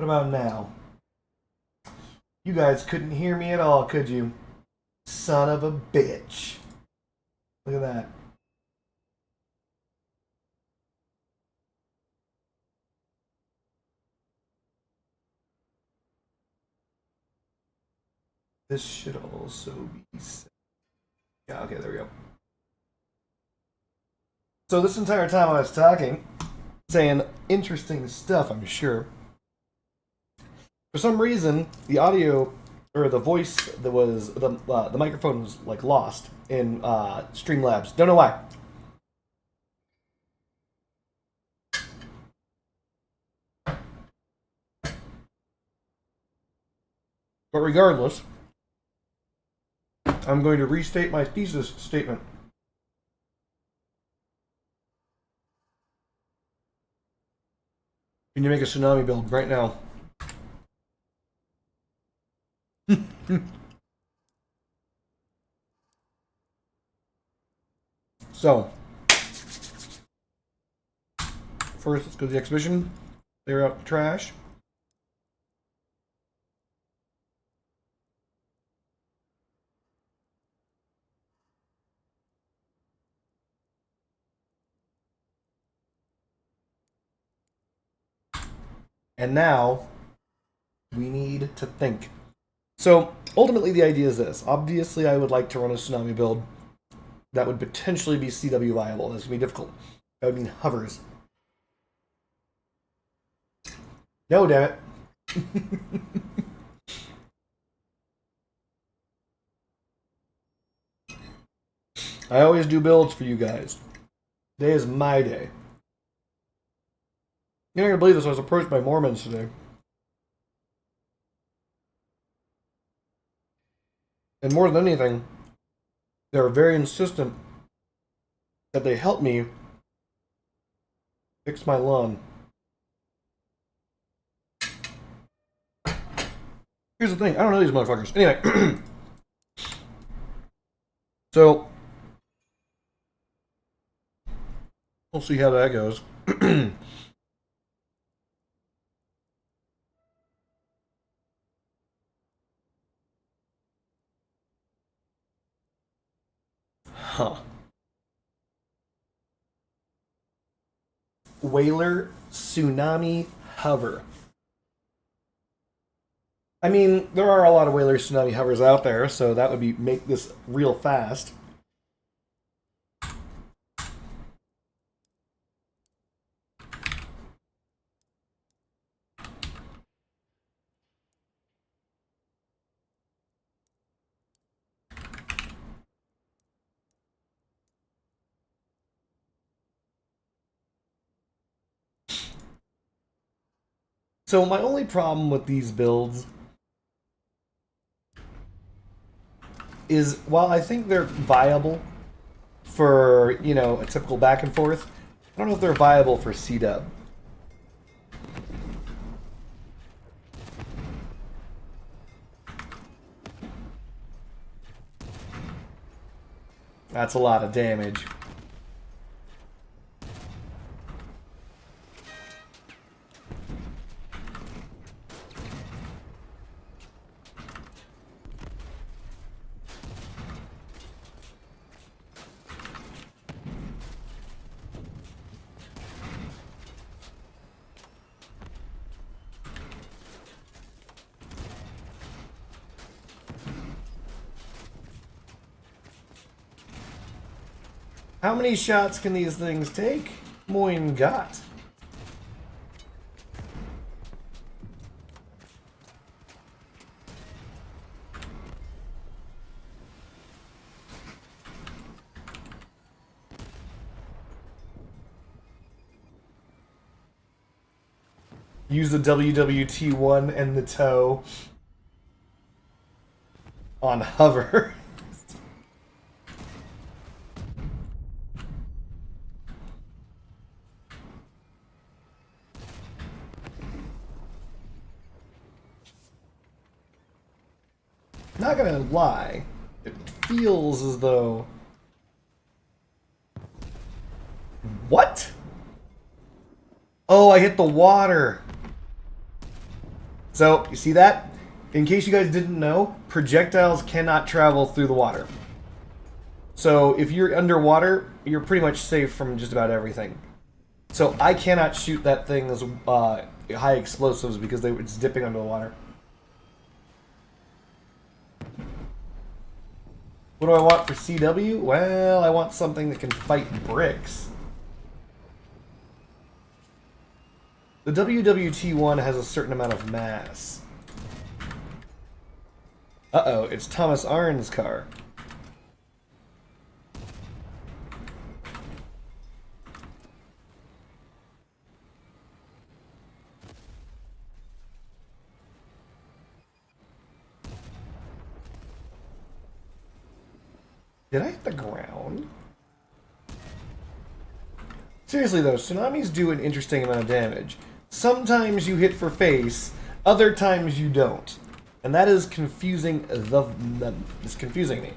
What about now? You guys couldn't hear me at all, could you? Son of a bitch. Look at that. This should also be set. Yeah, okay, there we go. So this entire time I was talking, saying interesting stuff, I'm sure. For some reason, the audio or the voice that was the microphone was like lost in Streamlabs. Don't know why. But regardless, I'm going to restate my thesis statement. Can you make a tsunami build right now? So, first let's go to the exhibition, clear out the trash. And now we need to think. So ultimately the idea is this. Obviously I would like to run a tsunami build that would potentially be CW viable. This would be difficult. That would mean hovers. No, damn it. I always do builds for you guys. Today is my day. You're not gonna believe this. I was approached by Mormons today. And more than anything, they are very insistent that they help me fix my lawn. Here's the thing, I don't know these motherfuckers. Anyway. So, we'll see how that goes. Huh. Whaler Tsunami Hover. I mean, there are a lot of Whaler Tsunami Hovers out there, so that would be make this real fast. So my only problem with these builds is while I think they're viable for, you know, a typical back and forth, I don't know if they're viable for C-Dub. That's a lot of damage. How many shots can these things take? Moin Gott. Use the WWT1 and the toe on hover. Not gonna lie, it feels as though... What? Oh, I hit the water. So, you see that? In case you guys didn't know, projectiles cannot travel through the water. So, if you're underwater, you're pretty much safe from just about everything. So, I cannot shoot that thing's high explosives because it's dipping under the water. What do I want for CW? Well, I want something that can fight bricks. The WWT-1 has a certain amount of mass. Uh-oh, it's Thomas Arn's car. Did I hit the ground? Seriously though, tsunamis do an interesting amount of damage. Sometimes you hit for face, other times you don't. And that is confusing it's confusing me.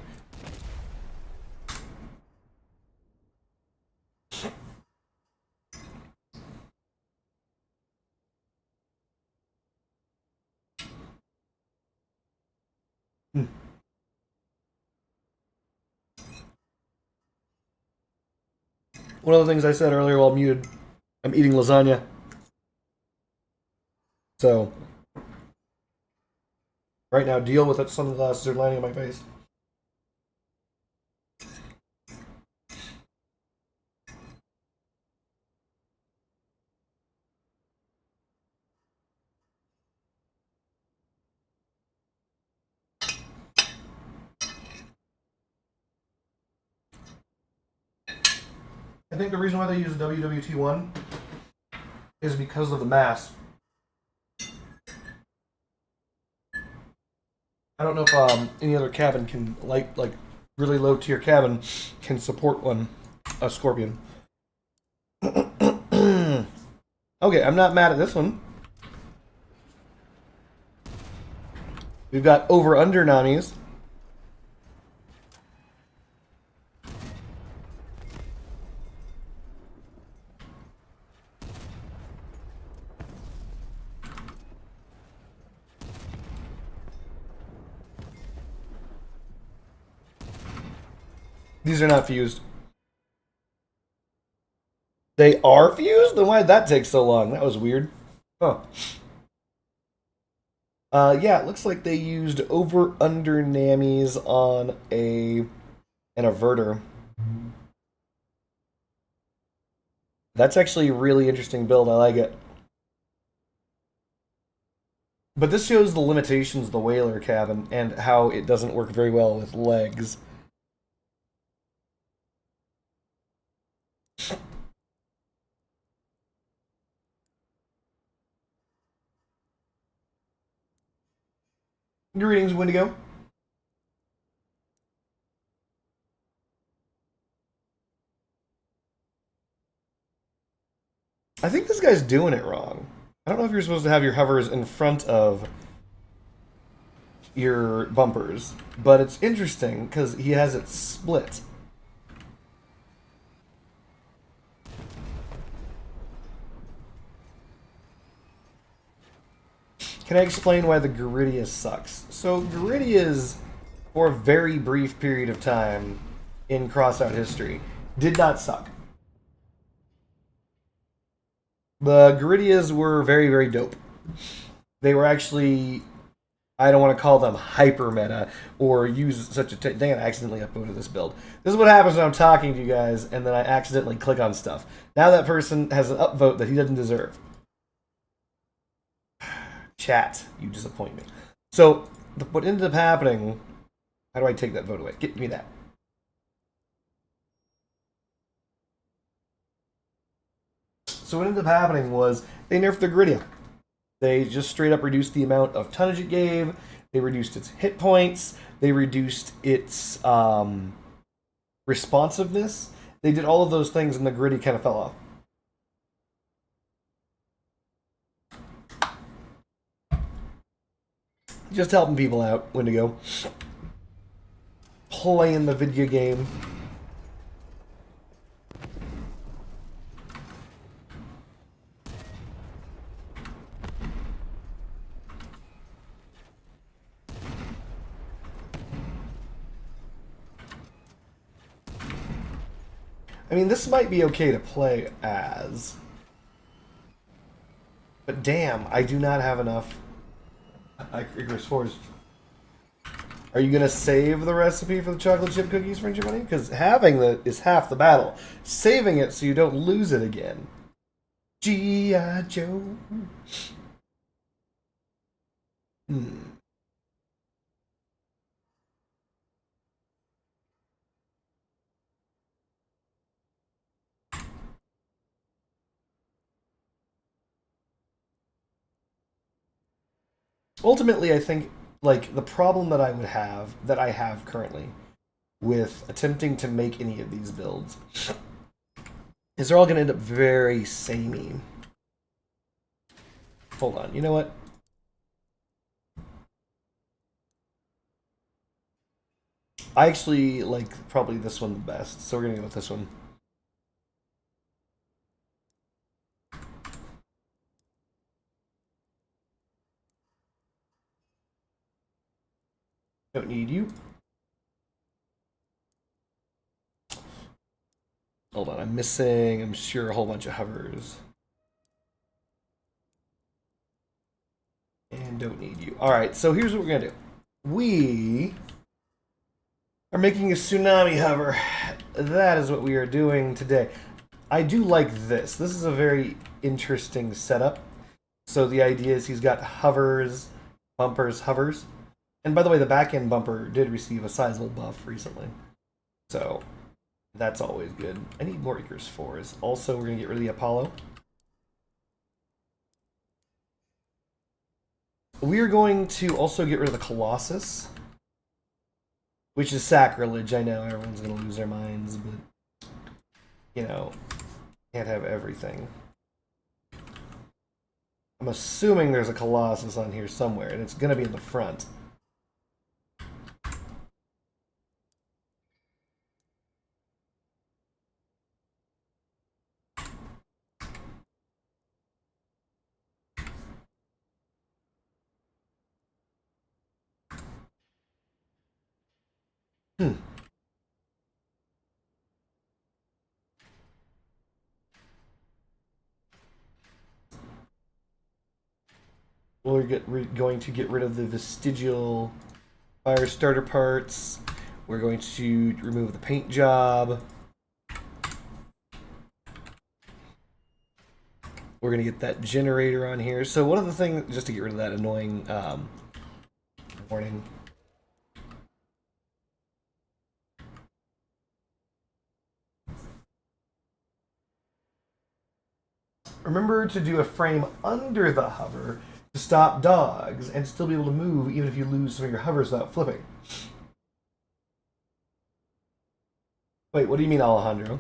One of the things I said earlier while muted, I'm eating lasagna. So, right now, deal with it. Sunglasses are landing on my face. I think the reason why they use the WWT-1 is because of the mass. I don't know if any other cabin can, like really low tier cabin, can support a Scorpion. Okay, I'm not mad at this one. We've got over-under Namis. These are not fused. They are fused? Then why did that take so long? That was weird. Huh. Yeah, it looks like they used over-under Namis on an averter. That's actually a really interesting build. I like it. But this shows the limitations of the Whaler cabin and how it doesn't work very well with legs. Greetings, Wendigo. I think this guy's doing it wrong. I don't know if you're supposed to have your hovers in front of your bumpers, but it's interesting because he has it split. Can I explain why the Garidia sucks? So Garidias, for a very brief period of time in Crossout history, did not suck. The Garidias were very, very dope. They were actually, I don't want to call them hyper meta or use such a. Dang it, I accidentally upvoted this build. This is what happens when I'm talking to you guys and then I accidentally click on stuff. Now that person has an upvote that he doesn't deserve. Chat, you disappoint me. So, what ended up happening. How do I take that vote away? Get me that. So what ended up happening was they nerfed the Garidia. They just straight up reduced the amount of tonnage it gave. They reduced its hit points. They reduced its responsiveness. They did all of those things, and the Garidia kind of fell off. Just helping people out, Wendigo. Playing the video game. I mean, this might be okay to play as. But damn, I do not have enough Icarus 4s. Are you gonna save the recipe for the chocolate chip cookies, Friendship Money? Because having it is half the battle. Saving it so you don't lose it again. G.I. Joe. Hmm. Ultimately, I think like the problem that I would have that I have currently with attempting to make any of these builds is they're all going to end up very samey. Hold on, you know what? I actually like probably this one the best, so we're going to go with this one. Don't need you. Hold on, I'm missing, I'm sure, a whole bunch of hovers. And don't need you. Alright, so here's what we're going to do. We are making a tsunami hover. That is what we are doing today. I do like this. This is a very interesting setup. So the idea is he's got hovers, bumpers, hovers. And by the way, the back end bumper did receive a sizable buff recently. So that's always good. I need more Icarus 4s. Also, we're going to get rid of the Apollo. We are going to also get rid of the Colossus. Which is sacrilege. I know everyone's going to lose their minds, but, you know, can't have everything. I'm assuming there's a Colossus on here somewhere, and it's going to be in the front. We're going to get rid of the vestigial fire starter parts. We're going to remove the paint job. We're going to get that generator on here. So one of the things, just to get rid of that annoying warning. Remember to do a frame under the hover to stop dogs and still be able to move even if you lose some of your hovers without flipping. Wait, what do you mean, Alejandro?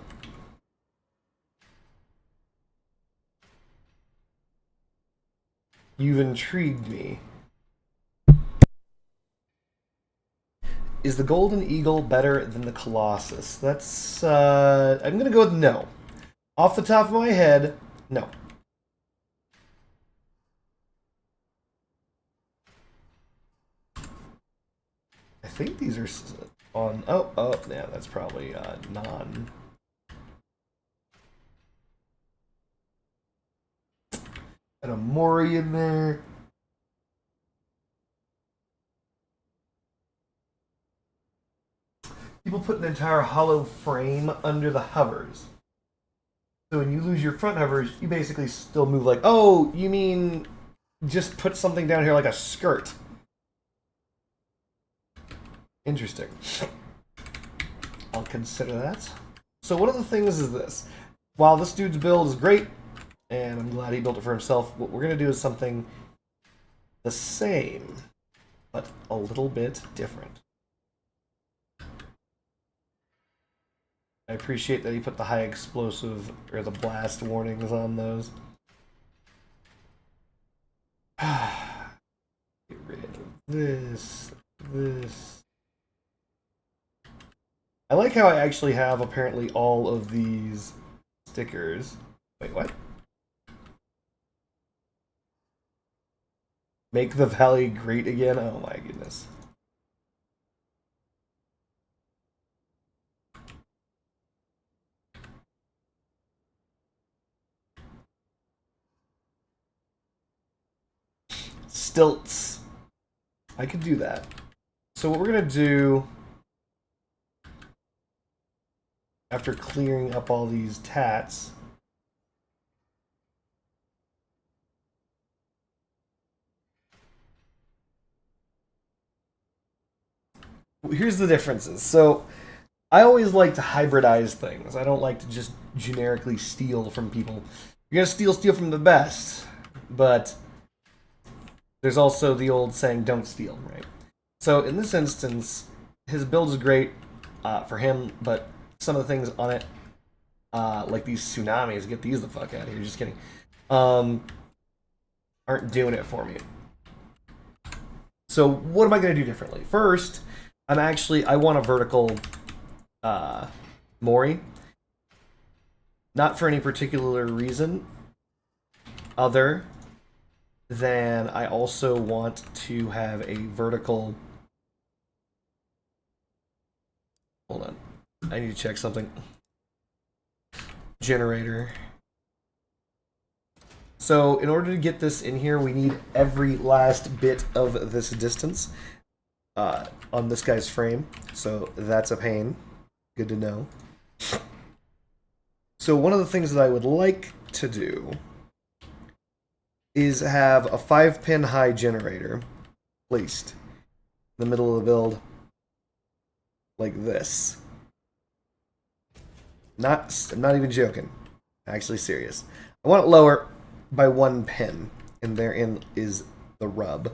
You've intrigued me. Is the Golden Eagle better than the Colossus? That's, I'm gonna go with no. Off the top of my head, no. I think these are on, oh, yeah, that's probably, non. And a Mori in there. People put an entire hollow frame under the hovers. So when you lose your front hovers, you basically still move like, oh, you mean just put something down here like a skirt. Interesting. I'll consider that. So one of the things is this. While this dude's build is great, and I'm glad he built it for himself, what we're going to do is something the same, but a little bit different. I appreciate that he put the high explosive, or the blast warnings on those. Get rid of this. I like how I actually have apparently all of these stickers. Wait, what? Make the valley great again? Oh my goodness. stilts. I could do that. So what we're gonna do after clearing up all these tats. Here's the differences. So I always like to hybridize things. I don't like to just generically steal from people. You're gonna steal from the best, but there's also the old saying, "Don't steal," right? So in this instance, his build is great for him, but some of the things on it, like these tsunamis, get these the fuck out of here. Just kidding. Aren't doing it for me. So what am I gonna do differently? First, I want a vertical Mori. Not for any particular reason other than I also want to have a vertical... Hold on. I need to check something. Generator. So in order to get this in here, we need every last bit of this distance on this guy's frame. So that's a pain. Good to know. So one of the things that I would like to do is have a 5-pin high generator placed in the middle of the build like this. I'm not even joking. Actually serious. I want it lower by 1 pin, and therein is the rub.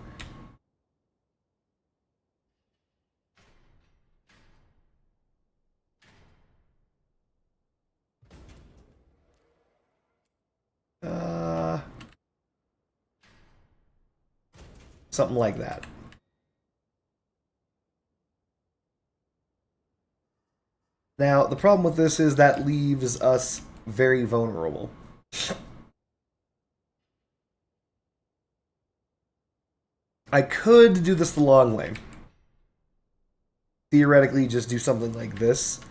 Something like that. Now, the problem with this is that leaves us very vulnerable. I could do this the long way. Theoretically, just do something like this.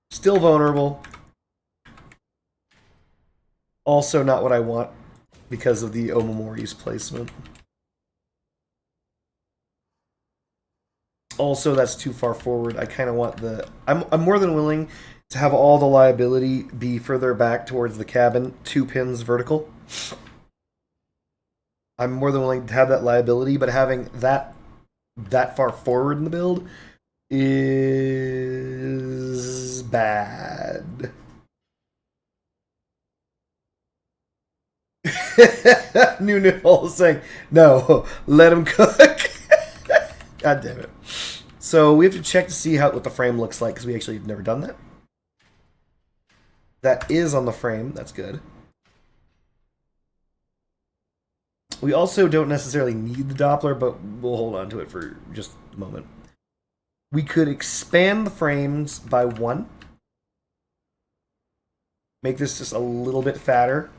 Still vulnerable. Also not what I want because of the Omamori's placement. Also, that's too far forward. I kind of want the... I'm more than willing to have all the liability be further back towards the cabin, 2 pins vertical. I'm more than willing to have that liability, but having that far forward in the build is bad. New Noodle saying, no, let him cook. God damn it. So we have to check to see what the frame looks like, because we actually have never done that. That is on the frame. That's good. We also don't necessarily need the Doppler, but we'll hold on to it for just a moment. We could expand the frames by 1. Make this just a little bit fatter.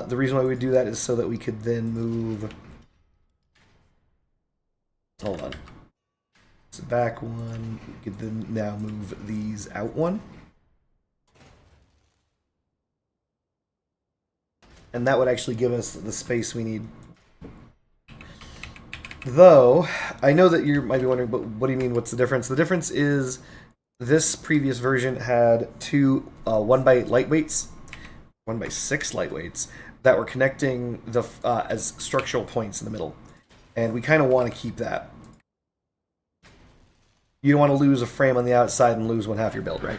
The reason why we do that is so that we could then move... Hold on. So back 1. We could then now move these out 1. And that would actually give us the space we need. Though, I know that you might be wondering, but what do you mean, what's the difference? The difference is this previous version had 2 1x8 lightweights, 1x6 lightweights, that were connecting the as structural points in the middle. And we kind of want to keep that. You don't want to lose a frame on the outside and lose 1/2 your build, right?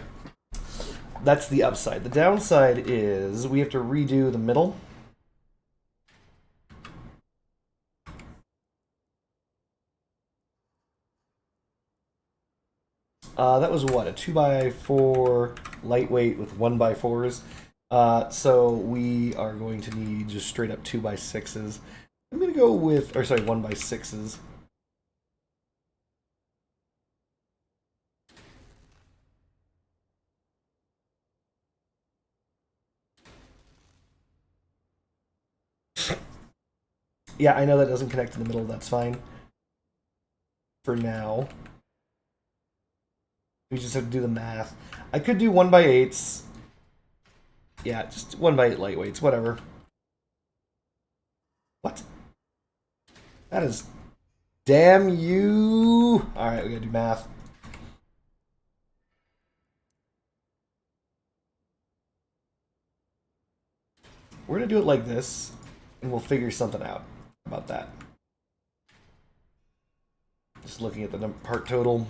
That's the upside. The downside is we have to redo the middle. That was what, a 2x4 lightweight with 1x4s. So we are going to need just straight up 2x6s. I'm going to go with, or sorry, 1x6s. Yeah, I know that doesn't connect in the middle. That's fine. For now. We just have to do the math. I could do 1x8s. Yeah, just 1x8 lightweights, whatever. What? That is... Damn you! Alright, we gotta do math. We're gonna do it like this, and we'll figure something out about that. Just looking at the part total.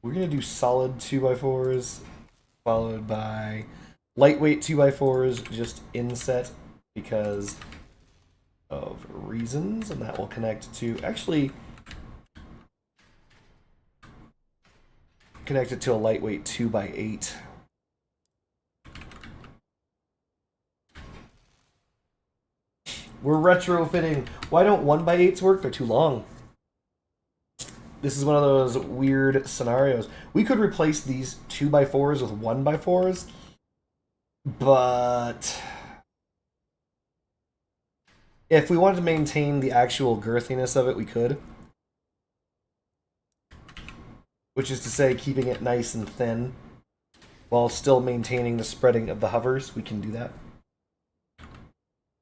We're gonna do solid 2x4s, followed by lightweight 2x4s, just inset because of reasons, and that will connect to actually connect it to a lightweight 2x8. We're retrofitting. Why don't 1x8s work? They're too long. This is one of those weird scenarios. We could replace these 2x4s with 1x4s, but if we wanted to maintain the actual girthiness of it, we could. Which is to say, keeping it nice and thin while still maintaining the spreading of the hovers. We can do that.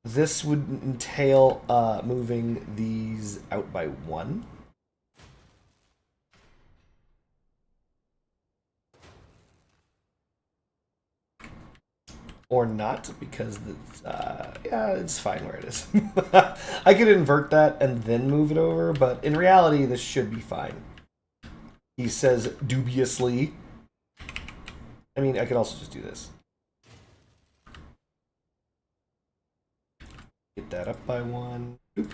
This would entail moving these out by 1. Or not, because yeah, it's fine where it is. I could invert that and then move it over, but in reality, this should be fine. He says dubiously. I mean, I could also just do this. Get that up by 1. Oop.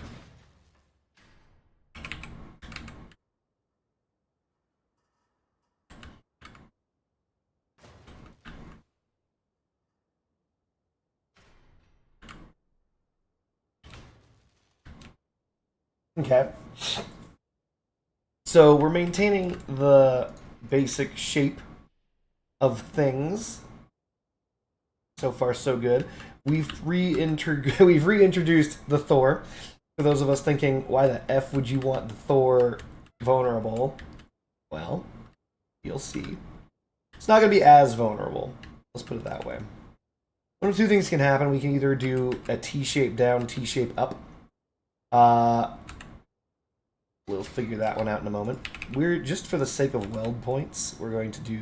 Okay. So we're maintaining the basic shape of things. So far, so good. We've reintroduced the Thor. For those of us thinking, why the F would you want the Thor vulnerable? Well, you'll see. It's not going to be as vulnerable. Let's put it that way. One of two things can happen. We can either do a T-shape down, T-shape up. We'll figure that one out in a moment. We're, just for the sake of weld points, we're going to do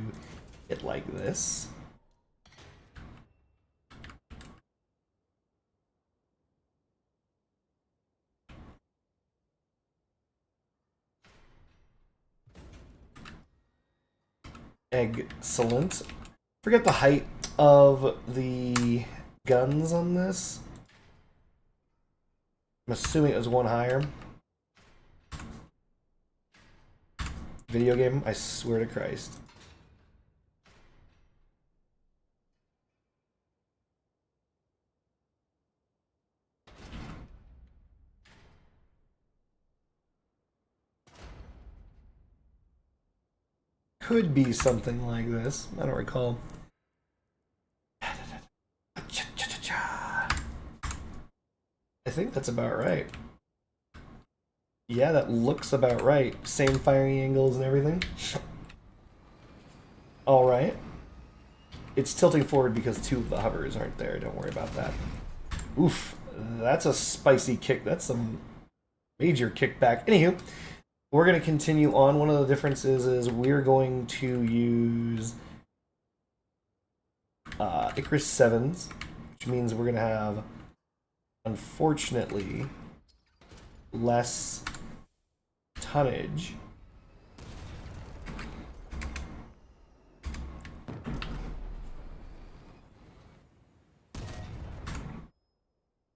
it like this. Excellent. Forget the height of the guns on this. I'm assuming it was 1 higher. Video game, I swear to Christ. Could be something like this. I don't recall. I think that's about right. Yeah, that looks about right. Same firing angles and everything. Alright. It's tilting forward because 2 of the hovers aren't there. Don't worry about that. Oof. That's a spicy kick. That's some major kickback. Anywho, we're going to continue on. One of the differences is we're going to use Icarus 7s, which means we're going to have, unfortunately, less tonnage.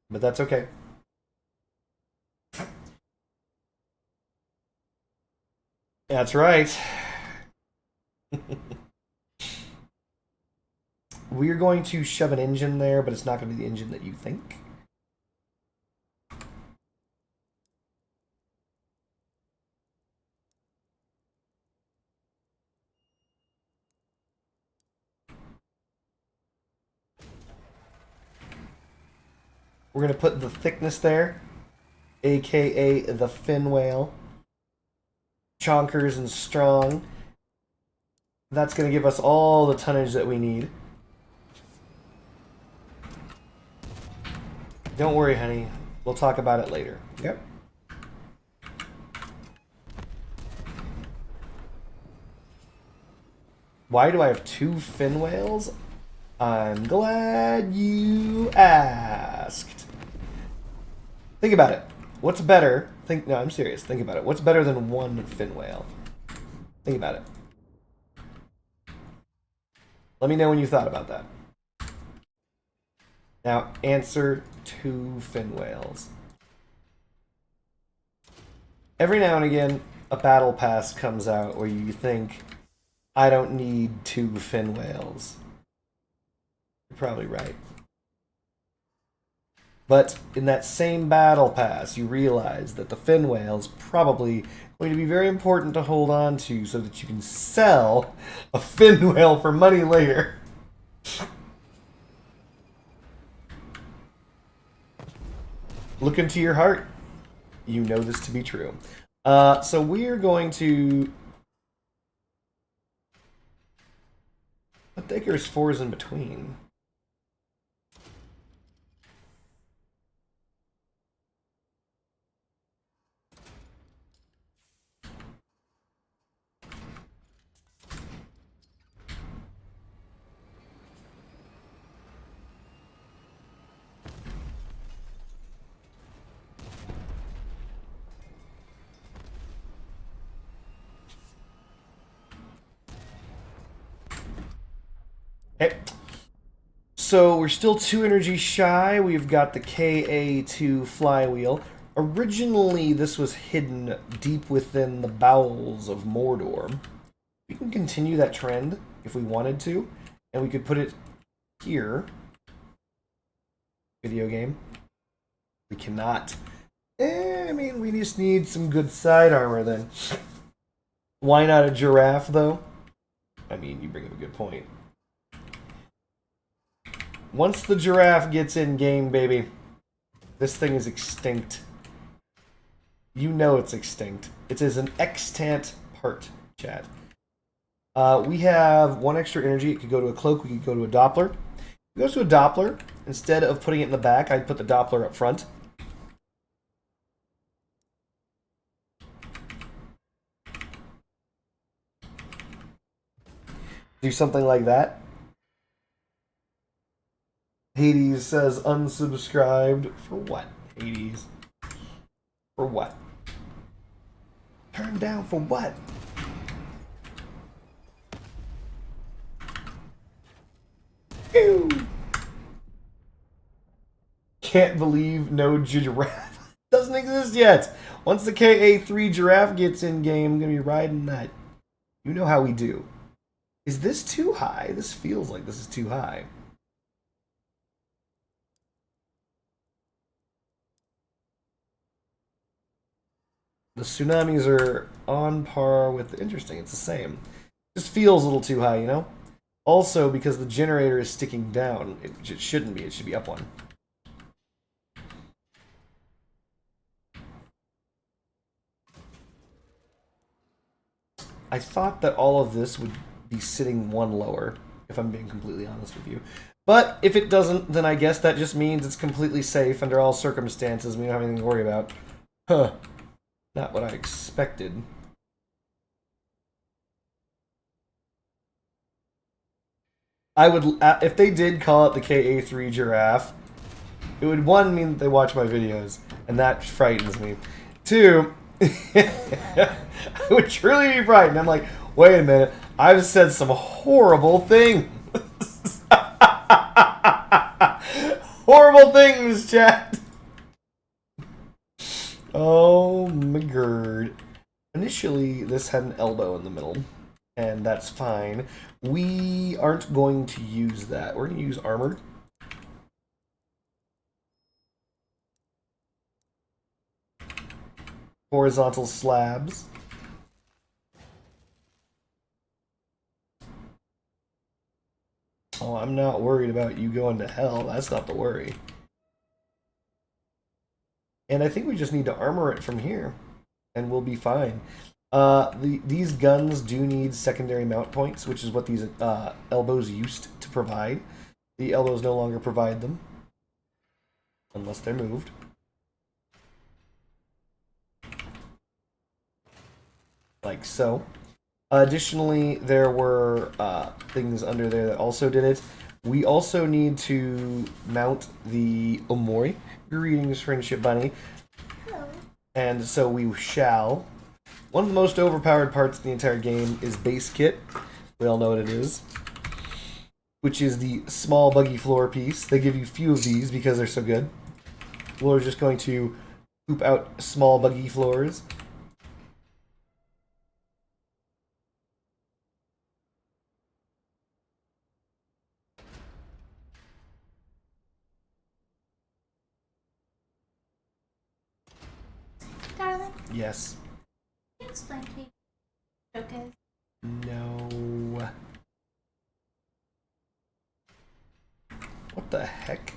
But that's okay. That's right. We're going to shove an engine there, but it's not going to be the engine that you think. We're going to put the thickness there, aka the fin whale. chonkers and strong. That's going to give us all the tonnage that we need. Don't worry, honey. We'll talk about it later. Yep. Why do I have 2 fin whales? I'm glad you asked. Think about it. What's better? No, I'm serious. Think about it. What's better than 1 fin whale? Think about it. Let me know when you thought about that. Now, answer 2 fin whales. Every now and again, a battle pass comes out where you think, I don't need 2 fin whales. You're probably right. But in that same battle pass, you realize that the fin whale is probably going to be very important to hold on to so that you can sell a fin whale for money later. Look into your heart. You know this to be true. So we're going to... What the Icarus 4 is in between? Okay. So we're still 2 energy shy. We've got the KA2 flywheel. Originally, this was hidden deep within the bowels of Mordor. We can continue that trend if we wanted to, and we could put it here. Video game. We cannot. I mean, we just need some good side armor then. Why not a giraffe, though? I mean, you bring up a good point. Once the giraffe gets in game, baby, this thing is extinct. You know it's extinct. It is an extant part, chat. We have 1 extra energy. It could go to a cloak. We could go to a Doppler. If it goes to a Doppler, instead of putting it in the back, I'd put the Doppler up front. Do something like that. Hades says unsubscribed. For what, Hades? For what? Turned down for what? Ew. Can't believe no giraffe doesn't exist yet. Once the KA3 giraffe gets in game, I'm going to be riding that. You know how we do. Is this too high? This feels like this is too high. The tsunamis are on par with... Interesting, it's the same. Just feels a little too high, you know? Also, because the generator is sticking down, it shouldn't be. It should be up 1. I thought that all of this would be sitting 1 lower, if I'm being completely honest with you. But if it doesn't, then I guess that just means it's completely safe under all circumstances. We don't have anything to worry about. Huh. Not what I expected. I would, if they did call it the KA3 giraffe, it would, 1, mean that they watch my videos, and that frightens me. 2, I would truly be frightened. I'm like, wait a minute, I've said some horrible things. Horrible things, chat. Oh my god. Initially, this had an elbow in the middle, and that's fine. We aren't going to use that. We're going to use armor. Horizontal slabs. Oh, I'm not worried about you going to hell. That's not the worry. And I think we just need to armor it from here, and we'll be fine. These guns do need secondary mount points, which is what these elbows used to provide. The elbows no longer provide them, unless they're moved. Like so. Additionally, there were things under there that also did it. We also need to mount the Omori. Greetings, Friendship Bunny. Hello. And so we shall. One of the most overpowered parts of the entire game is base kit. We all know what it is. Which is the small buggy floor piece. They give you few of these because they're so good. We're just going to poop out small buggy floors. Darling, Yes. can you explain to me what joke is? No. What the heck?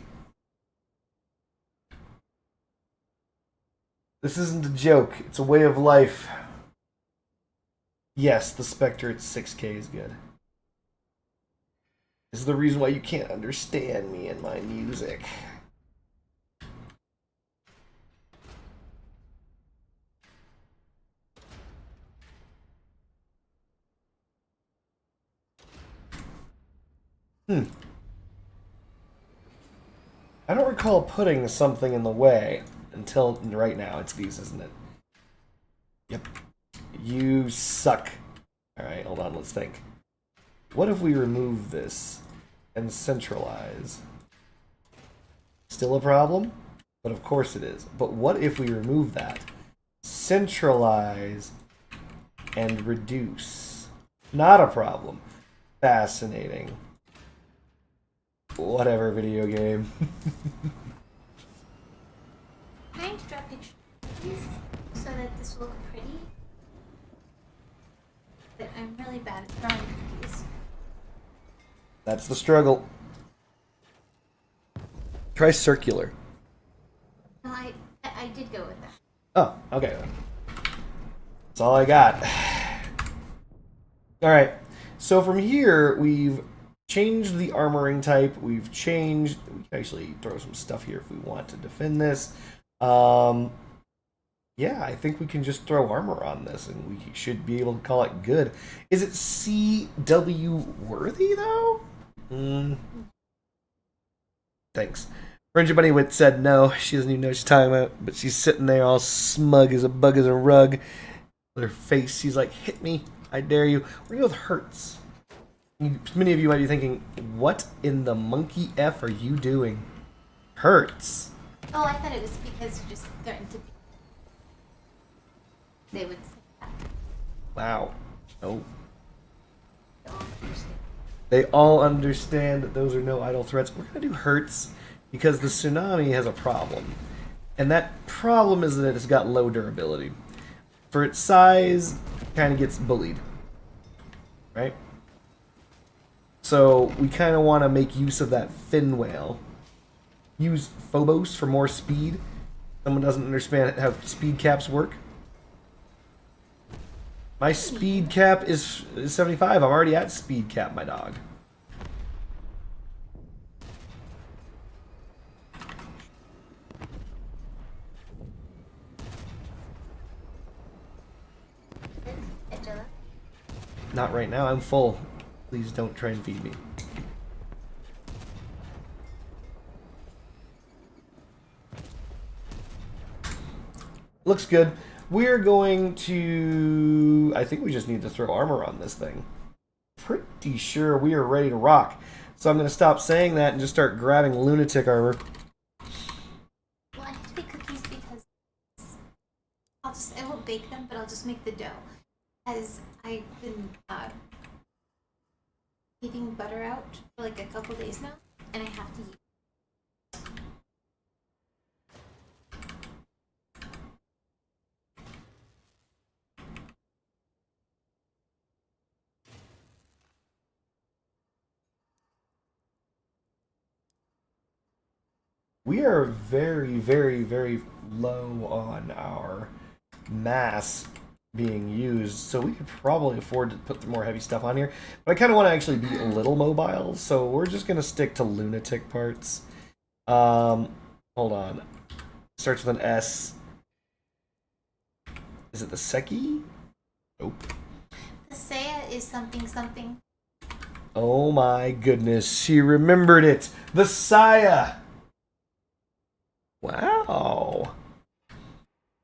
This isn't a joke. It's a way of life. Yes, the Spectre at 6K is good. This is the reason why you can't understand me and my music. I don't recall putting something in the way until right now. It's these, isn't it? Yep. You suck. Alright, hold on, let's think. What if we remove this and centralize? Still a problem? But of course it is. But what if we remove that? Centralize and reduce. Not a problem. Fascinating. Whatever, video game. Can I draw pictures please, so that this will look pretty? But I'm really bad at drawing cookies. That's the struggle. Try circular. No, I did go with that. Oh, okay then. That's all I got. Alright, so from here, we've changed the armoring type. We've changed... We can actually throw some stuff here if we want to defend this. Yeah, I think we can just throw armor on this, and we should be able to call it good. Is it CW worthy, though? Thanks. Ranger Bunny Wit said no. She doesn't even know what she's talking about, but she's sitting there all smug as a bug as a rug. With her face, she's like, hit me. I dare you. We're going to go with Hurts. Many of you might be thinking, what in the monkey F are you doing? Hurts. Oh, I thought it was because you just threatened to be. They would say that. Wow. Oh. They all understand. They all understand that those are no idle threats. We're going to do Hurts because the Tsunami has a problem. And that problem is that it's got low durability. For its size, kind of gets bullied. Right? So we kind of want to make use of that fin whale. Use Phobos for more speed. Someone doesn't understand how speed caps work. My speed cap is 75. I'm already at speed cap, my dog. Angela? Not right now. I'm full. Please don't try and feed me. Looks good. We're going to... I think we just need to throw armor on this thing. Pretty sure we are ready to rock. So I'm going to stop saying that and just start grabbing lunatic armor. Well, I have to make cookies because I won't bake them, but I'll just make the dough. As I've been leaving butter out for like a couple days now, and I have to use. We are very, very, very low on our mass being used, so we could probably afford to put more heavy stuff on here. But I kind of want to actually be a little mobile, so we're just going to stick to lunatic parts. Hold on. Starts with an S. Is it the Seki? Nope. The Saya is something something. Oh my goodness, she remembered it! The Saya! Wow.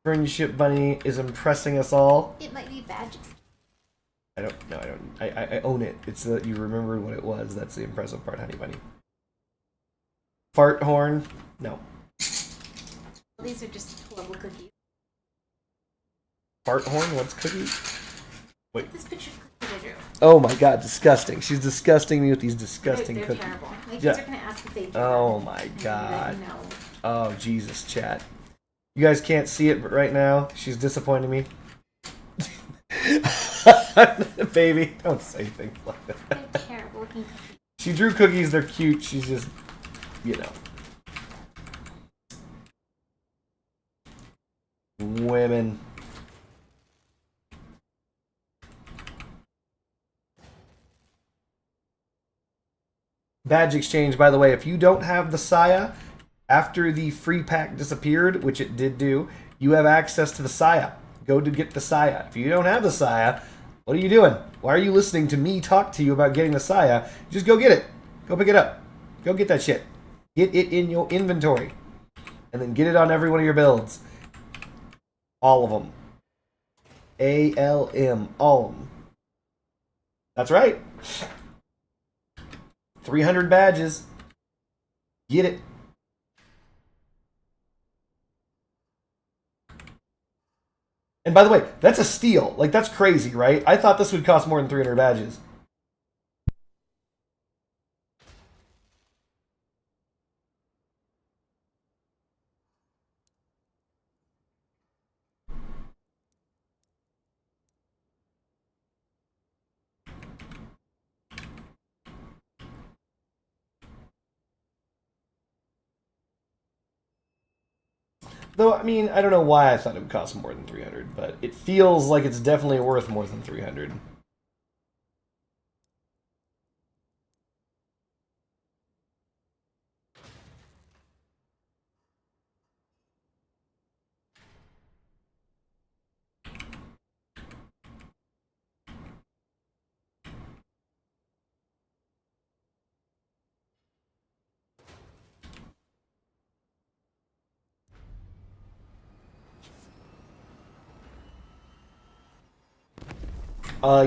Friendship Bunny is impressing us all. It might be badges. I don't know, I own it. It's that you remembered what it was. That's the impressive part, Honey Bunny. Fart horn? No. Well, these are just horrible cookies. Fart horn? What's cookie? Wait. This picture of cookies I drew. Oh my god, disgusting. She's disgusting me with these disgusting They're cookies. terrible. My kids Yeah. are going to ask if they do. Oh my And god. No. Oh, Jesus, chat. You guys can't see it, but right now, she's disappointing me. Baby, don't say things like that. They're terrible looking cookies. She drew cookies, they're cute, she's just, you know. Women. Badge exchange, by the way, if you don't have the Saya, after the free pack disappeared, which it did do, you have access to the Saya. Go to get the Saya. If you don't have the Saya, what are you doing? Why are you listening to me talk to you about getting the Saya? Just go get it. Go pick it up. Go get that shit. Get it in your inventory. And then get it on every one of your builds. All of them. ALM. All of them. That's right. 300 badges. Get it. And by the way, that's a steal. Like, that's crazy, right? I thought this would cost more than 300 badges. Though, I mean, I don't know why I thought it would cost more than 300, but it feels like it's definitely worth more than 300.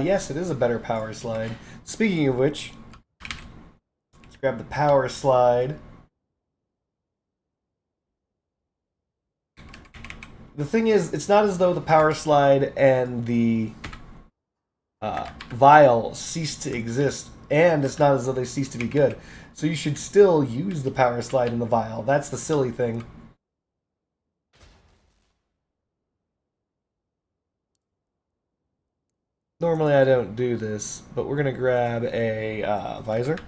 Yes, it is a better power slide. Speaking of which, let's grab the power slide. The thing is, it's not as though the power slide and the vial cease to exist, and it's not as though they cease to be good. So you should still use the power slide and the vial. That's the silly thing. Normally I don't do this, but we're going to grab a visor.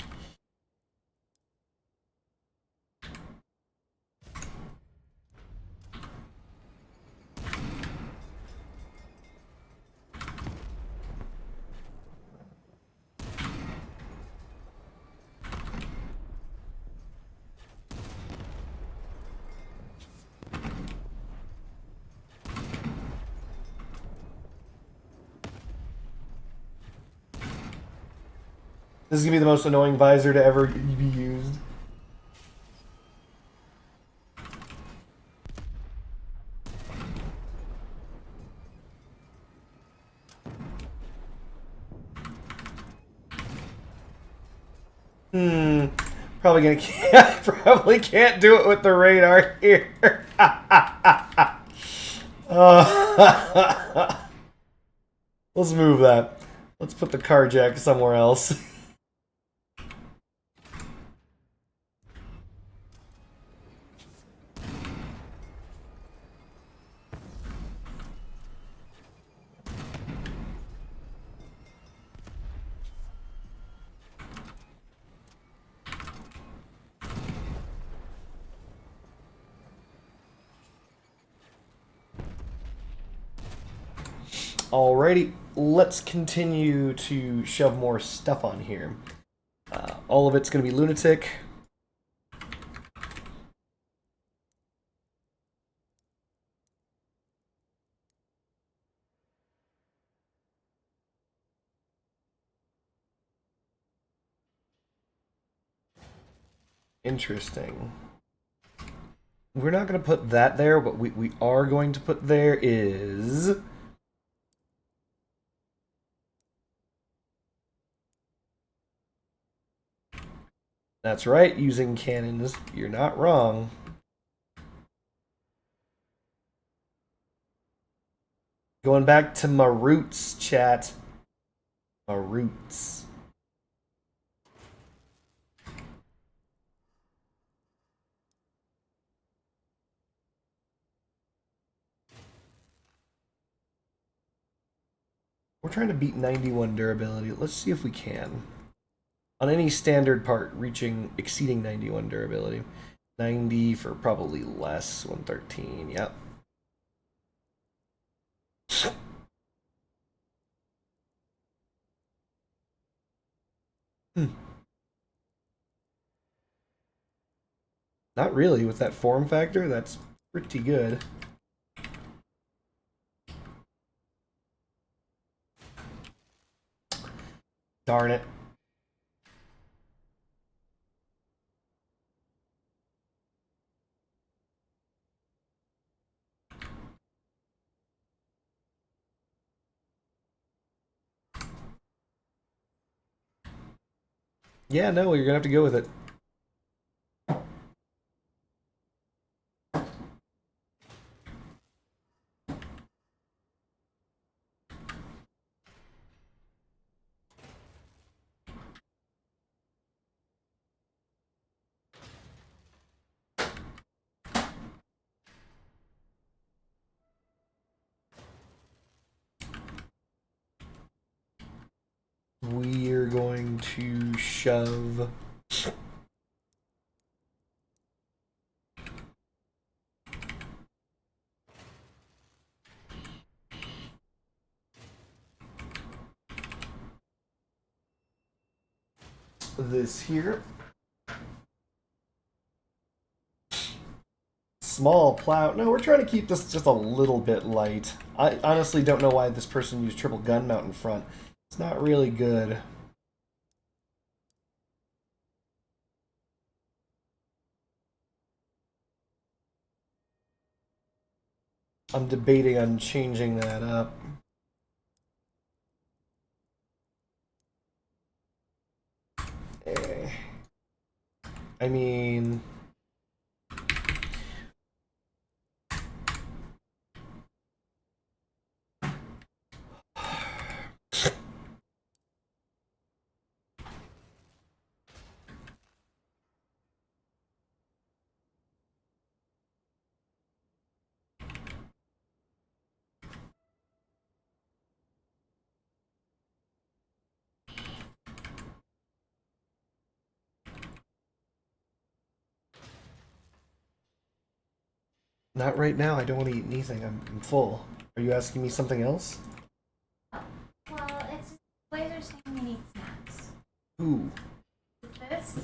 This is going to be the most annoying visor to ever be used. Probably can't do it with the radar here. Let's move that. Let's put the car jack somewhere else. Alrighty, let's continue to shove more stuff on here. All of it's going to be lunatic. Interesting. We're not going to put that there. What we are going to put there is... That's right, using cannons. You're not wrong. Going back to my roots, chat. My roots. We're trying to beat 91 durability. Let's see if we can. On any standard part, exceeding 91 durability. 90 for probably less. 113, yep. Not really, with that form factor, that's pretty good. Darn it. Yeah, no, you're gonna have to go with it. We're going to shove... this here. Small plow. No, we're trying to keep this just a little bit light. I honestly don't know why this person used triple gun mount in front. It's not really good. I'm debating on changing that up. I mean... Not right now. I don't want to eat anything. I'm full. Are you asking me something else? Well, it's just boys are saying we need snacks. Ooh. This.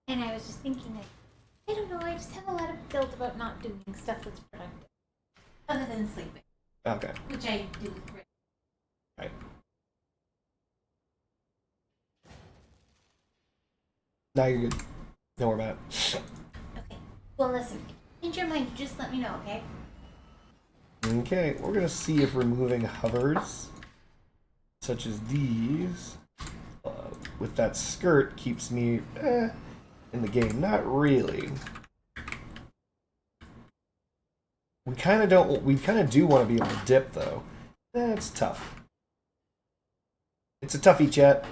And I was just thinking, like, I don't know, I just have a lot of guilt about not doing stuff that's productive. Other than sleeping. Okay. Which I do great. Right. Now you're good. Don't worry about it. Okay. Well, listen. Change your mind. Just let me know, okay? Okay, we're gonna see if removing hovers, such as these, with that skirt keeps me in the game. Not really. We kind of don't. We kind of do want to be able to dip, though. It's tough. It's a toughie, chat.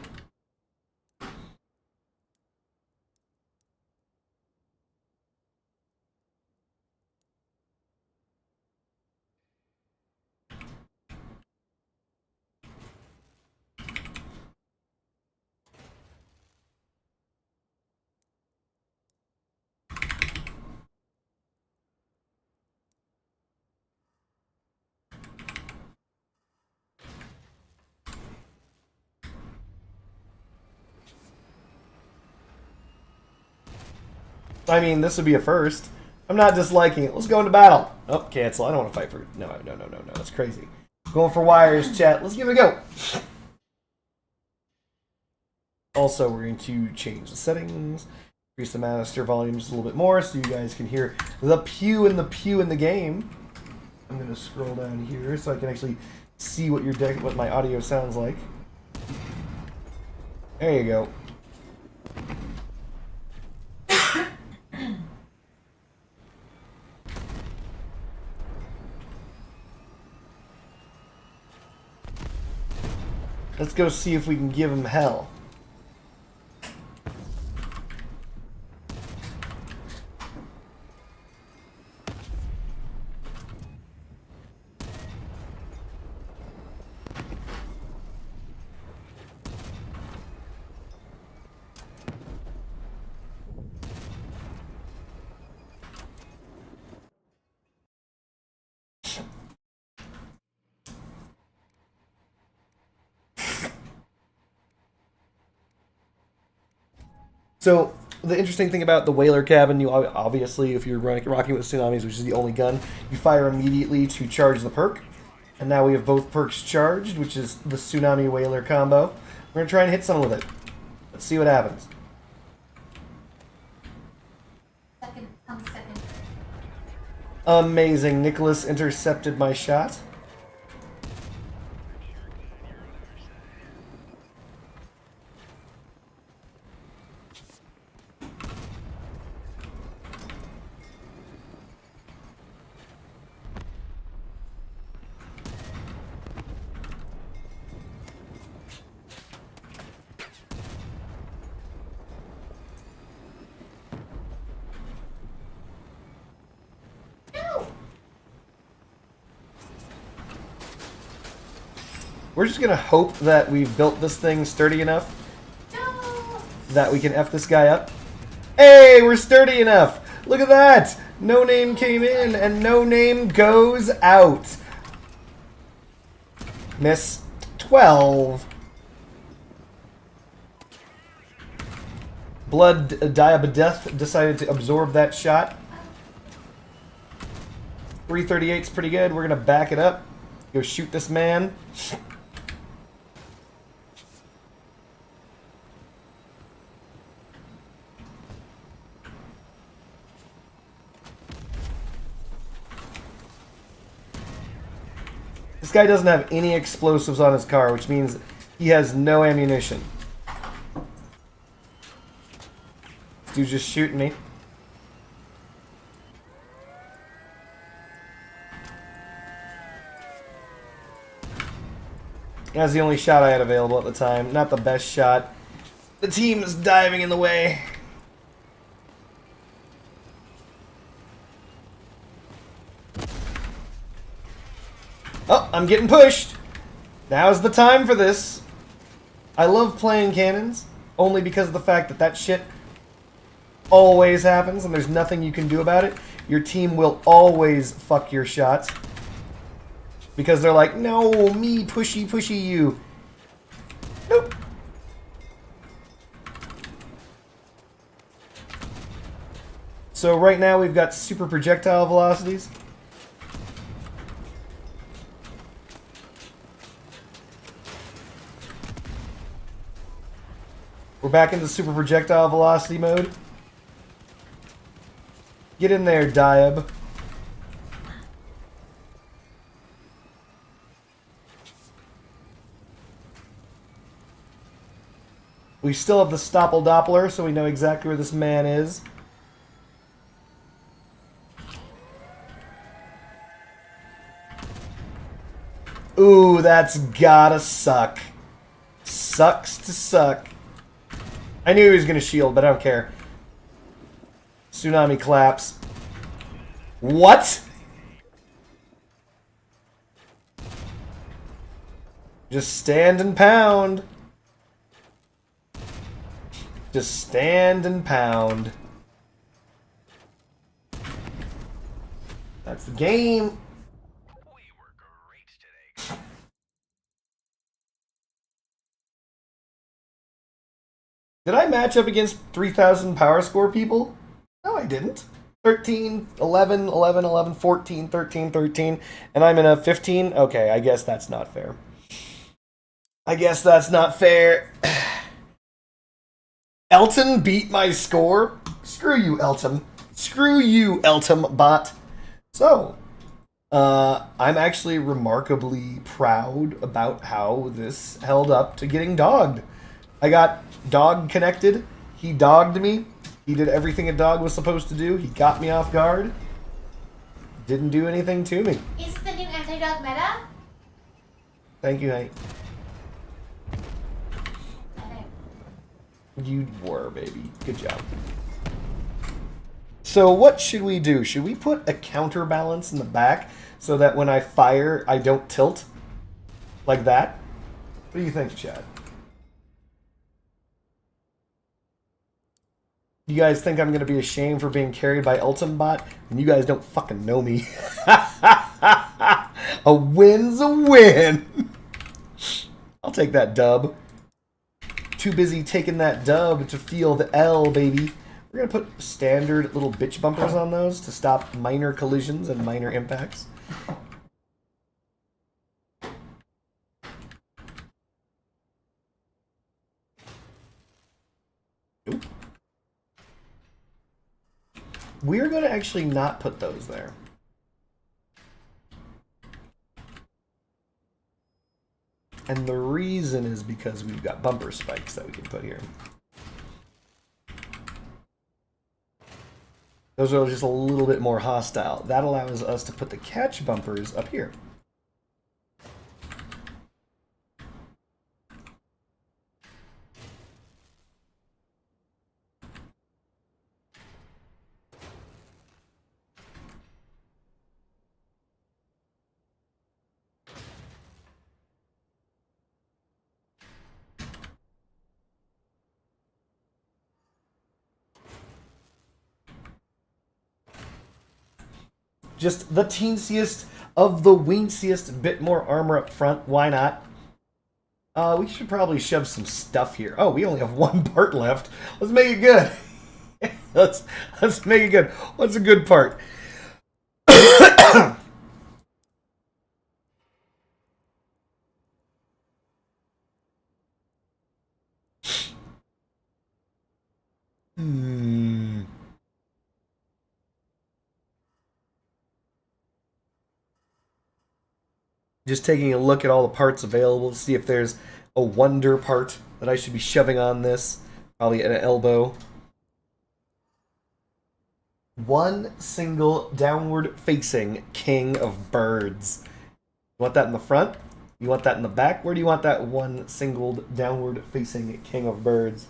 I mean, this would be a first. I'm not disliking it. Let's go into battle. Oh, cancel. I don't want to fight for... No. That's crazy. Going for wires, chat. Let's give it a go. Also, we're going to change the settings. Increase the master volumes a little bit more so you guys can hear the pew in the game. I'm going to scroll down here so I can actually see what what my audio sounds like. There you go. Let's go see if we can give him hell. So, the interesting thing about the Whaler Cabin, you obviously, if you're rocking with Tsunamis, which is the only gun, you fire immediately to charge the perk. And now we have both perks charged, which is the Tsunami Whaler combo. We're going to try and hit someone with it. Let's see what happens. Second. Amazing. Nicholas intercepted my shot. We're just gonna hope that we've built this thing sturdy enough that we can F this guy up. Hey, we're sturdy enough! Look at that! No Name came in, and No Name goes out. Miss 12. Blood Diabedeth decided to absorb that shot. 338's pretty good. We're gonna back it up. Go shoot this man. This guy doesn't have any explosives on his car, which means he has no ammunition. This dude's just shooting me. That's the only shot I had available at the time. Not the best shot. The team is diving in the way. Oh, I'm getting pushed. Now's the time for this. I love playing cannons, only because of the fact that that shit always happens and there's nothing you can do about it. Your team will always fuck your shots. Because they're like, no, me, pushy you. Nope. So right now we've got super projectile velocities. We're back into super projectile velocity mode. Get in there, Diab. We still have the Stoppel Doppler, so we know exactly where this man is. Ooh, that's gotta suck. Sucks to suck. I knew he was gonna shield, but I don't care. Tsunami collapse. What? Just stand and pound. Just stand and pound. That's the game. We were great today. Did I match up against 3,000 power score people? No, I didn't. 13, 11, 11, 11, 14, 13, 13, and I'm in a 15? Okay, I guess that's not fair. I guess that's not fair. Elton beat my score? Screw you, Elton. Screw you, Elton bot. So, I'm actually remarkably proud about how this held up to getting dogged. I got dog connected. He dogged me. He did everything a dog was supposed to do. He got me off guard. Didn't do anything to me. Is the new anti-dog meta? Thank you, Hank. You were, baby. Good job. So what should we do? Should we put a counterbalance in the back so that when I fire, I don't tilt? Like that? What do you think, Chad? You guys think I'm going to be ashamed for being carried by Ultimbot? And you guys don't fucking know me. A win's a win. I'll take that dub. Too busy taking that dub to feel the L, baby. We're going to put standard little bitch bumpers on those to stop minor collisions and minor impacts. Nope. We're going to actually not put those there. And the reason is because we've got bumper spikes that we can put here. Those are just a little bit more hostile. That allows us to put the catch bumpers up here. Just the teensiest of the weensiest, bit more armor up front. Why not? We should probably shove some stuff here. Oh, we only have one part left. Let's make it good. let's make it good. What's a good part? Just taking a look at all the parts available to see if there's a wonder part that I should be shoving on this. Probably an elbow. One single downward facing king of birds. You want that in the front? You want that in the back? Where do you want that one single downward facing king of birds?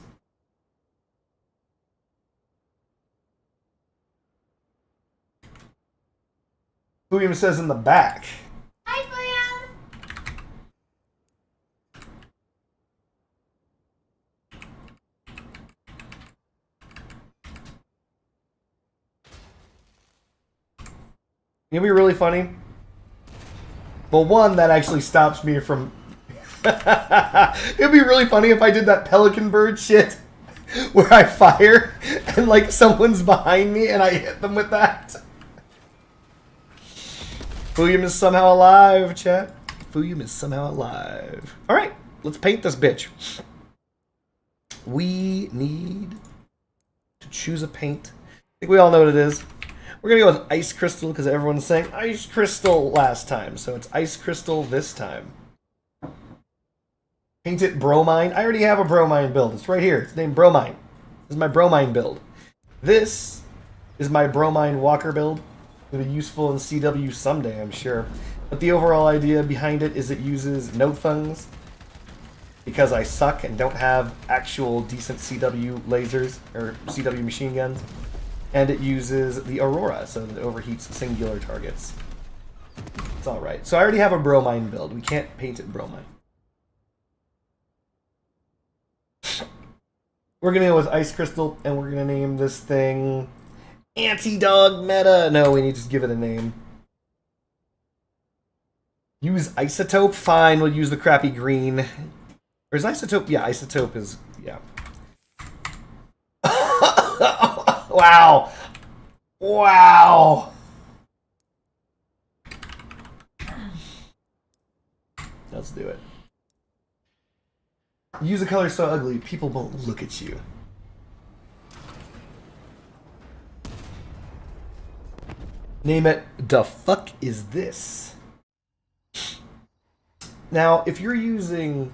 William says in the back. Hi, William. It'd be really funny. Well, one, that actually stops me from... It'd be really funny if I did that pelican bird shit where I fire and, like, someone's behind me and I hit them with that. William is somehow alive, chat. William is somehow alive. Alright, let's paint this bitch. We need to choose a paint. I think we all know what it is. We're going to go with Ice Crystal because everyone's saying Ice Crystal last time. So it's Ice Crystal this time. Paint it Bromine. I already have a Bromine build. It's right here. It's named Bromine. This is my Bromine build. This is my Bromine Walker build. It'll be useful in CW someday, I'm sure. But the overall idea behind it is it uses no thungs because I suck and don't have actual decent CW lasers or CW machine guns. And it uses the Aurora, so that it overheats singular targets. It's alright. So I already have a Bromine build. We can't paint it Bromine. We're going to go with Ice Crystal, and we're going to name this thing Anti-Dog Meta. No, we need to just give it a name. Use Isotope? Fine, we'll use the crappy green. Or is Isotope? Yeah, Isotope is... yeah. Wow. Wow. Let's do it. Use a color so ugly, people won't look at you. Name it, the fuck is this? Now, if you're using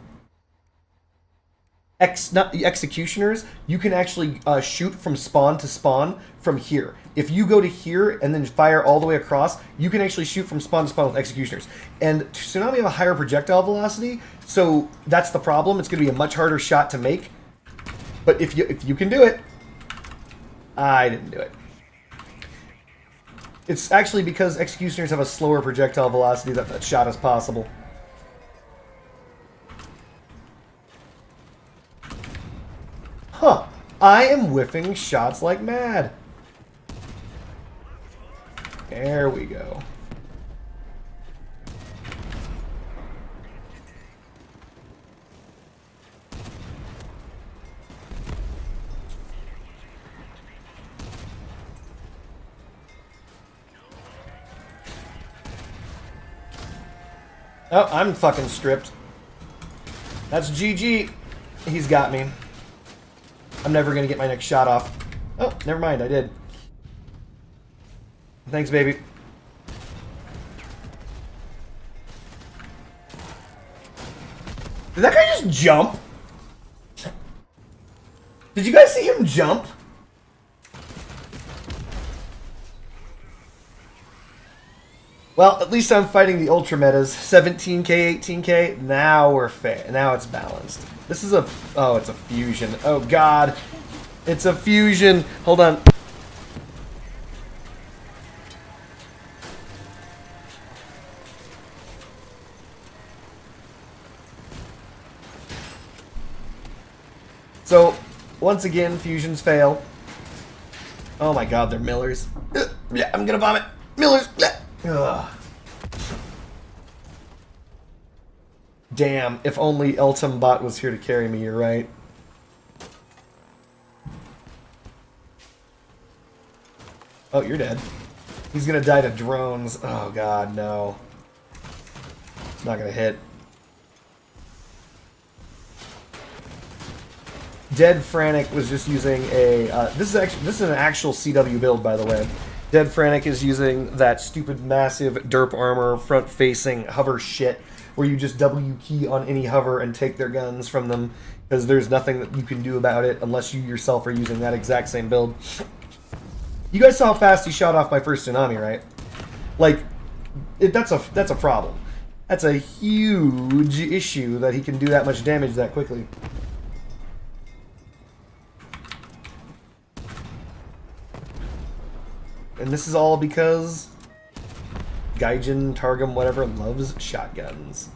not the executioners, you can actually shoot from spawn to spawn from here. If you go to here and then fire all the way across, you can actually shoot from spawn to spawn with executioners. And Tsunami have a higher projectile velocity, so that's the problem. It's going to be a much harder shot to make. But if you can do it, I didn't do it. It's actually because executioners have a slower projectile velocity that that shot is possible. Huh. I am whiffing shots like mad. There we go. Oh, I'm fucking stripped. That's GG. He's got me. I'm never gonna get my next shot off. Oh, never mind, I did. Thanks, baby. Did that guy just jump? Did you guys see him jump? Well, at least I'm fighting the ultra metas. 17k, 18k. Now we're fair. Now it's balanced. This is a... Oh, it's a fusion. Oh, God. It's a fusion. Hold on. So, once again, fusions fail. Oh my God, they're Millers. Yeah, I'm gonna vomit. Millers. Ugh. Damn, if only Eltum Bot was here to carry me, you're right. Oh, you're dead. He's gonna die to drones. Oh God, no. It's not gonna hit. Dead Frantic was just using a... this is an actual CW build, by the way. Dead Frantic is using that stupid massive derp armor front-facing hover shit where you just W key on any hover and take their guns from them because there's nothing that you can do about it unless you yourself are using that exact same build. You guys saw how fast he shot off my first Tsunami, right? Like, that's a problem. That's a huge issue that he can do that much damage that quickly. And this is all because Gaijin, Targum, whatever, loves shotguns.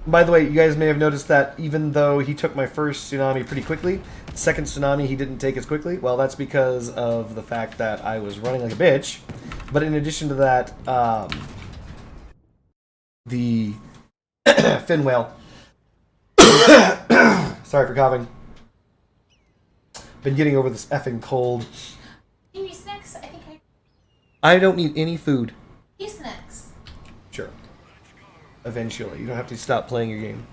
By the way, you guys may have noticed that even though he took my first Tsunami pretty quickly, the second Tsunami he didn't take as quickly. Well, that's because of the fact that I was running like a bitch. But in addition to that, the fin whale. Sorry for coughing. Been getting over this effing cold. Do you need snacks? I think I don't need any food. you snacks. Sure. Eventually. You don't have to stop playing your game.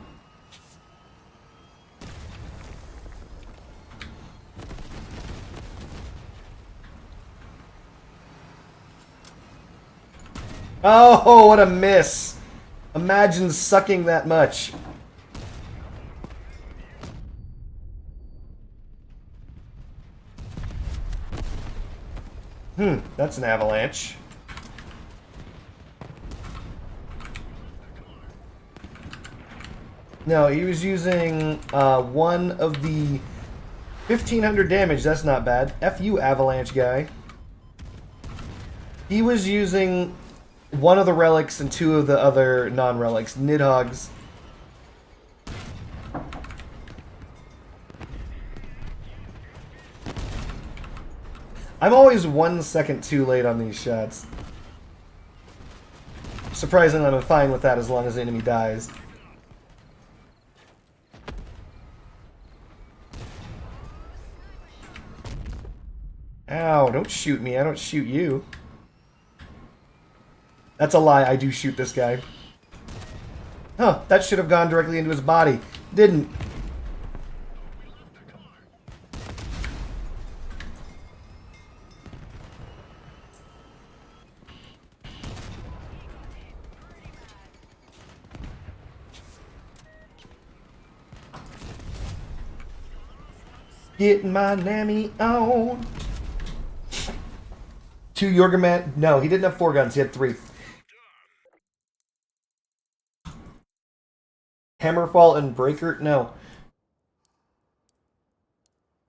Oh, what a miss. Imagine sucking that much. That's an avalanche. No, he was using one of the 1500 damage. That's not bad. F you, avalanche guy. He was using one of the relics and two of the other non-relics. Nidhogg's. I'm always 1 second too late on these shots. Surprisingly, I'm fine with that as long as the enemy dies. Ow, don't shoot me. I don't shoot you. That's a lie. I do shoot this guy. Huh, that should have gone directly into his body. Didn't. Getting my Nammy on. 2 Jorgerman. No, he didn't have 4 guns. He had 3. Hammerfall and Breaker? No.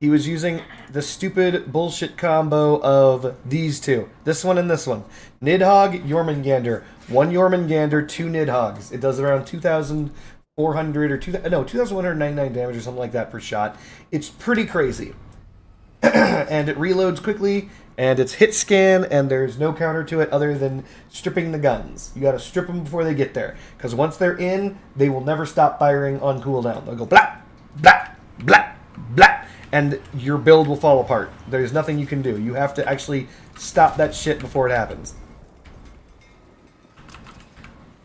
He was using the stupid bullshit combo of these two. This one and this one. Nidhogg, Jormungandr. 1 Jormungandr, 2 Nidhoggs. It does around 2,400 or 2,199 damage or something like that per shot. It's pretty crazy. And it reloads quickly, and it's hit scan, and there's no counter to it other than stripping the guns. You gotta strip them before they get there. Because once they're in, they will never stop firing on cooldown. They'll go blah, blah, blah, blah, and your build will fall apart. There's nothing you can do. You have to actually stop that shit before it happens.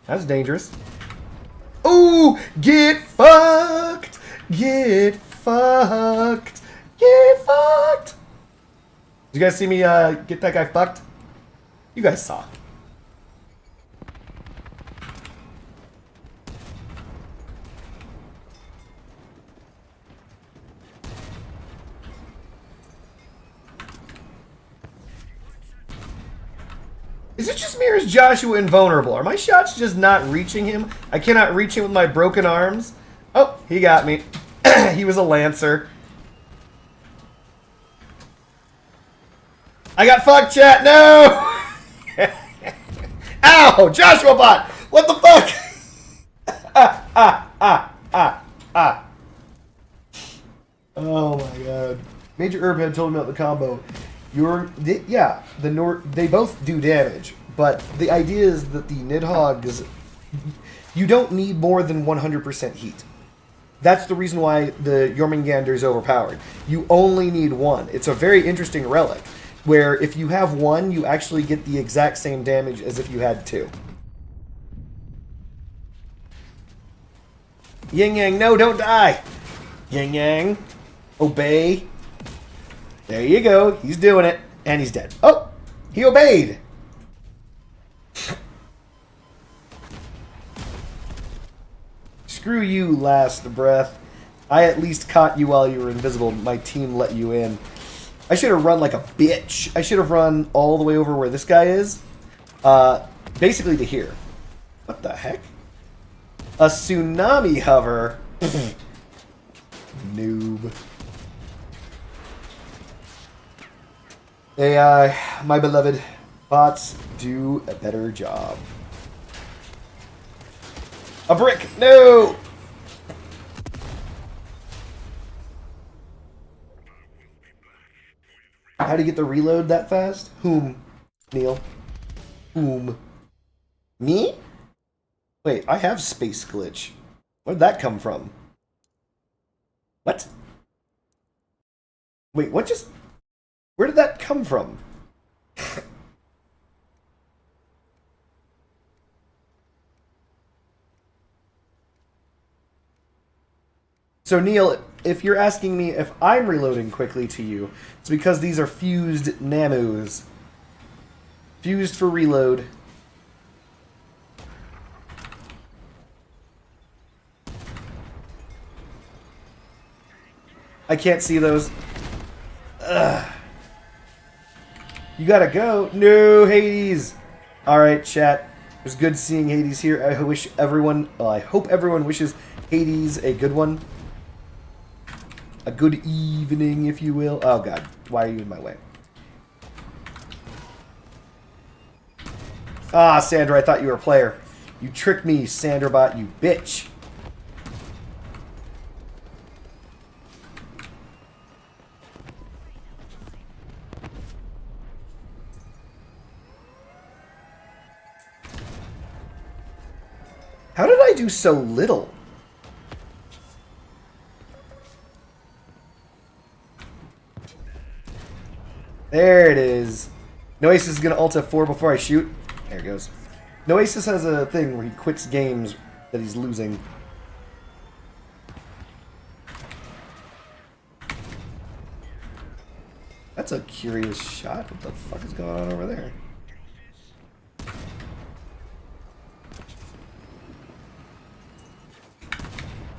That's dangerous. Ooh! Get fucked! Get fucked! Get fucked! Did you guys see me get that guy fucked? You guys saw. Is it just me or is Joshua invulnerable? Are my shots just not reaching him? I cannot reach him with my broken arms. Oh, he got me. He was a Lancer. I got fucked, chat. No! Ow! Joshua bot! What the fuck? Oh my god. Major Herbhead told me about the combo. They both do damage, but the idea is that the Nidhoggs, you don't need more than 100% heat. That's the reason why the Jormungandr is overpowered. You only need 1. It's a very interesting relic, where if you have 1, you actually get the exact same damage as if you had 2. Yin Yang, no, don't die! Yin Yang, obey. There you go. He's doing it. And he's dead. Oh! He obeyed! Screw you, last breath. I at least caught you while you were invisible. My team let you in. I should have run like a bitch. I should have run all the way over where this guy is. Basically to here. What the heck? A tsunami hover? Noob. AI, my beloved, bots do a better job. A brick! No! How do you get the reload that fast? Whom? Neil? Whom? Me? Wait, I have space glitch. Where'd that come from? What? Wait, what just... Where did that come from? So Neil, if you're asking me if I'm reloading quickly to you, it's because these are fused Namus. Fused for reload. I can't see those. Ugh. You gotta go. No, Hades. Alright, chat. It was good seeing Hades here. I wish everyone, well, I hope everyone wishes Hades a good one. A good evening, if you will. Oh, God. Why are you in my way? Ah, Sandra, I thought you were a player. You tricked me, Sanderbot, you bitch. How did I do so little? There it is. Noasis is going to ult F4 before I shoot. There it goes. Noasis has a thing where he quits games that he's losing. That's a curious shot. What the fuck is going on over there?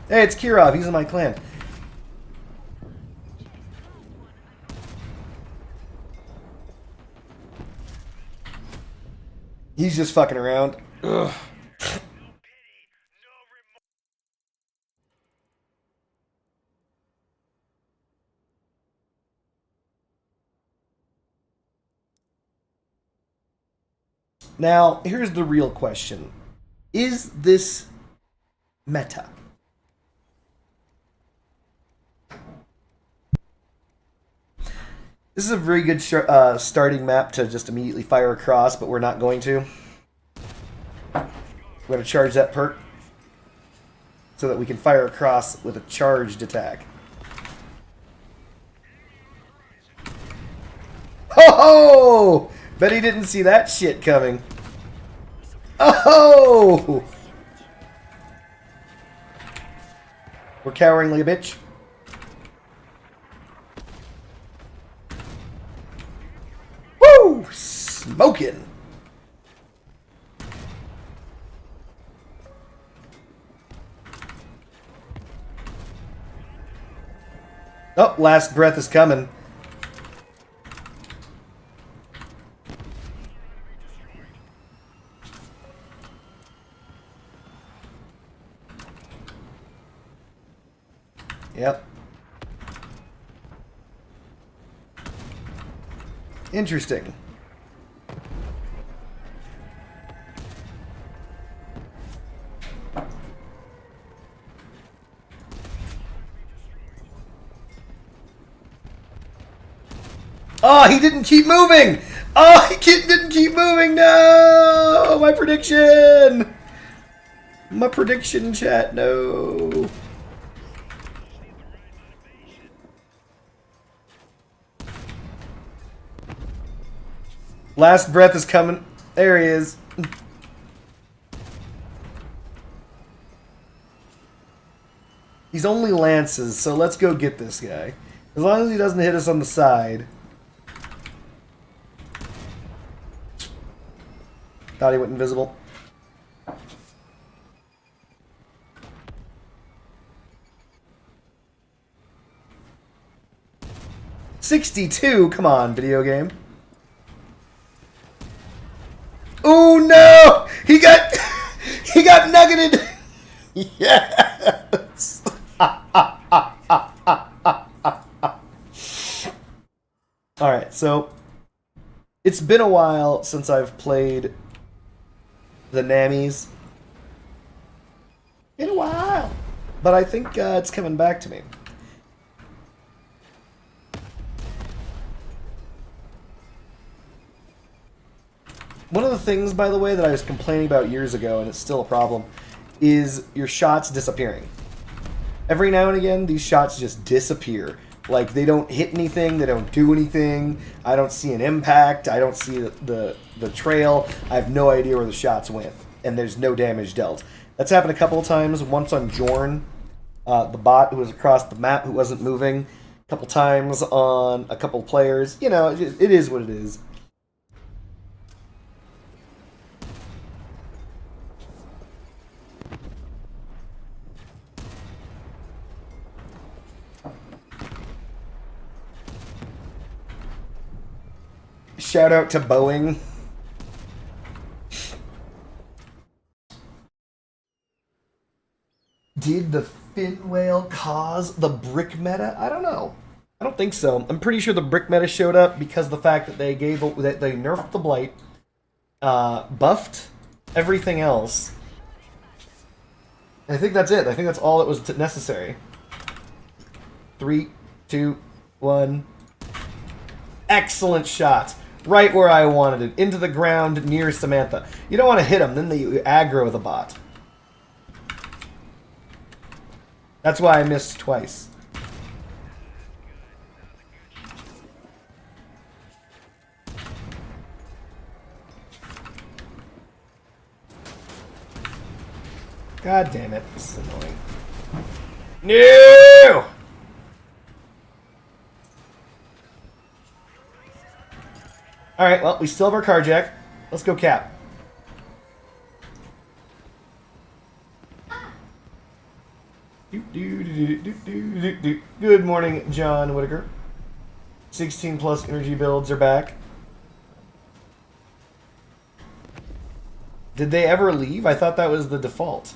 Hey, it's Kirov. He's in my clan. He's just fucking around. Ugh. Now, here's the real question. Is this meta? This is a very good starting map to just immediately fire across, but we're not going to. We're going to charge that perk so that we can fire across with a charged attack. Oh! Bet he didn't see that shit coming. Oh! We're cowering like a bitch. Woo! Smoking. Oh, last breath is coming. Yep. Interesting. Oh, he didn't keep moving! Oh, he didn't keep moving! No! My prediction! My prediction, chat, no. Last breath is coming. There he is. He's only lances, so let's go get this guy. As long as he doesn't hit us on the side. Thought he went invisible. $62? Come on, video game. Oh no! He got nuggeted. Yes. All right, so it's been a while since I've played the Nammies. Been a while, but I think it's coming back to me. One of the things, by the way, that I was complaining about years ago, and it's still a problem, is your shots disappearing. Every now and again, these shots just disappear. Like, they don't hit anything, they don't do anything, I don't see an impact, I don't see the trail, I have no idea where the shots went, and there's no damage dealt. That's happened a couple of times, once on Jorn, the bot who was across the map who wasn't moving, a couple times on a couple players. You know, it is what it is. Shout out to Boeing. Did the fin whale cause the brick meta? I don't know. I don't think so. I'm pretty sure the brick meta showed up because of the fact that they nerfed the blight, buffed everything else. And I think that's it. I think that's all that was necessary. 3, 2, 1. Excellent shot. Right where I wanted it. Into the ground near Samantha. You don't want to hit him, then you aggro the bot. That's why I missed twice. God damn it. This is annoying. No! Alright, well, we still have our carjack. Let's go cap. Good morning, John Whitaker. 16 plus energy builds are back. Did they ever leave? I thought that was the default.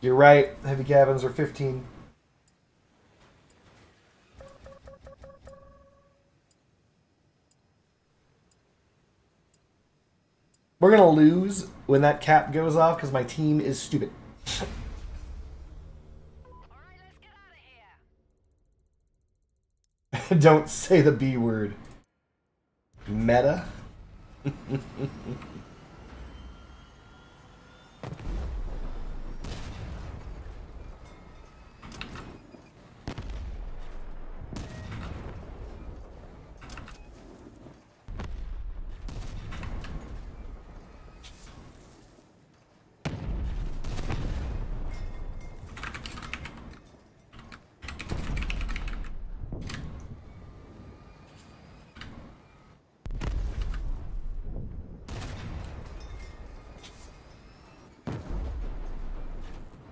You're right. Heavy cabins are 15. We're gonna lose when that cap goes off because my team is stupid. Alright, let's get out of here. Don't say the B word. Meta?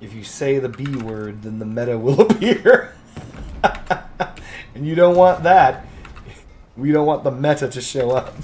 If you say the B word, then the meta will appear. And you don't want that. We don't want the meta to show up.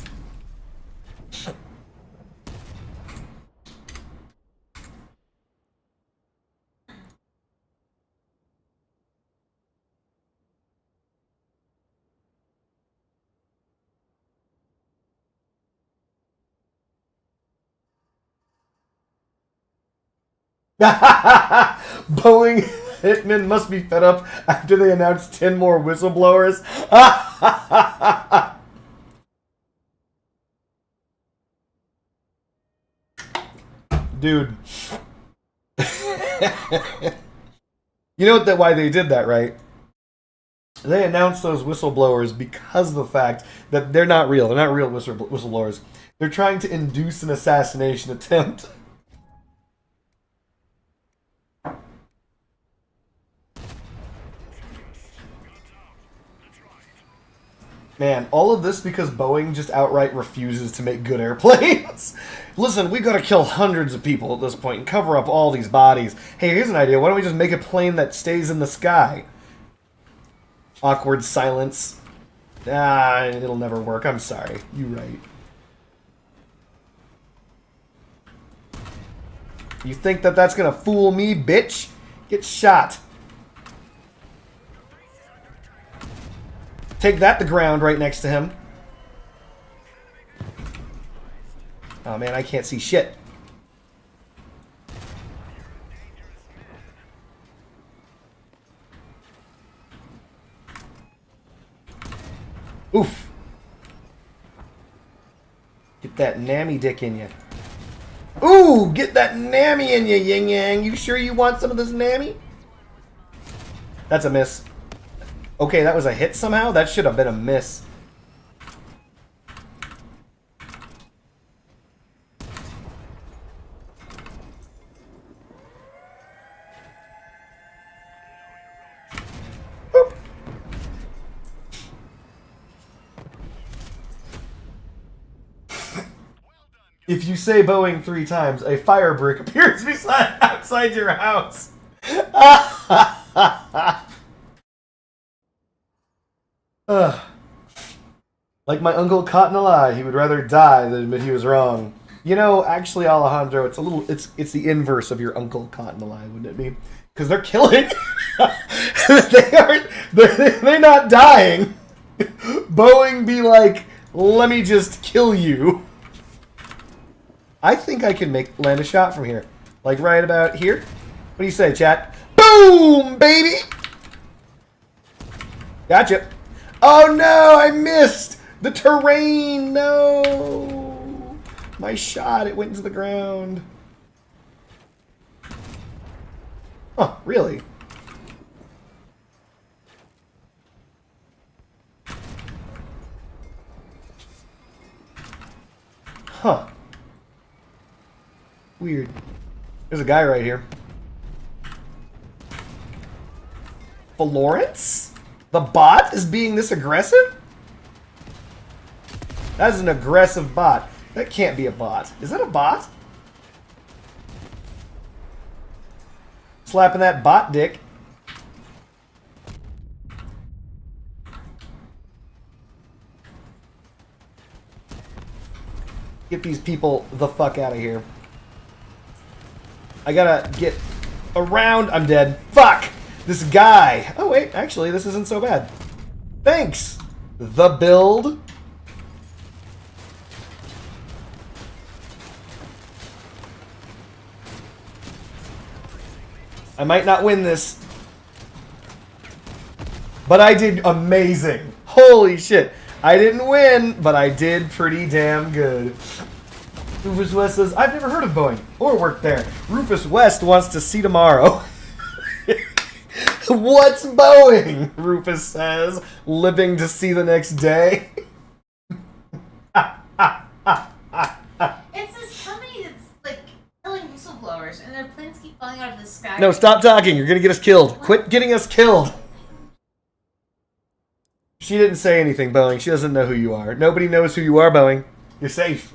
Boeing Hitman must be fed up after they announced 10 more whistleblowers. Dude. You know why they did that, right? They announced those whistleblowers because of the fact that they're not real. They're not real whistleblowers. They're trying to induce an assassination attempt. Man, all of this because Boeing just outright refuses to make good airplanes. Listen, we've got to kill hundreds of people at this point and cover up all these bodies. Hey, here's an idea. Why don't we just make a plane that stays in the sky? Awkward silence. Ah, it'll never work. I'm sorry. You're right. You think that that's going to fool me, bitch? Get shot. Take that to ground right next to him. Oh man, I can't see shit. Oof. Get that nammy dick in you. Ooh, get that nammy in you, yin yang. You sure you want some of this nammy? That's a miss. Okay, that was a hit somehow? That should have been a miss. Boop. If you say Boeing 3 times, a fire brick appears outside your house. Like my uncle caught in a lie, he would rather die than admit he was wrong. You know, actually, Alejandro, it's the inverse of your uncle caught in a lie, wouldn't it be? Because they're killing. They're not dying. Boeing be like, let me just kill you. I think I can land a shot from here. Like right about here. What do you say, chat? Boom, baby! Gotcha. Oh no, I missed! The terrain, no! My shot, it went into the ground. Huh, really? Huh. Weird. There's a guy right here. Florence? The bot is being this aggressive? That is an aggressive bot. That can't be a bot. Is that a bot? Slapping that bot dick. Get these people the fuck out of here. I gotta get around. I'm dead. Fuck! This guy. Oh, wait. Actually, this isn't so bad. Thanks. The build. I might not win this. But I did amazing. Holy shit. I didn't win, but I did pretty damn good. Rufus West says, I've never heard of Boeing or worked there. Rufus West wants to see tomorrow. What's Boeing? Rufus says, living to see the next day. It's this company that's like killing whistleblowers, and their planes keep falling out of the sky. No, stop talking. You're gonna get us killed. Quit getting us killed. She didn't say anything, Boeing. She doesn't know who you are. Nobody knows who you are, Boeing. You're safe.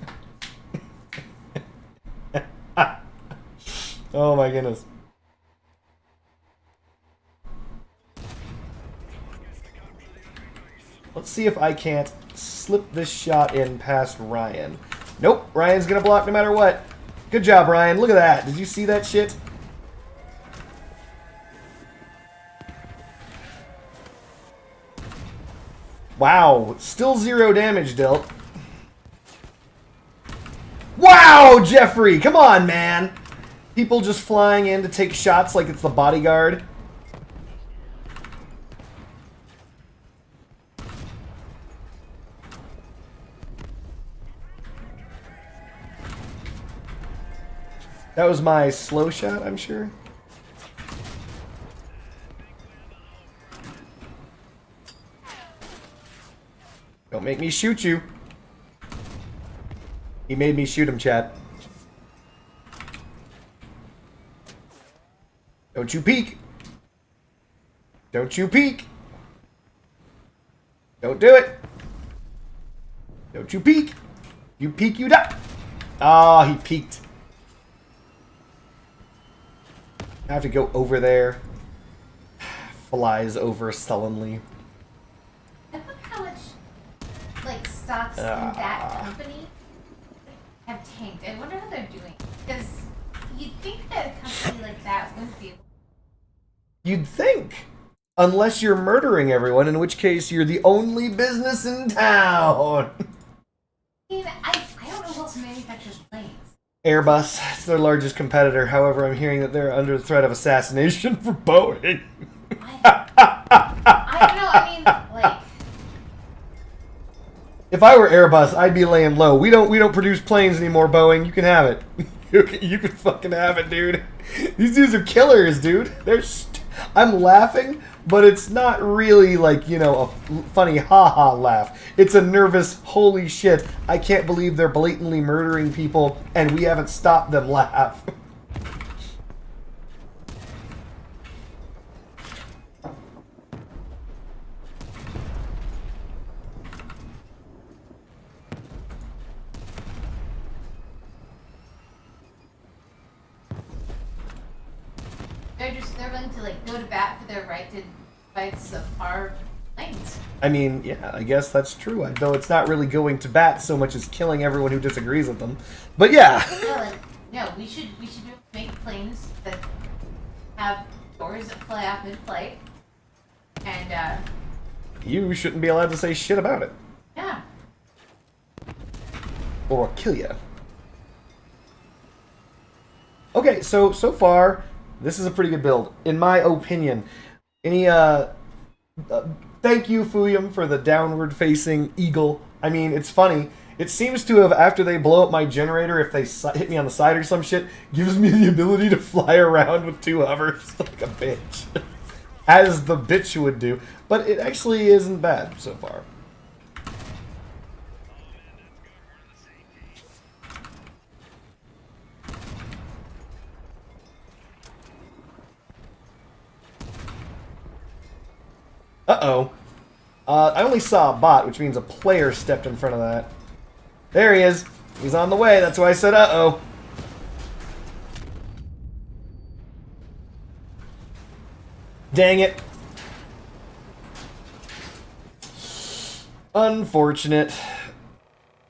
Oh my goodness. Let's see if I can't slip this shot in past Ryan. Nope, Ryan's gonna block no matter what. Good job, Ryan. Look at that. Did you see that shit? Wow, still 0 damage dealt. Wow, Jeffrey, come on, man. People just flying in to take shots like it's the bodyguard. That was my slow shot, I'm sure. Don't make me shoot you. He made me shoot him, chat. Don't you peek. Don't you peek. Don't do it. Don't you peek. You peek, you die. Ah, he peeked. I have to go over there. Flies over sullenly. I wonder how much, like, stocks in that company have tanked. I wonder how they're doing. Because you'd think that a company like that wouldn't be. You'd think. Unless you're murdering everyone, in which case you're the only business in town. I mean, I don't know who else manufactures planes. Airbus, it's their largest competitor. However, I'm hearing that they're under threat of assassination for Boeing. I don't know, I mean, like... If I were Airbus, I'd be laying low. We don't produce planes anymore, Boeing. You can have it. You can fucking have it, dude. These dudes are killers, dude. I'm laughing, but it's not really like, you know, a funny ha-ha laugh. It's a nervous, holy shit, I can't believe they're blatantly murdering people and we haven't stopped them laugh. They're willing to, like, go to bat for their right to fight our planes. I mean, yeah, I guess that's true. Though it's not really going to bat so much as killing everyone who disagrees with them. But yeah. No, we should make planes that have doors that fly off mid-flight. And, You shouldn't be allowed to say shit about it. yeah. Or I'll kill ya. Okay, so far, this is a pretty good build, in my opinion. Any thank you, Fuyum, for the downward-facing eagle. I mean, it's funny. It seems to have, after they blow up my generator, if they hit me on the side or some shit, gives me the ability to fly around with 2 hovers like a bitch. As the bitch would do. But it actually isn't bad so far. Uh-oh. I only saw a bot, which means a player stepped in front of that. There he is. He's on the way. That's why I said uh-oh. Dang it. Unfortunate.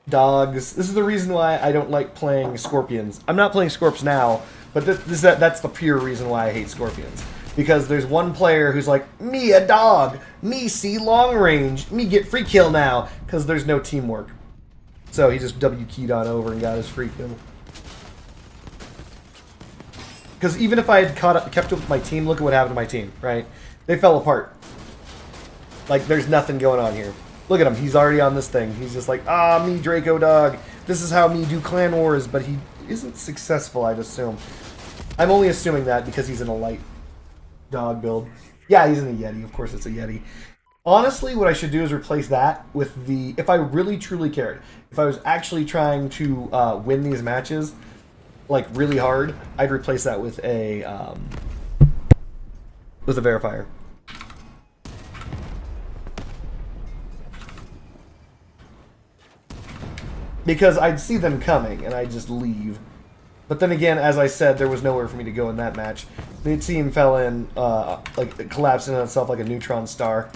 Dogs. This is the reason why I don't like playing Scorpions. I'm not playing Scorps now, but that's the pure reason why I hate Scorpions. Because there's one player who's like, me a dog, me see long range, me get free kill now, because there's no teamwork. So he just W-keyed on over and got his free kill. Because even if I had kept up with my team, look at what happened to my team, right? They fell apart. Like, there's nothing going on here. Look at him, he's already on this thing. He's just like, ah, me Draco dog. This is how me do clan wars, but he isn't successful, I'd assume. I'm only assuming that because he's in a light dog build. Yeah, he's in a Yeti. Of course it's a Yeti. Honestly, what I should do is replace that with the... If I really, truly cared, if I was actually trying to win these matches, like, really hard, I'd replace that with a verifier. Because I'd see them coming, and I'd just leave. But then again, as I said, there was nowhere for me to go in that match. The team fell in, like, it collapsed in on itself like a neutron star.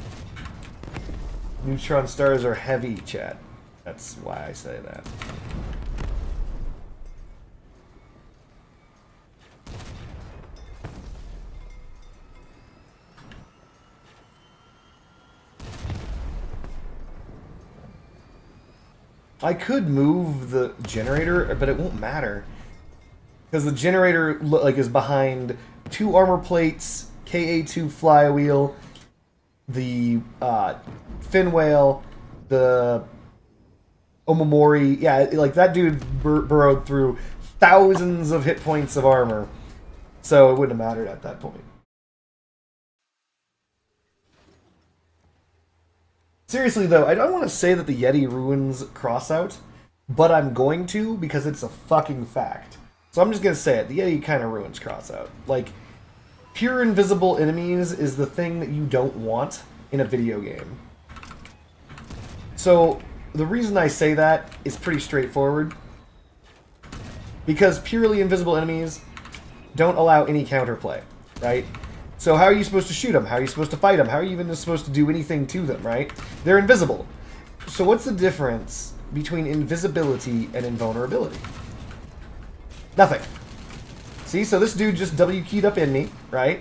Neutron stars are heavy, chat. That's why I say that. I could move the generator, but it won't matter. Because the generator is behind 2 armor plates, KA2 flywheel, the fin whale, the Omamori. Yeah, like that dude burrowed through thousands of hit points of armor. So it wouldn't have mattered at that point. Seriously though, I don't want to say that the Yeti ruins Crossout, but I'm going to because it's a fucking fact. So I'm just going to say it. The Yeti kind of ruins Crossout. Like, pure invisible enemies is the thing that you don't want in a video game. So the reason I say that is pretty straightforward. Because purely invisible enemies don't allow any counterplay, right? So how are you supposed to shoot them? How are you supposed to fight them? How are you even supposed to do anything to them, right? They're invisible. So what's the difference between invisibility and invulnerability? Nothing. See, so this dude just W-keyed up in me, right?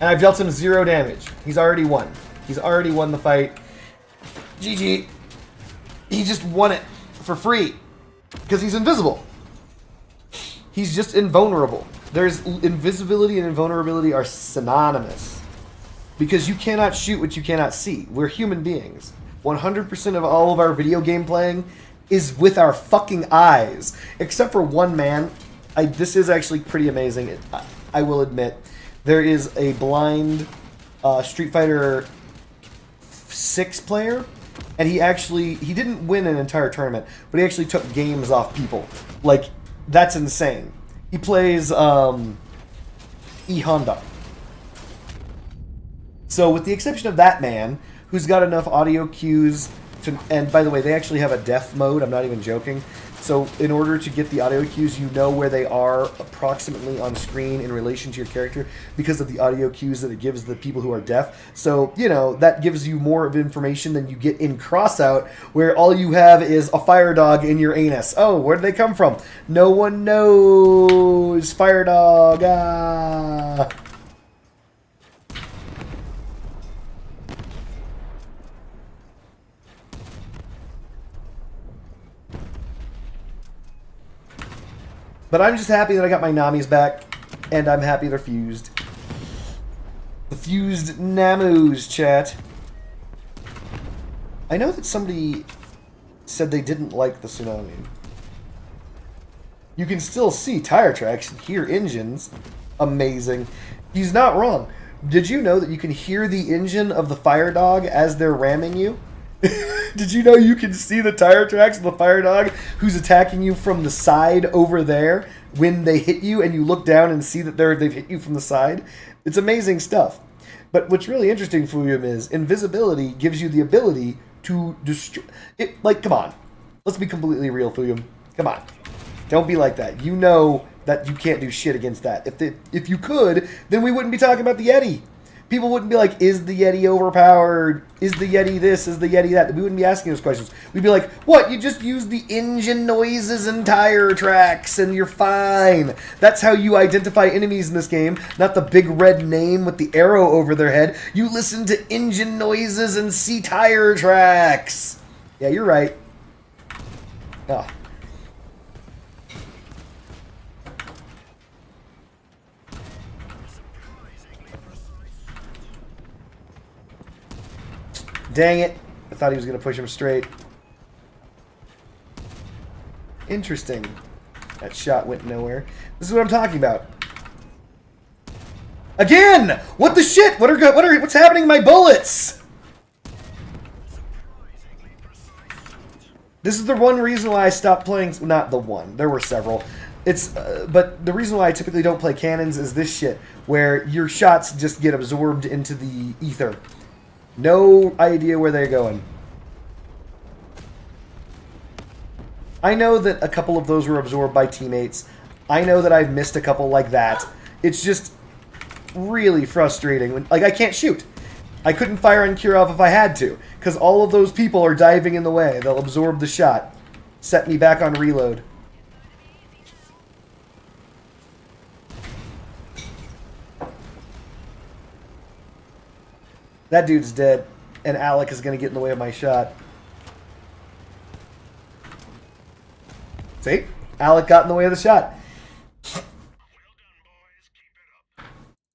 And I've dealt him 0 damage. He's already won. He's already won the fight. GG. He just won it for free. Because he's invisible. He's just invulnerable. There's invisibility and invulnerability are synonymous. Because you cannot shoot what you cannot see. We're human beings. 100% of all of our video game playing is with our fucking eyes. Except for one man. This is actually pretty amazing. I will admit. There is a blind Street Fighter 6 player. And he didn't win an entire tournament. But he actually took games off people. Like, that's insane. He plays E Honda. So with the exception of that man, who's got enough audio cues to, and by the way, they actually have a death mode, I'm not even joking. So in order to get the audio cues, you know where they are approximately on screen in relation to your character because of the audio cues that it gives the people who are deaf. So, you know, that gives you more of information than you get in Crossout, where all you have is a fire dog in your anus. Oh, where did they come from? No one knows. Fire dog. Ah. But I'm just happy that I got my Namis back, and I'm happy they're fused. The fused Namus, chat. I know that somebody said they didn't like the tsunami. You can still see tire tracks and hear engines. Amazing. He's not wrong. Did you know that you can hear the engine of the fire dog as they're ramming you? Did you know you can see the tire tracks of the fire dog who's attacking you from the side over there when they hit you, and you look down and see that they've hit you from the side? It's amazing stuff. But what's really interesting, Fuyum, is invisibility gives you the ability to destroy it. Like, come on. Let's be completely real, Fuyum. Come on. Don't be like that. You know that you can't do shit against that. If you could, then we wouldn't be talking about the Yeti. People wouldn't be like, is the Yeti overpowered? Is the Yeti this? Is the Yeti that? We wouldn't be asking those questions. We'd be like, what? You just use the engine noises and tire tracks and you're fine. That's how you identify enemies in this game, not the big red name with the arrow over their head. You listen to engine noises and see tire tracks. Yeah, you're right. Oh. Dang it. I thought he was going to push him straight. Interesting. That shot went nowhere. This is what I'm talking about. Again! What the shit? What's happening to my bullets? This is the one reason why I stopped playing. Not the one. There were several. But the reason why I typically don't play cannons is this shit, where your shots just get absorbed into the ether. No idea where they're going. I know that a couple of those were absorbed by teammates. I know that I've missed a couple like that. It's just really frustrating. Like, I can't shoot. I couldn't fire on Kirov if I had to, because all of those people are diving in the way. They'll absorb the shot. Set me back on reload. That dude's dead, and Alec is going to get in the way of my shot. See? Alec got in the way of the shot.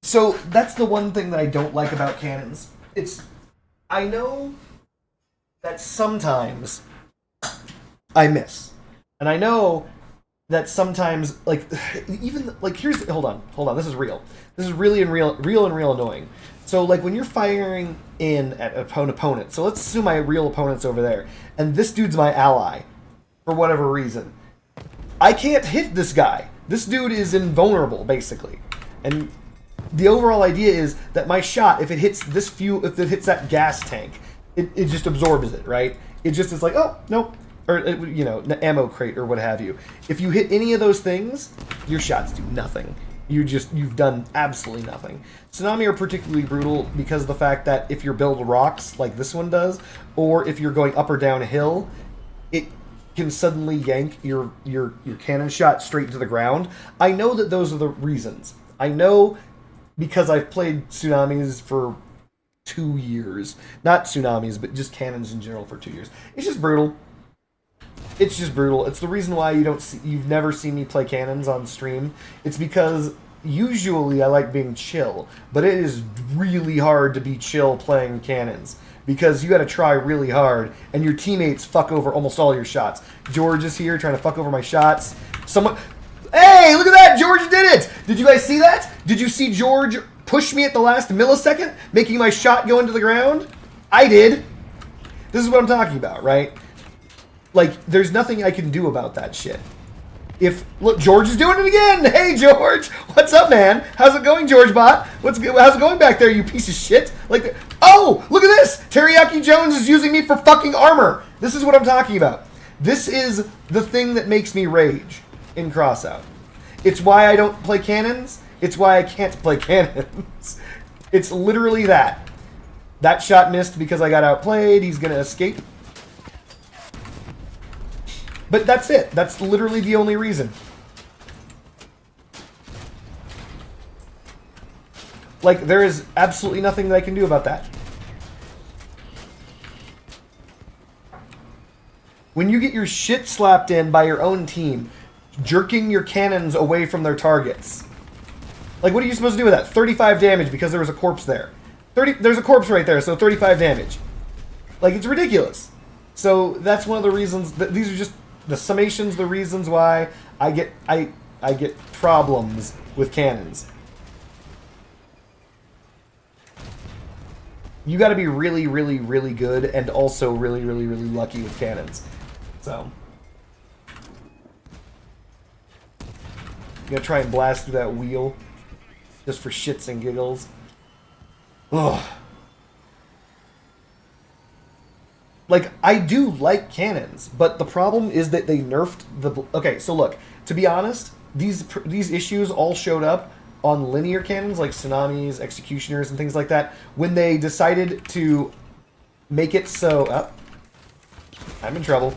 So, that's the one thing that I don't like about cannons. I know that sometimes I miss. And I know that sometimes, like, even, like, hold on, this is real. This is really real annoying. So, like, when you're firing in at an opponent, so let's assume my real opponent's over there, and this dude's my ally, for whatever reason. I can't hit this guy. This dude is invulnerable, basically. And the overall idea is that my shot, if it hits that gas tank, it just absorbs it, right? It just is like, oh, no. Or, ammo crate or what have you. If you hit any of those things, your shots do nothing. You've done absolutely nothing. Tsunami are particularly brutal because of the fact that if you're build rocks like this one does, or if you're going up or down a hill, it can suddenly yank your cannon shot straight to the ground. I know that those are the reasons. I know because I've played Tsunamis for 2 years. Not Tsunamis, but just cannons in general for 2 years. It's just brutal. It's just brutal. It's the reason why you've never seen me play cannons on stream. It's because usually I like being chill, but it is really hard to be chill playing cannons because you got to try really hard, and your teammates fuck over almost all your shots. George is here trying to fuck over my shots. Hey, look at that! George did it! Did you guys see that? Did you see George push me at the last millisecond, making my shot go into the ground? I did. This is what I'm talking about, right? Like, there's nothing I can do about that shit. Look, George is doing it again! Hey, George! What's up, man? How's it going, George Bot? How's it going back there, you piece of shit? Like, oh, look at this! Teriyaki Jones is using me for fucking armor! This is what I'm talking about. This is the thing that makes me rage in Crossout. It's why I don't play cannons. It's why I can't play cannons. It's literally that. That shot missed because I got outplayed. He's gonna escape. But that's it. That's literally the only reason. Like, there is absolutely nothing that I can do about that. When you get your shit slapped in by your own team, jerking your cannons away from their targets. Like, what are you supposed to do with that? 35 damage because there was a corpse there. There's a corpse right there, so 35 damage. Like, it's ridiculous. So that's one of the reasons that these are just the summations, the reasons why I get problems with cannons. You got to be really, really, really good and also really, really, really lucky with cannons. So I'm gonna try and blast through that wheel just for shits and giggles. Ugh. Like, I do like cannons, but the problem is that they nerfed the... Okay, so look, to be honest, these issues all showed up on linear cannons like Tsunamis, Executioners, and things like that when they decided to make it so... Oh, I'm in trouble.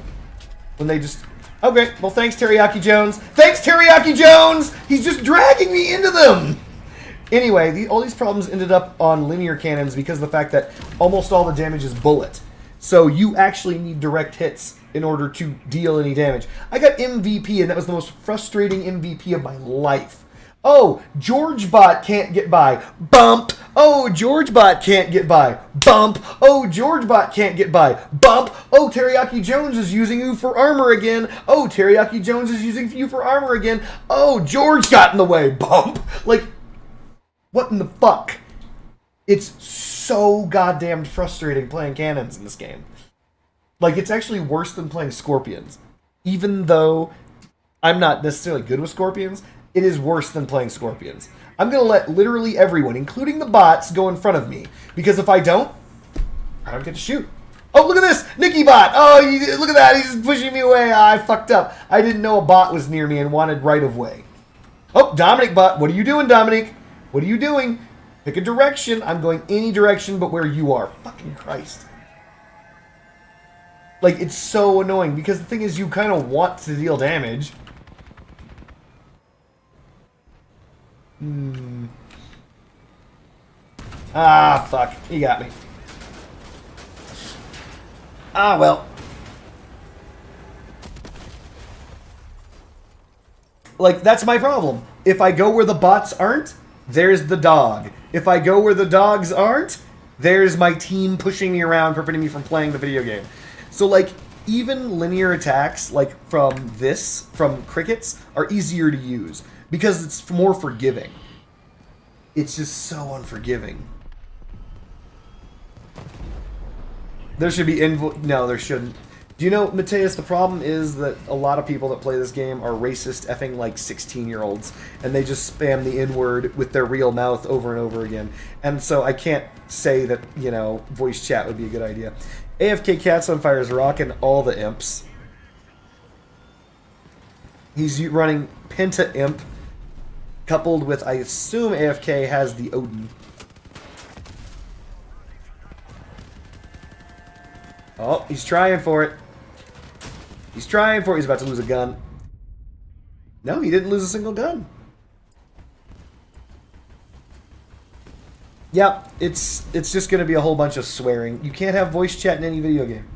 When they just... Okay, well, thanks, Teriyaki Jones. Thanks, Teriyaki Jones! He's just dragging me into them! Anyway, all these problems ended up on linear cannons because of the fact that almost all the damage is bullet. So you actually need direct hits in order to deal any damage. I got MVP, and that was the most frustrating MVP of my life. Oh, GeorgeBot can't get by. Bump. Oh, GeorgeBot can't get by. Bump. Oh, GeorgeBot can't get by. Bump. Oh, Teriyaki Jones is using you for armor again. Oh, Teriyaki Jones is using you for armor again. Oh, George got in the way. Bump. Like, what in the fuck? It's so goddamn frustrating playing cannons in this game. Like, it's actually worse than playing Scorpions. Even though I'm not necessarily good with Scorpions, it is worse than playing Scorpions. I'm going to let literally everyone, including the bots, go in front of me. Because if I don't get to shoot. Oh, look at this! Nikki bot! Oh, look at that! He's pushing me away! I fucked up. I didn't know a bot was near me and wanted right of way. Oh, Dominic bot! What are you doing, Dominic? What are you doing? Pick a direction. I'm going any direction but where you are. Fucking Christ. Like, it's so annoying because the thing is you kind of want to deal damage. Ah, fuck. You got me. Ah, well. Like, that's my problem. If I go where the bots aren't, there's the dog. If I go where the dogs aren't, there's my team pushing me around, preventing me from playing the video game. So, like, even linear attacks, like from crickets, are easier to use because it's more forgiving. It's just so unforgiving. There should be no, there shouldn't. Do you know, Mateus, the problem is that a lot of people that play this game are racist effing like 16-year-olds, and they just spam the N-word with their real mouth over and over again. And so I can't say that, you know, voice chat would be a good idea. AFK Cats on Fire is rocking all the imps. He's running Penta Imp, coupled with, I assume AFK has the Odin. Oh, he's trying for it. He's trying for it. He's about to lose a gun. No, he didn't lose a single gun. Yep, it's just going to be a whole bunch of swearing. You can't have voice chat in any video game.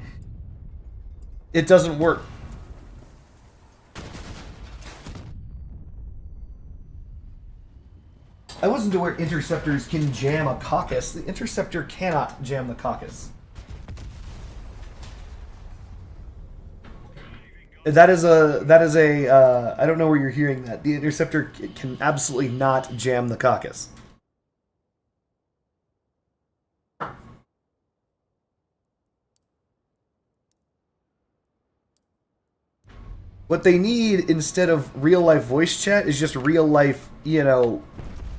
It doesn't work. I wasn't aware interceptors can jam a caucus. The interceptor cannot jam the caucus. That is a I don't know where you're hearing that. The interceptor can absolutely not jam the caucus. What they need instead of real life voice chat is just real life, you know,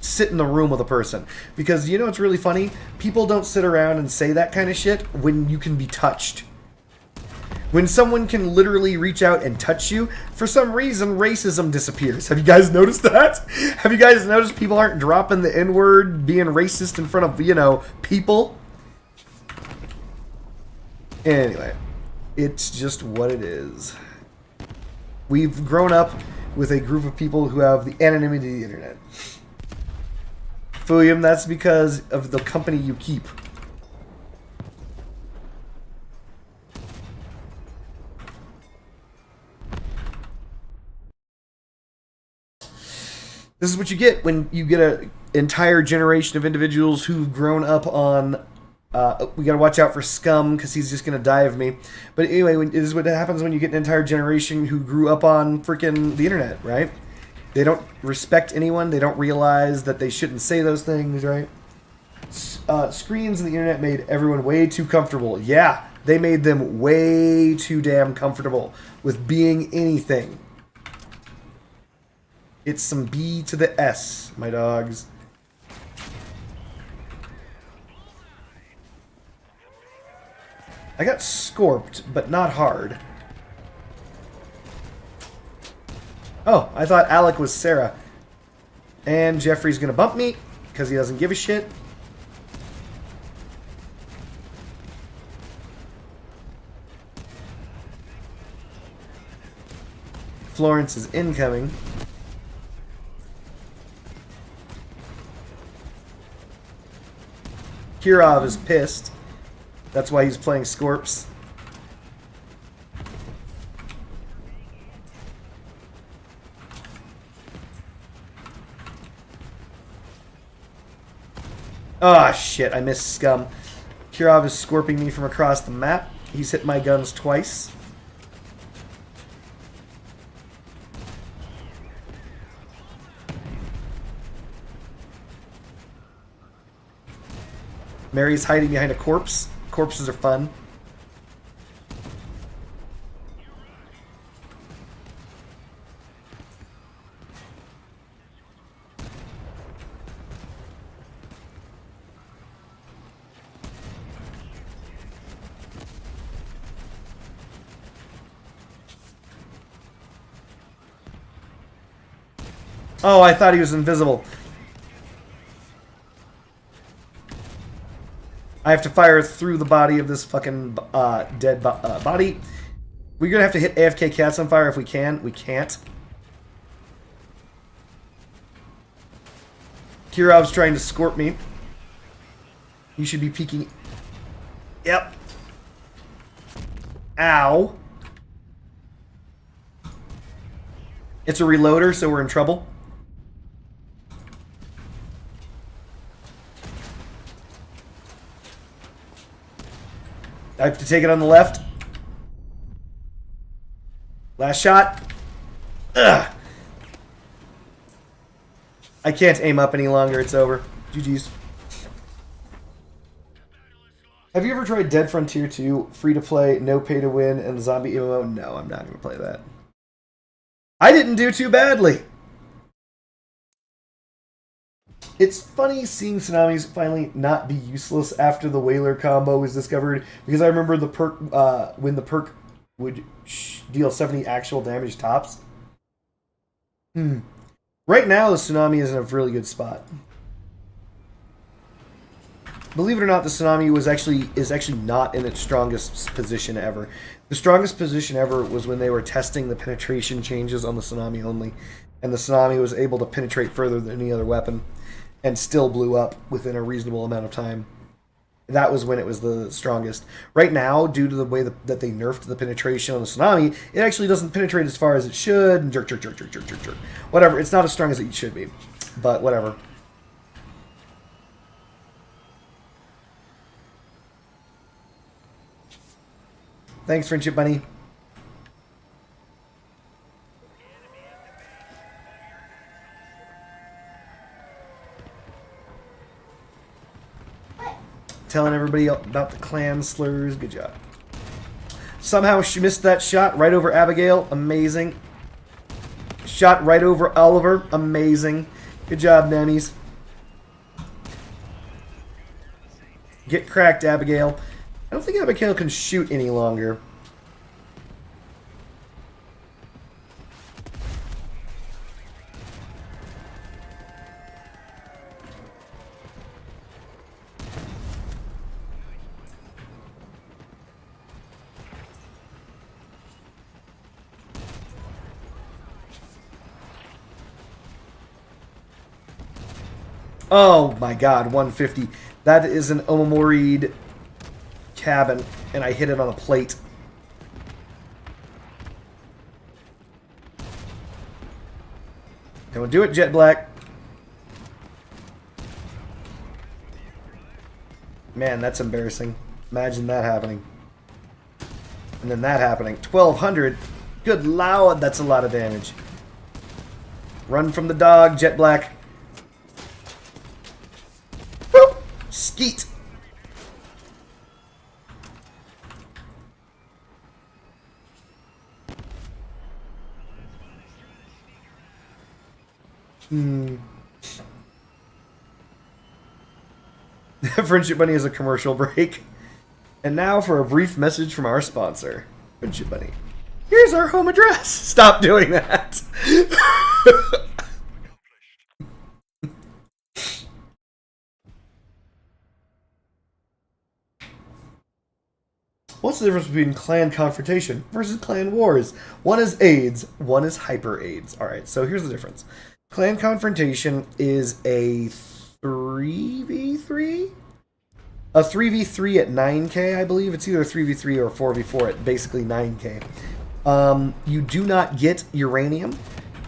sit in the room with a person. Because, you know what's really funny? People don't sit around and say that kind of shit when you can be touched. When someone can literally reach out and touch you, for some reason, racism disappears. Have you guys noticed that? Have you guys noticed people aren't dropping the N-word, being racist in front of, you know, people? Anyway, it's just what it is. We've grown up with a group of people who have the anonymity of the internet. William, that's because of the company you keep. This is what you get when you get an entire generation of individuals who've grown up on. We gotta watch out for Scum because he's just gonna die of me. But anyway, this is what happens when you get an entire generation who grew up on freaking the internet, right? They don't respect anyone. They don't realize that they shouldn't say those things, right? Screens and the internet made everyone way too comfortable. Yeah, they made them way too damn comfortable with being anything. It's some B to the S, my dogs. I got scorped, but not hard. Oh, I thought Alec was Sarah. And Jeffrey's gonna bump me, because he doesn't give a shit. Florence is incoming. Kirov is pissed. That's why he's playing Scorps. Ah, shit, I missed Scum. Kirov is scorping me from across the map. He's hit my guns twice. Mary's hiding behind a corpse. Corpses are fun. Oh, I thought he was invisible. I have to fire through the body of this fucking dead body. We're gonna have to hit AFK cats on fire if we can. We can't. Kirov's trying to scorp me. You should be peeking. Yep. Ow. It's a reloader, so we're in trouble. I have to take it on the left. Last shot. Ugh. I can't aim up any longer. It's over. GG's. Have you ever tried Dead Frontier 2? Free to play, no pay to win, and the zombie MMO? No, I'm not going to play that. I didn't do too badly. It's funny seeing tsunamis finally not be useless after the Whaler combo was discovered, because I remember the perk when the perk would deal 70 actual damage tops. Right now, the tsunami is in a really good spot. Believe it or not, the tsunami is actually not in its strongest position ever. The strongest position ever was when they were testing the penetration changes on the tsunami only, and the tsunami was able to penetrate further than any other weapon, and still blew up within a reasonable amount of time. That was when it was the strongest. Right now, due to the way that they nerfed the penetration on the tsunami, it actually doesn't penetrate as far as it should. And jerk, jerk, jerk, jerk, jerk, jerk, jerk. Whatever. It's not as strong as it should be. But whatever. Thanks, Friendship Bunny. Telling everybody about the clan slurs. Good job. Somehow she missed that shot right over Abigail. Amazing. Shot right over Oliver. Amazing. Good job, nannies. Get cracked, Abigail. I don't think Abigail can shoot any longer. Oh my god, 150. That is an Omomorid cabin, and I hit it on a plate. Don't do it, Jet Black. Man, that's embarrassing. Imagine that happening. And then that happening. 1200. Good lord, that's a lot of damage. Run from the dog, Jet Black. Woo! Skeet. Friendship Bunny is a commercial break. And now for a brief message from our sponsor, Friendship Bunny. Here's our home address. Stop doing that. What's the difference between clan confrontation versus clan wars? One is AIDS, one is hyper AIDS. Alright, so here's the difference. Clan confrontation is a 3v3? A 3v3 at 9k, I believe. It's either 3v3 or 4v4 at basically 9k. You do not get uranium.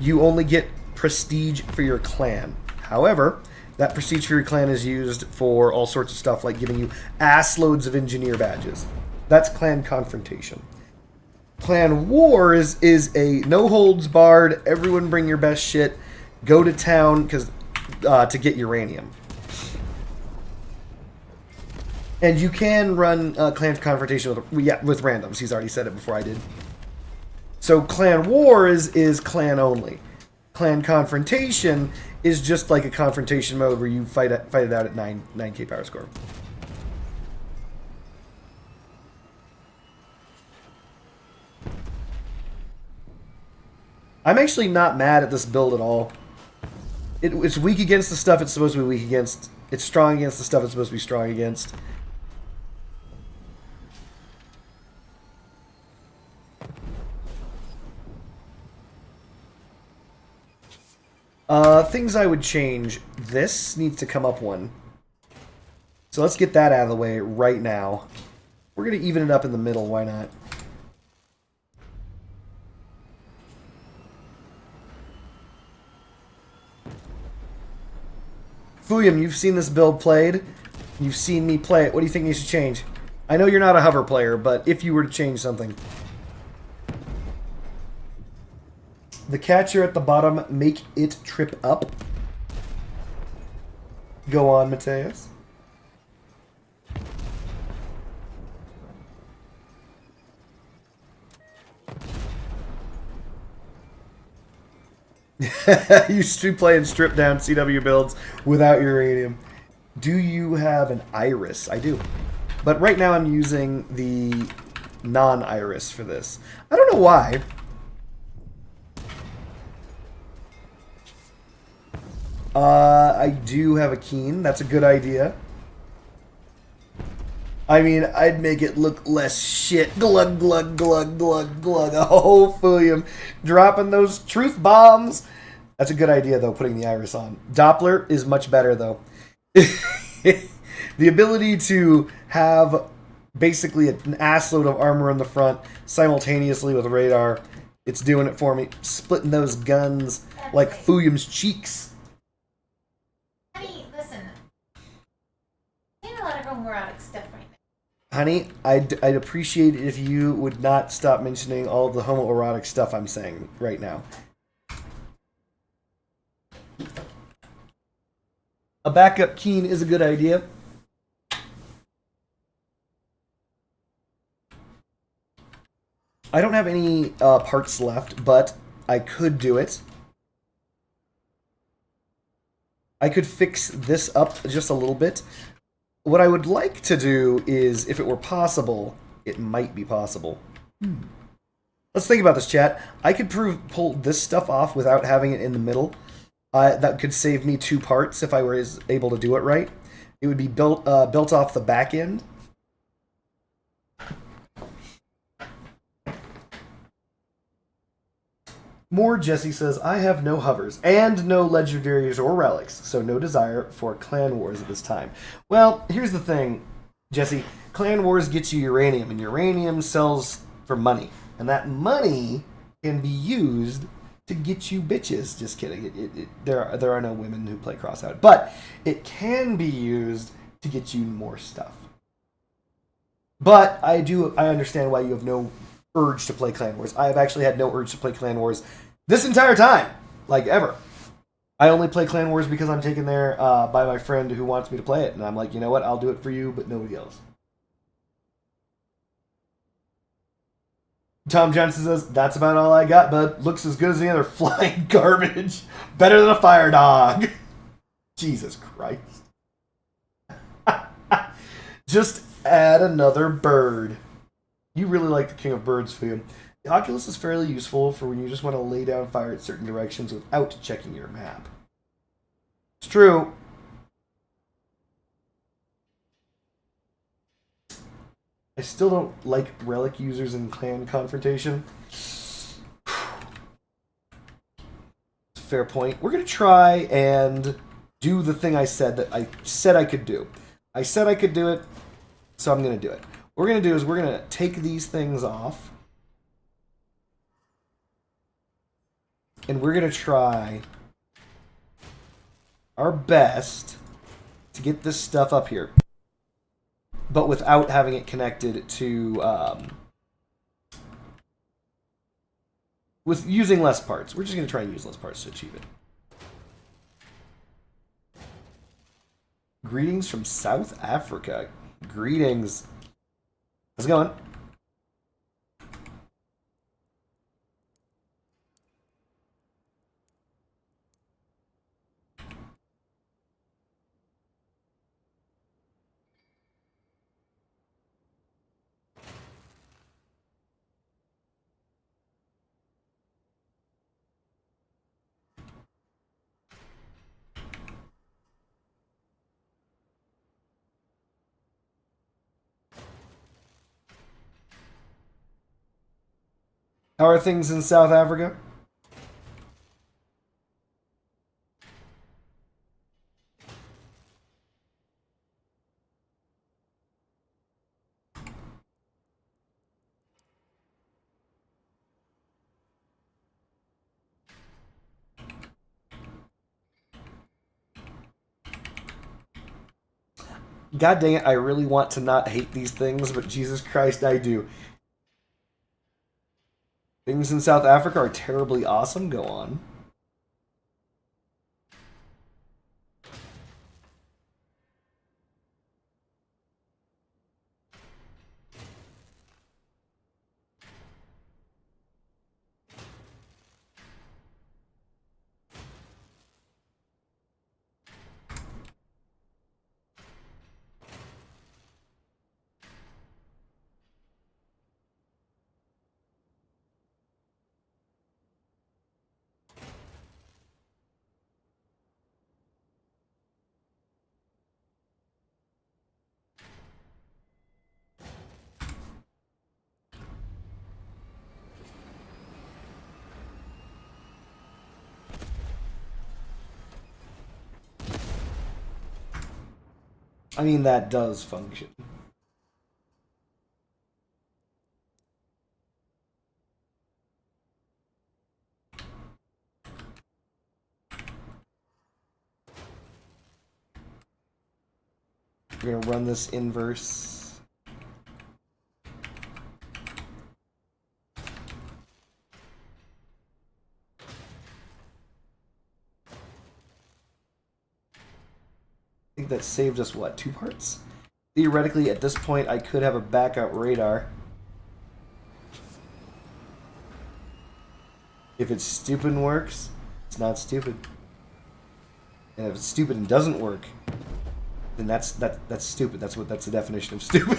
You only get prestige for your clan. However, that prestige for your clan is used for all sorts of stuff, like giving you ass loads of engineer badges. That's clan confrontation. Clan wars is a no holds barred, everyone bring your best shit, go to town to get uranium. And you can run clan confrontation with randoms. He's already said it before I did. So clan wars is clan only. Clan confrontation is just like a confrontation mode where you fight it out at 9k power score. I'm actually not mad at this build at all. It's weak against the stuff it's supposed to be weak against. It's strong against the stuff it's supposed to be strong against. Things I would change. This needs to come up one. So let's get that out of the way right now. We're going to even it up in the middle, why not? Fuyum, you've seen this build played. You've seen me play it. What do you think needs to change? I know you're not a hover player, but if you were to change something. The catcher at the bottom, make it trip up. Go on, Mateus. You used to playing stripped down CW builds without uranium. Do you have an iris? I do. But right now I'm using the non-iris for this. I don't know why. I do have a keen. That's a good idea. I mean, I'd make it look less shit. Glug, glug, glug, glug, glug. Oh, Fuyum. Dropping those truth bombs. That's a good idea, though, putting the iris on. Doppler is much better, though. The ability to have basically an assload of armor in the front simultaneously with radar. It's doing it for me. Splitting those guns like Fuyum's cheeks. Honey, listen. I need a lot of homoerotic stuff right now. Honey, I'd appreciate it if you would not stop mentioning all the homoerotic stuff I'm saying right now. A backup keen is a good idea. I don't have any parts left, but I could do it. I could fix this up just a little bit. What I would like to do is, if it were possible, it might be possible. Let's think about this, chat. I could pull this stuff off without having it in the middle. That could save me 2 parts if I were able to do it right. It would be built off the back end. More Jesse says, I have no hovers and no legendaries or relics, so no desire for clan wars at this time. Well, here's the thing, Jesse. Clan wars gets you uranium, and uranium sells for money. And that money can be used to get you bitches. Just kidding. There are no women who play Crossout. But it can be used to get you more stuff. But I understand why you have no urge to play Clan Wars. I have actually had no urge to play Clan Wars this entire time, like ever. I only play Clan Wars because I'm taken there by my friend who wants me to play it, and I'm like, you know what, I'll do it for you, but nobody else. Tom Johnson says, that's about all I got, bud. Looks as good as the other flying garbage. Better than a fire dog. Jesus Christ. Just add another bird. You really like the King of Birds food. The Oculus is fairly useful for when you just want to lay down fire at certain directions without checking your map. It's true. I still don't like relic users in clan confrontation. Fair point. We're going to try and do the thing I said that I said I could do. I said I could do it, so I'm going to do it. What we're going to do is we're going to take these things off. And we're going to try our best to get this stuff up here. But without having it connected to... with using less parts. We're just going to try and use less parts to achieve it. Greetings from South Africa. Greetings. How's it going? How are things in South Africa? God dang it, I really want to not hate these things, but Jesus Christ, I do. Things in South Africa are terribly awesome. Go on. I mean, that does function. We're going to run this inverse. I think that saved us, what, 2 parts? Theoretically, at this point, I could have a backup radar. If it's stupid and works, it's not stupid. And if it's stupid and doesn't work, then that's stupid. That's the definition of stupid.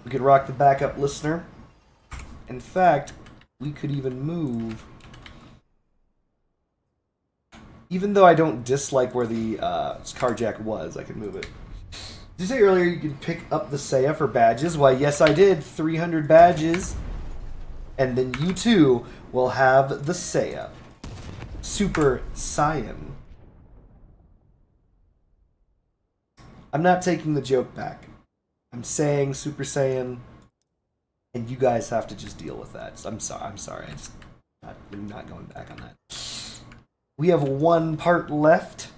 We could rock the backup listener. In fact, we could even move. Even though I don't dislike where the carjack was, I could move it. Did you say earlier you could pick up the Seiya for badges? Why, yes, I did. 300 badges. And then you too will have the Seiya. Super Saiyan. I'm not taking the joke back. I'm saying Super Saiyan, and you guys have to just deal with that. I'm sorry. I'm not going back on that. We have one part left.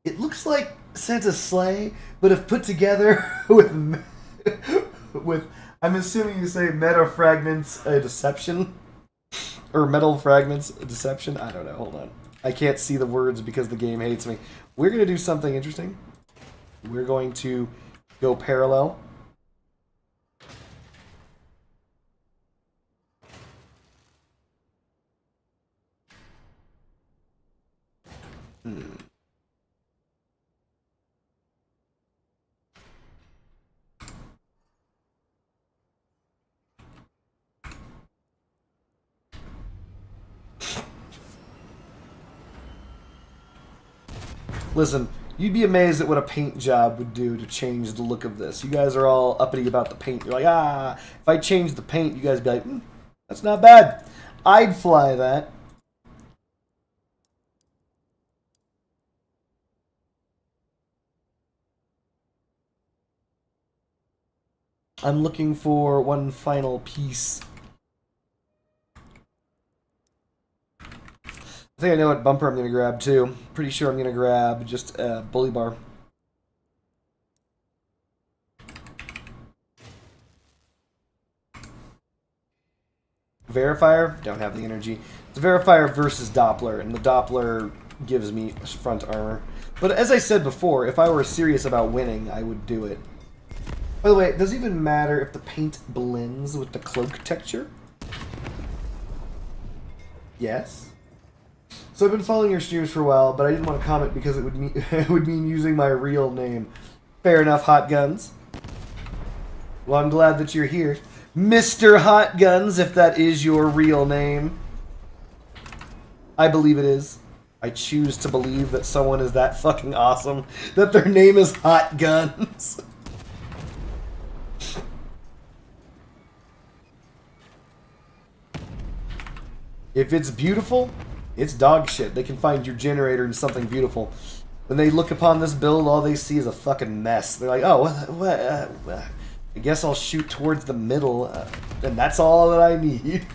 It looks like Santa's sleigh, but if put together with I'm assuming you say meta fragments a deception, or metal fragments a deception. I don't know. Hold on. I can't see the words because the game hates me. We're going to do something interesting. We're going to go parallel. Listen, you'd be amazed at what a paint job would do to change the look of this. You guys are all uppity about the paint. You're like, if I change the paint, you guys be like, that's not bad. I'd fly that. I'm looking for one final piece. I think I know what bumper I'm going to grab, too. Pretty sure I'm going to grab just a bully bar. Verifier? Don't have the energy. It's Verifier versus Doppler, and the Doppler gives me front armor. But as I said before, if I were serious about winning, I would do it. By the way, it doesn't even matter if the paint blends with the cloak texture. Yes. So I've been following your streams for a while, but I didn't want to comment because it would mean it would mean using my real name. Fair enough, Hot Guns. Well, I'm glad that you're here, Mr. Hot Guns, if that is your real name. I believe it is. I choose to believe that someone is that fucking awesome that their name is Hot Guns. If it's beautiful, it's dog shit. They can find your generator in something beautiful. When they look upon this build, all they see is a fucking mess. They're like, oh, I guess I'll shoot towards the middle, and that's all that I need.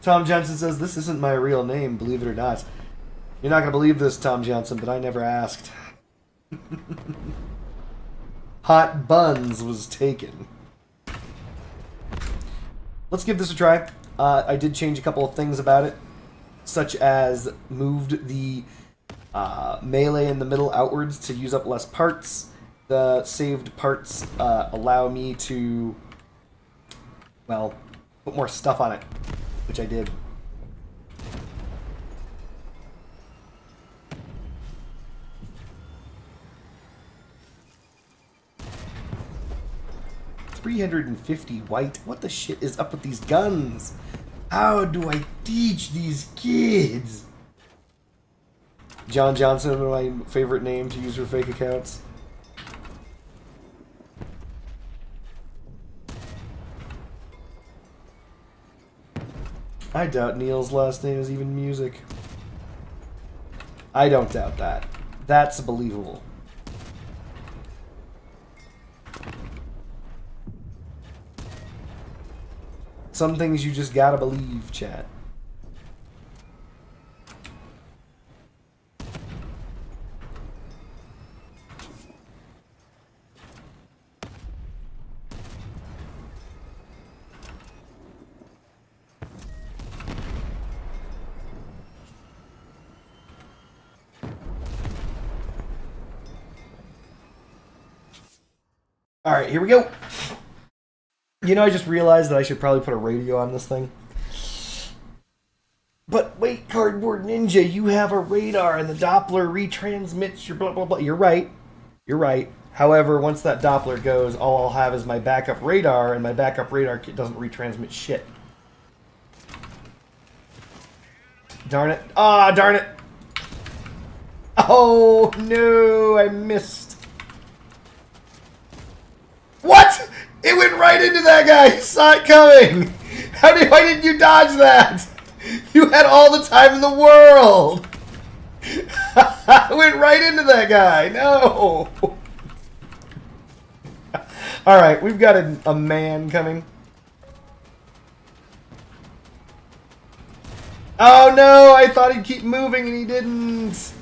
Tom Johnson says, this isn't my real name, believe it or not. You're not going to believe this, Tom Johnson, but I never asked. Hot Buns was taken. Let's give this a try. I did change a couple of things about it, such as moved the melee in the middle outwards to use up less parts. The saved parts allow me to, well, put more stuff on it, which I did. $350 white. What the shit is up with these guns? How do I teach these kids? John Johnson, my favorite name to use for fake accounts. I doubt Neil's last name is even music. I don't doubt that. That's believable. Some things you just gotta believe, chat. Alright, here we go. You know, I just realized that I should probably put a radio on this thing. But wait, Cardboard Ninja, you have a radar and the Doppler retransmits your blah blah blah. You're right. You're right. However, once that Doppler goes, all I'll have is my backup radar, and my backup radar doesn't retransmit shit. Darn it. Ah, darn it. Oh no, I missed. What? It went right into that guy. He saw it coming. Why didn't you dodge that? You had all the time in the world. I went right into that guy. No. All right, we've got a man coming. Oh no, I thought he'd keep moving and he didn't.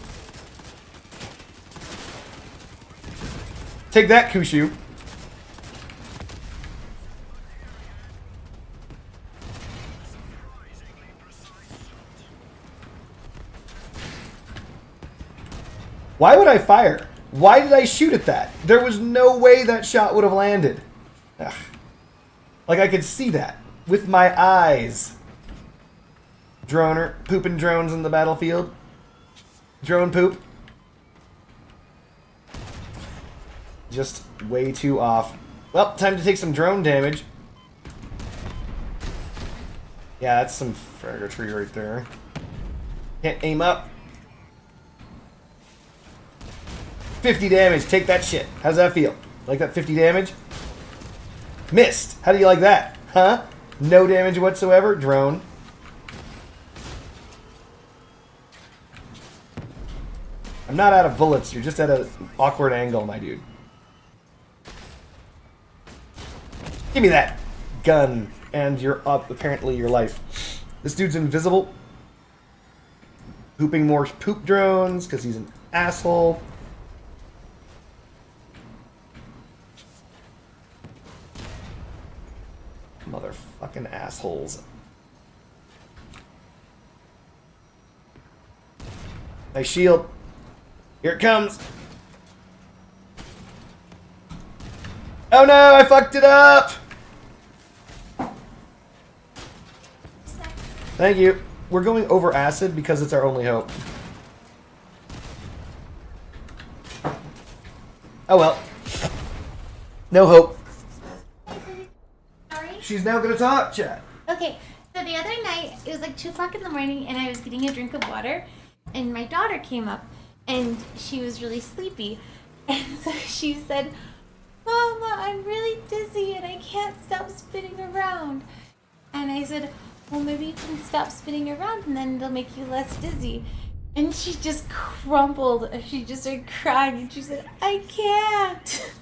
Take that, Kushu. Why would I fire? Why did I shoot at that? There was no way that shot would have landed. Ugh. Like I could see that with my eyes. Droner, pooping drones in the battlefield. Drone poop. Just way too off. Well, time to take some drone damage. Yeah, that's some fragmentry right there. Can't aim up. 50 damage, take that shit. How's that feel? Like that 50 damage? Missed. How do you like that? Huh? No damage whatsoever? Drone. I'm not out of bullets, you're just at an awkward angle, my dude. Give me that gun and you're up, apparently your life. This dude's invisible. Pooping more poop drones because he's an asshole. Motherfucking assholes. Nice shield. Here it comes. Oh no, I fucked it up. Thank you. We're going over acid because it's our only hope. Oh well. No hope. Sorry? She's now gonna talk, chat. Okay, so the other night, it was like 2 o'clock in the morning, and I was getting a drink of water, and my daughter came up, and she was really sleepy. And so she said, Mama, I'm really dizzy, and I can't stop spinning around. And I said, well, maybe you can stop spinning around, and then it'll make you less dizzy. And she just crumpled. She just started crying, and she said, I can't.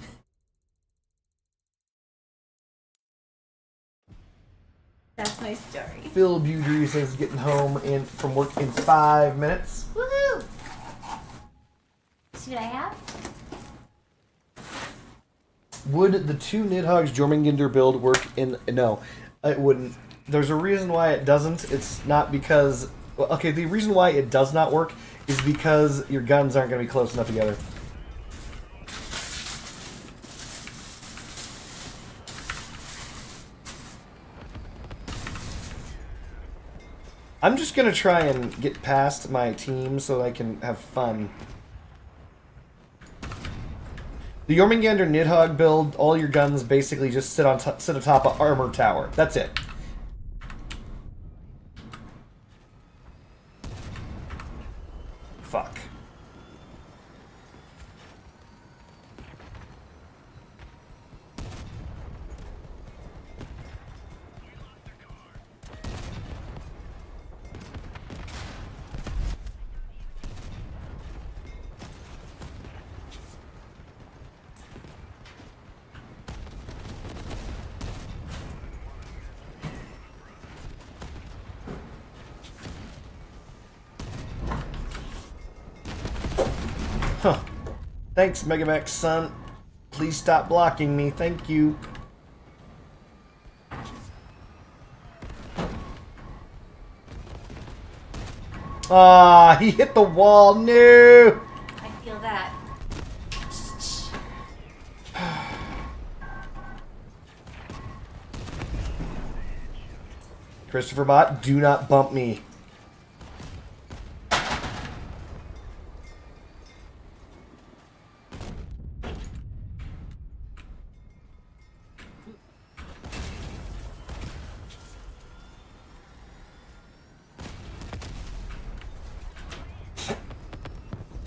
That's my story. Phil Budry says getting home from work in 5 minutes. Woohoo! See what I have? Would the 2 Nidhogg's Jormungandr build work in... No, it wouldn't. There's a reason why it doesn't. It's not because... Well, okay, the reason why it does not work is because your guns aren't going to be close enough together. I'm just going to try and get past my team so I can have fun. The Jormungandr Nidhogg build, all your guns basically just sit atop an armor tower. That's it. Fuck. Huh. Thanks, Megamax son. Please stop blocking me. Thank you. Ah, he hit the wall. No. I feel that. Christopher Bot, do not bump me.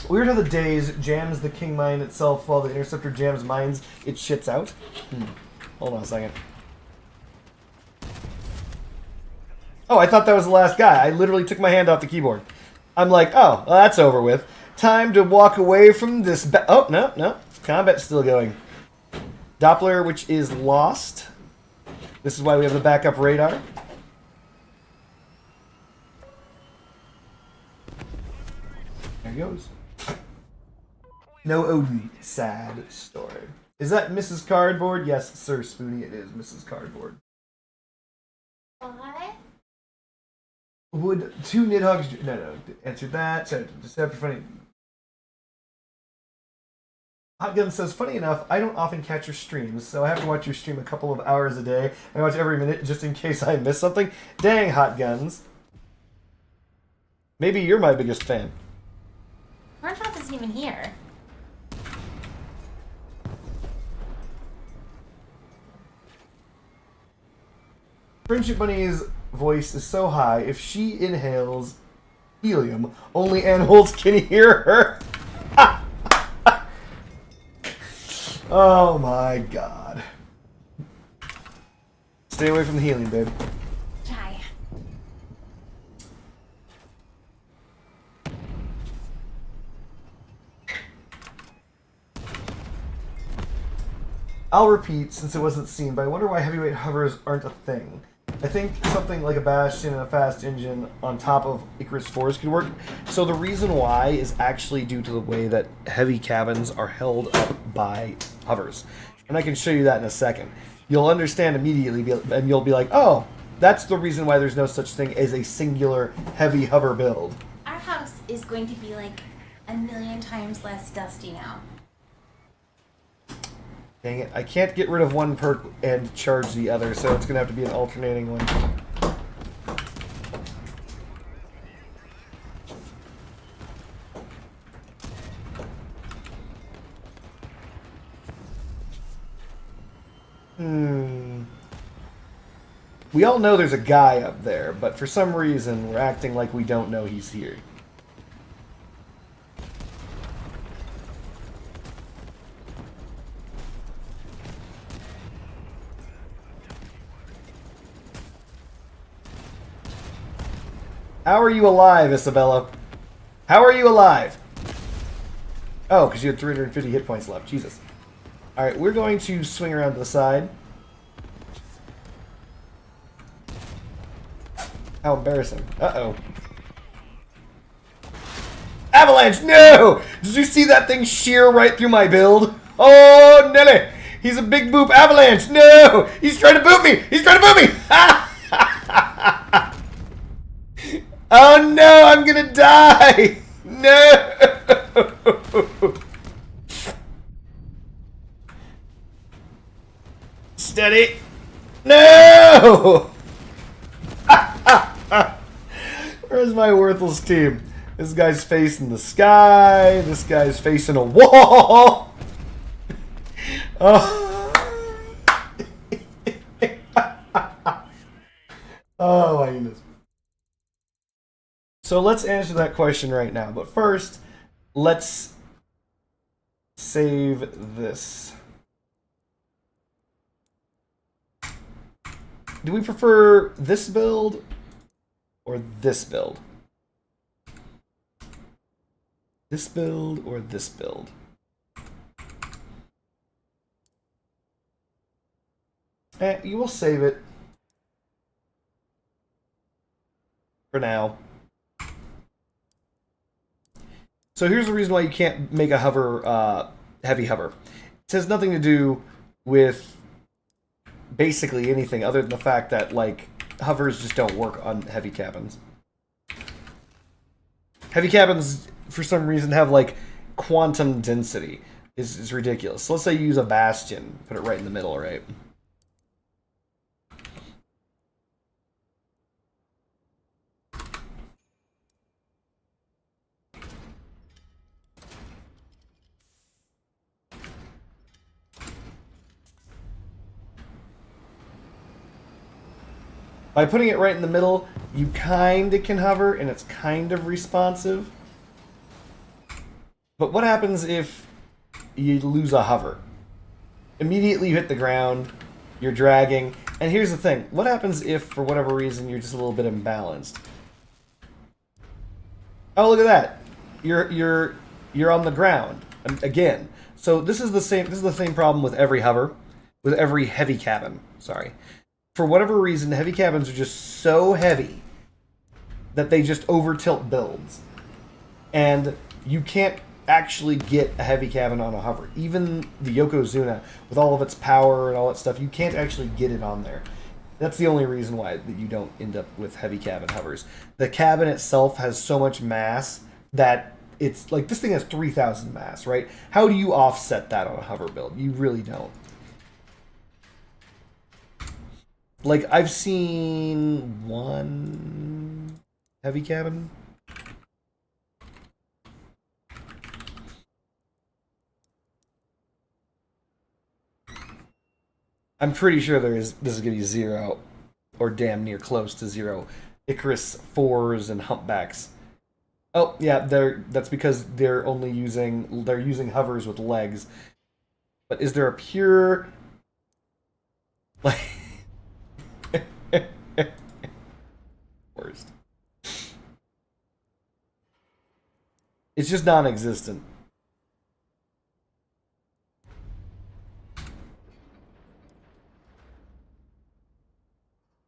Weird how the days jams the king mine itself while the interceptor jams mines it shits out. Hold on a second. Oh, I thought that was the last guy. I literally took my hand off the keyboard. I'm like, oh, well, that's over with. Time to walk away from this. Oh, no. Combat's still going. Doppler, which is lost. This is why we have the backup radar. There he goes. No Odin. Sad story. Is that Mrs. Cardboard? Yes, Sir Spoony, it is Mrs. Cardboard. What? Would two Nidhogg's... No. Answer that. So, just after funny... Hotgun says, funny enough, I don't often catch your streams, so I have to watch your stream a couple of hours a day. I watch every minute just in case I miss something. Dang, Hotguns. Maybe you're my biggest fan. Orangeoff isn't even here. Friendship Bunny's voice is so high, if she inhales helium, only animals can hear her. Oh my god. Stay away from the helium, babe. Try. I'll repeat, since it wasn't seen, but I wonder why heavyweight hovers aren't a thing. I think something like a Bastion and a fast engine on top of Icarus 4s could work. So the reason why is actually due to the way that heavy cabins are held up by hovers. And I can show you that in a second. You'll understand immediately, and you'll be like, oh, that's the reason why there's no such thing as a singular heavy hover build. Our house is going to be like 1,000,000 times less dusty now. Dang it, I can't get rid of one perk and charge the other, so it's going to have to be an alternating one. We all know there's a guy up there, but for some reason we're acting like we don't know he's here. How are you alive, Isabella? How are you alive? Oh, because you had 350 hit points left. Jesus. Alright, we're going to swing around to the side. How embarrassing. Uh-oh. Avalanche! No! Did you see that thing shear right through my build? Oh, Nelly! He's a big boop avalanche! No! He's trying to boot me! He's trying to boot me! Oh no! I'm gonna die! No! Steady! No! Where's my worthless team? This guy's facing the sky. This guy's facing a wall. Oh, oh my goodness. So let's answer that question right now. But first, let's save this. Do we prefer this build or this build? This build or this build? You will save it for now. So here's the reason why you can't make a hover, heavy hover. It has nothing to do with basically anything other than the fact that, like, hovers just don't work on heavy cabins. Heavy cabins, for some reason, have, like, quantum density. It's ridiculous. So let's say you use a Bastion. Put it right in the middle, right? By putting it right in the middle, you kind of can hover, and it's kind of responsive. But what happens if you lose a hover? Immediately you hit the ground, you're dragging, and here's the thing. What happens if, for whatever reason, you're just a little bit imbalanced? Oh, look at that. You're on the ground again. So this is the same problem with every hover, with every heavy cabin. Sorry. For whatever reason, heavy cabins are just so heavy that they just over tilt builds. And you can't actually get a heavy cabin on a hover. Even the Yokozuna, with all of its power and all that stuff, you can't actually get it on there. That's the only reason why that you don't end up with heavy cabin hovers. The cabin itself has so much mass that it's like, this thing has 3,000 mass, right? How do you offset that on a hover build? You really don't. Like, I've seen one heavy cabin. I'm pretty sure this is going to be 0, or damn near close to 0. Icarus 4s and humpbacks. Oh yeah, that's because they're using hovers with legs. But is there a pure like worst? It's just non-existent.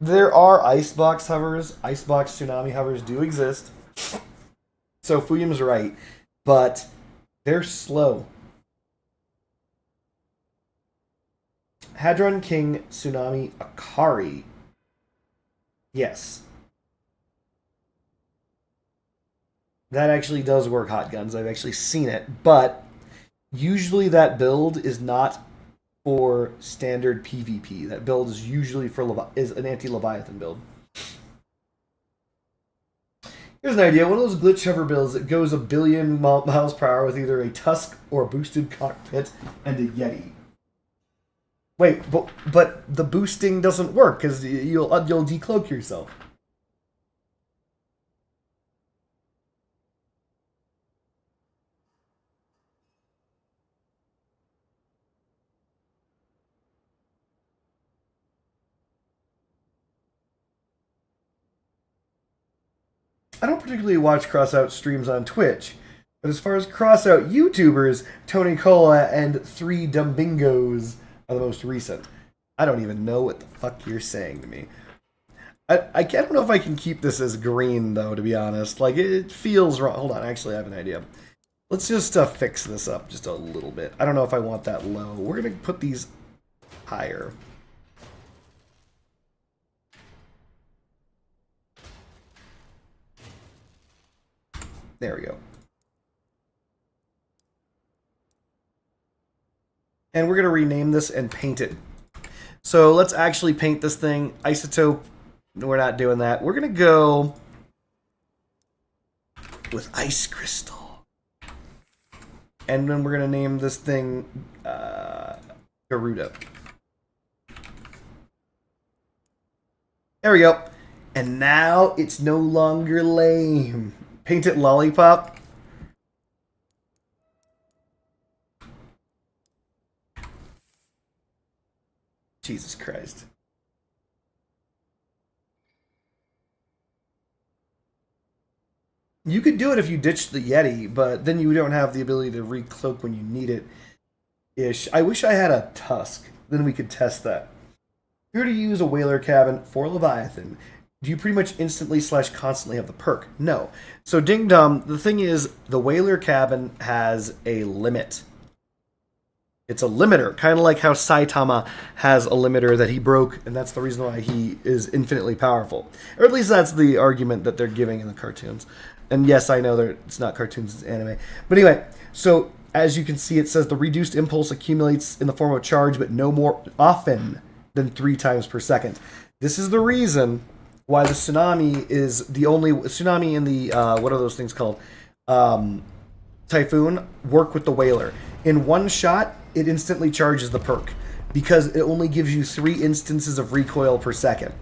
There are icebox hovers. Icebox tsunami hovers do exist. So Fuyum's right. But they're slow. Hadron King Tsunami Akari. Yes. That actually does work, Hot Guns. I've actually seen it. But usually that build is not for standard PvP. That build is usually is an anti-Leviathan build. Here's an idea. One of those glitch hover builds that goes 1 billion miles per hour with either a tusk or a boosted cockpit and a Yeti. Wait, but the boosting doesn't work because you'll decloak yourself. I don't particularly watch Crossout streams on Twitch, but as far as Crossout YouTubers, Tony Cola and 3 Dumbingos are the most recent. I don't even know what the fuck you're saying to me. I don't know if I can keep this as green, though, to be honest. Like, it feels wrong. Hold on, actually, I have an idea. Let's just fix this up just a little bit. I don't know if I want that low. We're going to put these higher. There we go. And we're going to rename this and paint it. So let's actually paint this thing. Isotope. We're not doing that. We're going to go with Ice Crystal. And then we're going to name this thing Garuda. There we go. And now it's no longer lame. Paint it Lollipop. Jesus Christ. You could do it if you ditched the Yeti, but then you don't have the ability to recloak when you need it. Ish. I wish I had a Tusk. Then we could test that. If you were to use a Whaler cabin for Leviathan, do you pretty much instantly / constantly have the perk? No. So Ding Dong, the thing is, the Whaler cabin has a limit. It's a limiter, kind of like how Saitama has a limiter that he broke, and that's the reason why he is infinitely powerful. Or at least that's the argument that they're giving in the cartoons. And yes, I know that it's not cartoons, it's anime. But anyway, so as you can see, it says the reduced impulse accumulates in the form of charge, but no more often than 3 times per second. This is the reason why the Tsunami is the only... Tsunami and the... what are those things called? Typhoon work with the Whaler. In one shot, it instantly charges the perk because it only gives you 3 instances of recoil per second.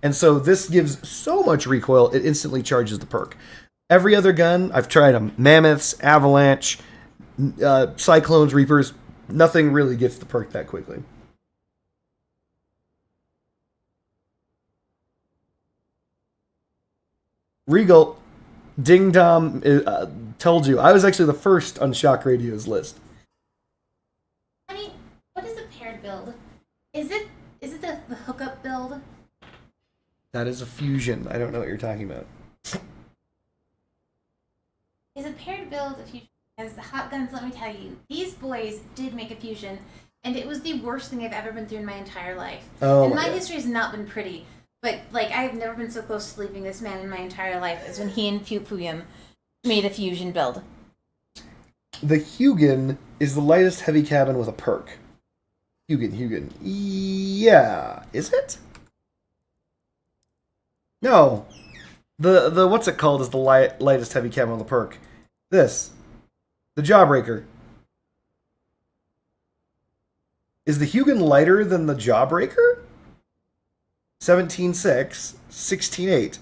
And so this gives so much recoil, it instantly charges the perk. Every other gun, I've tried them. Mammoths, Avalanche, Cyclones, Reapers, nothing really gets the perk that quickly. Regal, Ding Dom told you. I was actually the first on Shock Radio's list. Honey, what is a paired build? Is it the hookup build? That is a fusion. I don't know what you're talking about. Is a paired build a fusion? As the hot guns, let me tell you, these boys did make a fusion, and it was the worst thing I've ever been through in my entire life. Oh, and my my God. history has not been pretty, but like I have never been so close to leaving this man in my entire life as when he and Fuyum made a fusion build. The Hugin is the lightest heavy cabin with a perk. Hugin. Yeah. Is it? No. The what's it called is the lightest heavy cabin with a perk. This. The Jawbreaker. Is the Hugin lighter than the Jawbreaker? 17.6, 16.8,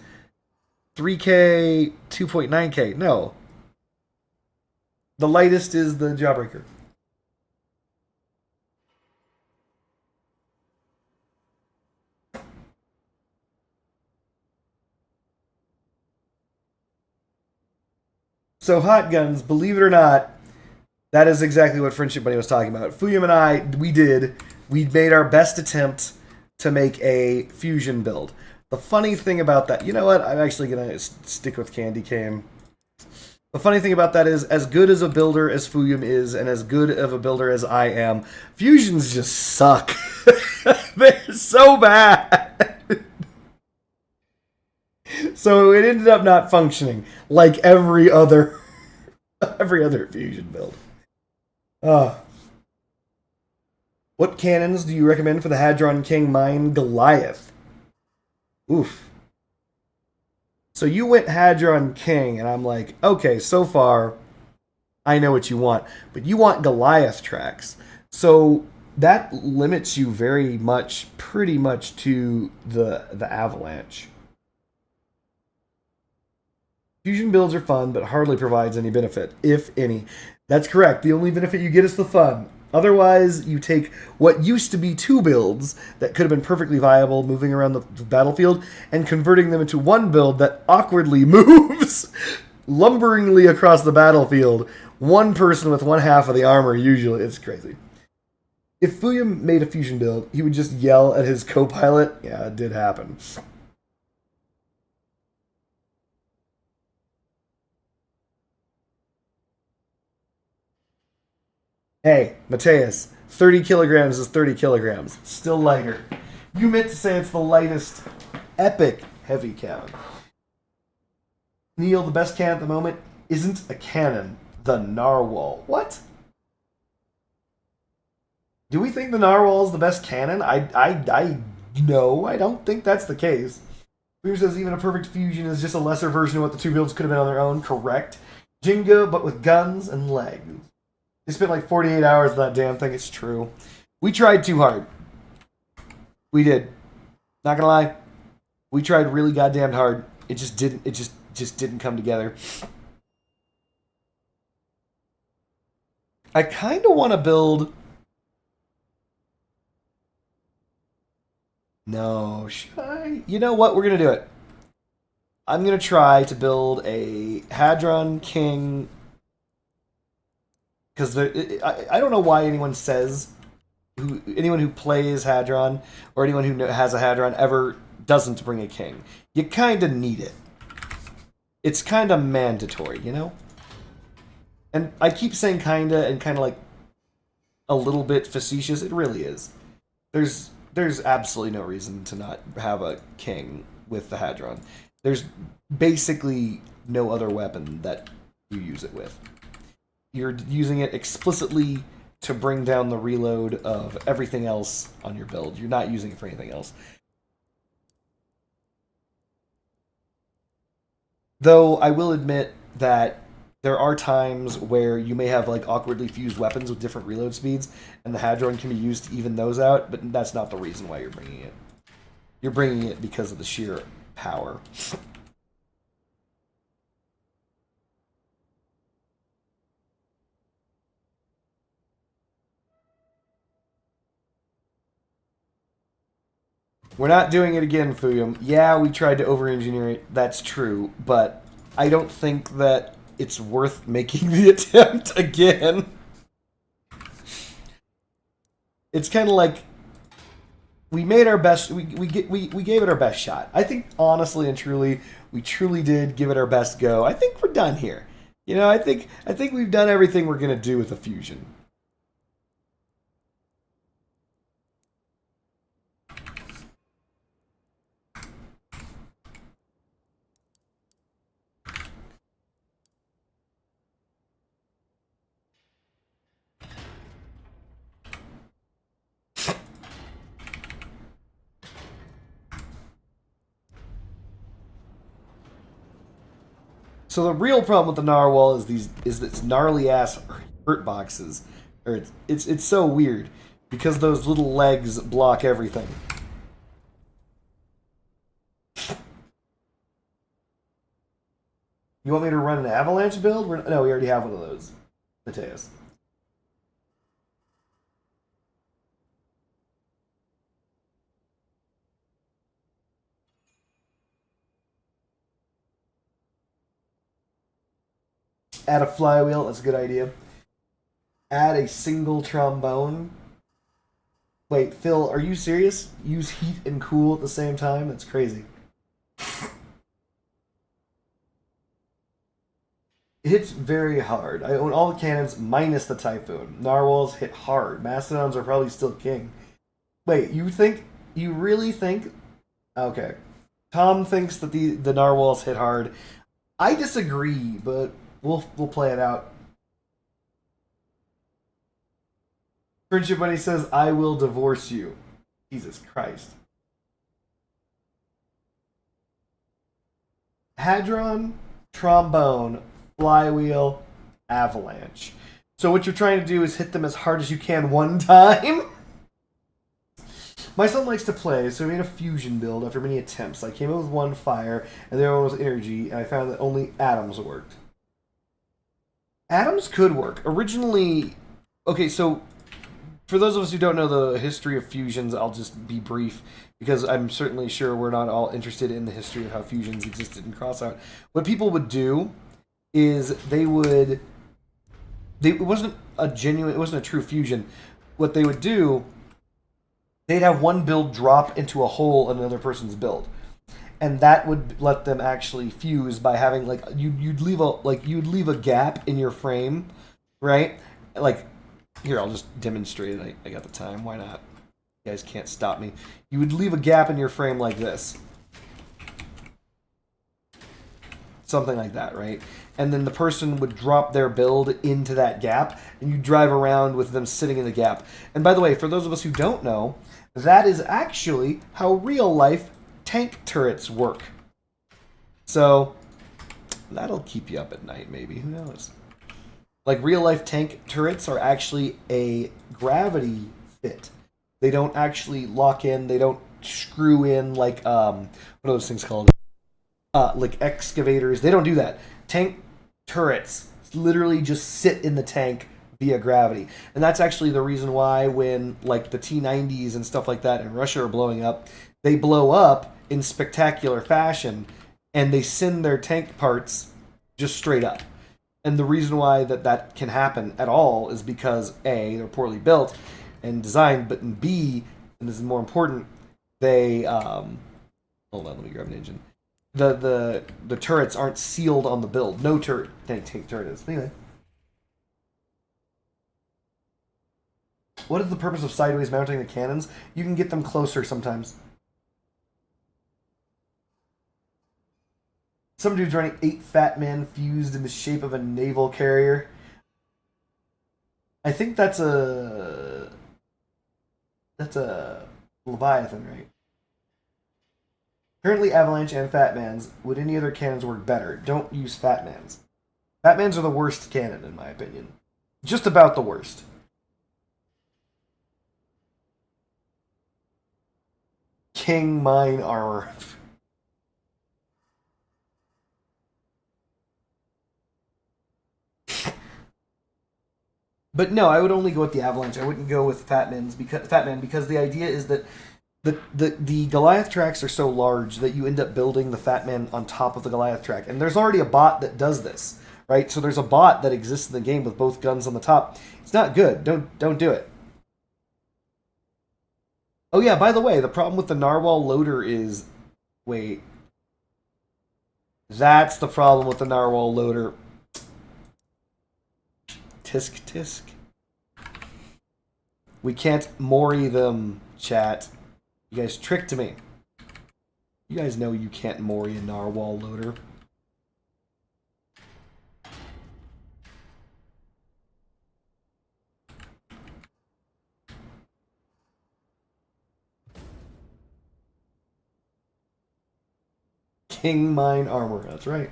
3K, 2.9K. No. The lightest is the Jawbreaker. So hot guns, believe it or not, that is exactly what Friendship Bunny was talking about. Fuyum and I, we made our best attempt to make a fusion build. The funny thing about that, you know what? I'm actually gonna stick with Candy Cane. The funny thing about that is, as good as a builder as Fuyum is, and as good of a builder as I am, fusions just suck. They're so bad. So it ended up not functioning like every other fusion build. What cannons do you recommend for the Hadron King Mine Goliath? Oof. So you went Hadron King, and I'm like, okay, so far, I know what you want. But you want Goliath tracks. So that limits you very much, pretty much, to the Avalanche. Fusion builds are fun, but hardly provides any benefit, if any. That's correct. The only benefit you get is the fun. Otherwise, you take what used to be two builds that could have been perfectly viable moving around the battlefield and converting them into one build that awkwardly moves lumberingly across the battlefield. One person with one half of the armor, usually. It's crazy. If Fuyum made a fusion build, he would just yell at his co-pilot. Yeah, it did happen. Hey, Mateus, 30 kilograms is 30 kilograms. Still lighter. You meant to say it's the lightest epic heavy cannon. Neil, the best cannon at the moment isn't a cannon. The Narwhal. What? Do we think the Narwhal is the best cannon? No, I don't think that's the case. Who says even a perfect fusion is just a lesser version of what the two builds could have been on their own? Correct. Jenga, but with guns and legs. They spent like 48 hours on that damn thing. It's true. We tried too hard. We did. Not gonna lie. We tried really goddamn hard. It just didn't. It just didn't come together. I kind of want to build. No, should I? You know what? We're gonna do it. I'm gonna try to build a Hadron King. Because I don't know why anyone says, anyone who plays Hadron or anyone who has a Hadron ever doesn't bring a king. You kind of need it. It's kind of mandatory, you know? And I keep saying kinda and kind of like a little bit facetious. It really is. There's absolutely no reason to not have a king with the Hadron. There's basically no other weapon that you use it with. You're using it explicitly to bring down the reload of everything else on your build. You're not using it for anything else. Though I will admit that there are times where you may have like awkwardly fused weapons with different reload speeds, and the Hadron can be used to even those out, but that's not the reason why you're bringing it. You're bringing it because of the sheer power. We're not doing it again, Fuyum. Yeah, we tried to over-engineer it. That's true, but I don't think that it's worth making the attempt again. It's kind of like we made our best. We gave it our best shot. I think honestly and truly, we truly did give it our best go. I think we're done here. You know, I think we've done everything we're gonna do with the fusion. So the real problem with the narwhal is its gnarly ass hurt boxes. Or it's so weird because those little legs block everything. You want me to run an avalanche build? No, we already have one of those. Mateus. Add a flywheel, that's a good idea. Add a single trombone. Wait, Phil, are you serious? Use heat and cool at the same time? That's crazy. It hits very hard. I own all the cannons minus the Typhoon. Narwhals hit hard. Mastodons are probably still king. Wait, you really think? Okay. Tom thinks that the narwhals hit hard. I disagree, but we'll play it out. Friendship Bunny says, I will divorce you. Jesus Christ. Hadron, trombone, flywheel, avalanche. So what you're trying to do is hit them as hard as you can one time? My son likes to play, so we made a fusion build after many attempts. I came up with one fire, and the other one was energy, and I found that only atoms worked. Atoms could work. Originally... Okay, so... For those of us who don't know the history of fusions, I'll just be brief, because I'm certainly sure we're not all interested in the history of how fusions existed in Crossout. What people would do is it wasn't a true fusion. What they would do, they'd have one build drop into a hole in another person's build. And that would let them actually fuse by having you'd leave a gap in your frame, right? Like, here, I'll just demonstrate it. I got the time. Why not? You guys can't stop me. You would leave a gap in your frame like this. Something like that, right? And then the person would drop their build into that gap, and you drive around with them sitting in the gap. And by the way, for those of us who don't know, that is actually how real-life tank turrets work. So, that'll keep you up at night, maybe. Who knows? Like, real-life tank turrets are actually a gravity fit. They don't actually lock in. They don't screw in like, what are those things called? Like excavators. They don't do that. Tank turrets literally just sit in the tank via gravity. And that's actually the reason why when, like, the T-90s and stuff like that in Russia are blowing up, they blow up in spectacular fashion, and they send their tank parts just straight up. And the reason why that can happen at all is because A, they're poorly built and designed, but B, and this is more important, they hold on, let me grab an engine. The turrets aren't sealed on the build. No tank turret is. Anyway. What is the purpose of sideways mounting the cannons? You can get them closer sometimes. Some dude's running 8 Fat Man fused in the shape of a naval carrier. I think that's a Leviathan, right? Currently Avalanche and Fat Mans. Would any other cannons work better? Don't use Fat Mans. Fat Mans are the worst cannon, in my opinion. Just about the worst. King Mine Armor. But no, I would only go with the Avalanche. I wouldn't go with Fat Man because the idea is that the Goliath tracks are so large that you end up building the Fat Man on top of the Goliath track. And there's already a bot that does this, right? So there's a bot that exists in the game with both guns on the top. It's not good. Don't do it. Oh yeah, by the way, the problem with the Narwhal loader is... Wait. That's the problem with the Narwhal loader. Tisk tisk. We can't Mori them, chat. You guys tricked me. You guys know you can't Mori a Narwhal loader. King Mine Armor, that's right.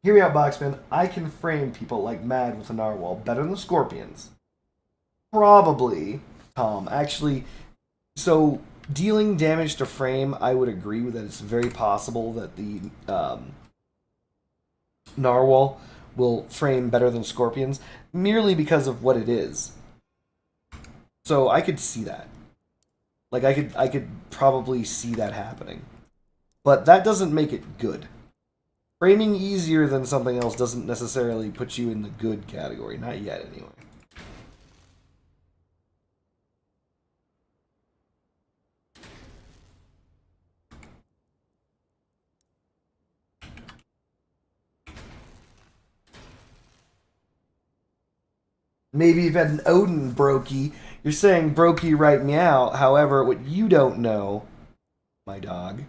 Hear me out, Boxman. I can frame people like mad with a Narwhal better than the Scorpions. Probably, Tom. Actually, so dealing damage to frame, I would agree with that. It's very possible that the Narwhal will frame better than Scorpions, merely because of what it is. So I could see that. Like I could probably see that happening. But that doesn't make it good. Framing easier than something else doesn't necessarily put you in the good category. Not yet, anyway. Maybe you've had an Odin Brokey. You're saying Brokey right meow. However, what you don't know, my dog...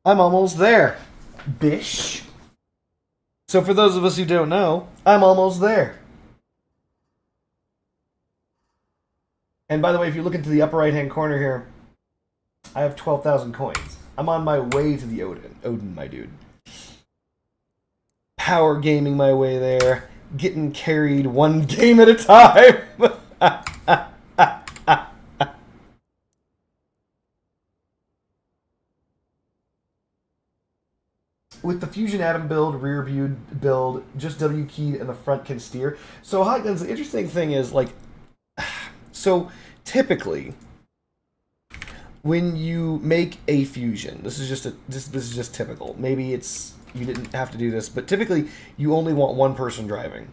I'm almost there, bish. So for those of us who don't know, I'm almost there. And by the way, if you look into the upper right-hand corner here, I have 12,000 coins. I'm on my way to the Odin, my dude. Power gaming my way there, getting carried one game at a time. With the Fusion Atom build, rear view build, just W keyed and the front can steer. So Hotguns, the interesting thing is like, so typically when you make a fusion, this is just typical. Maybe it's you didn't have to do this, but typically you only want one person driving.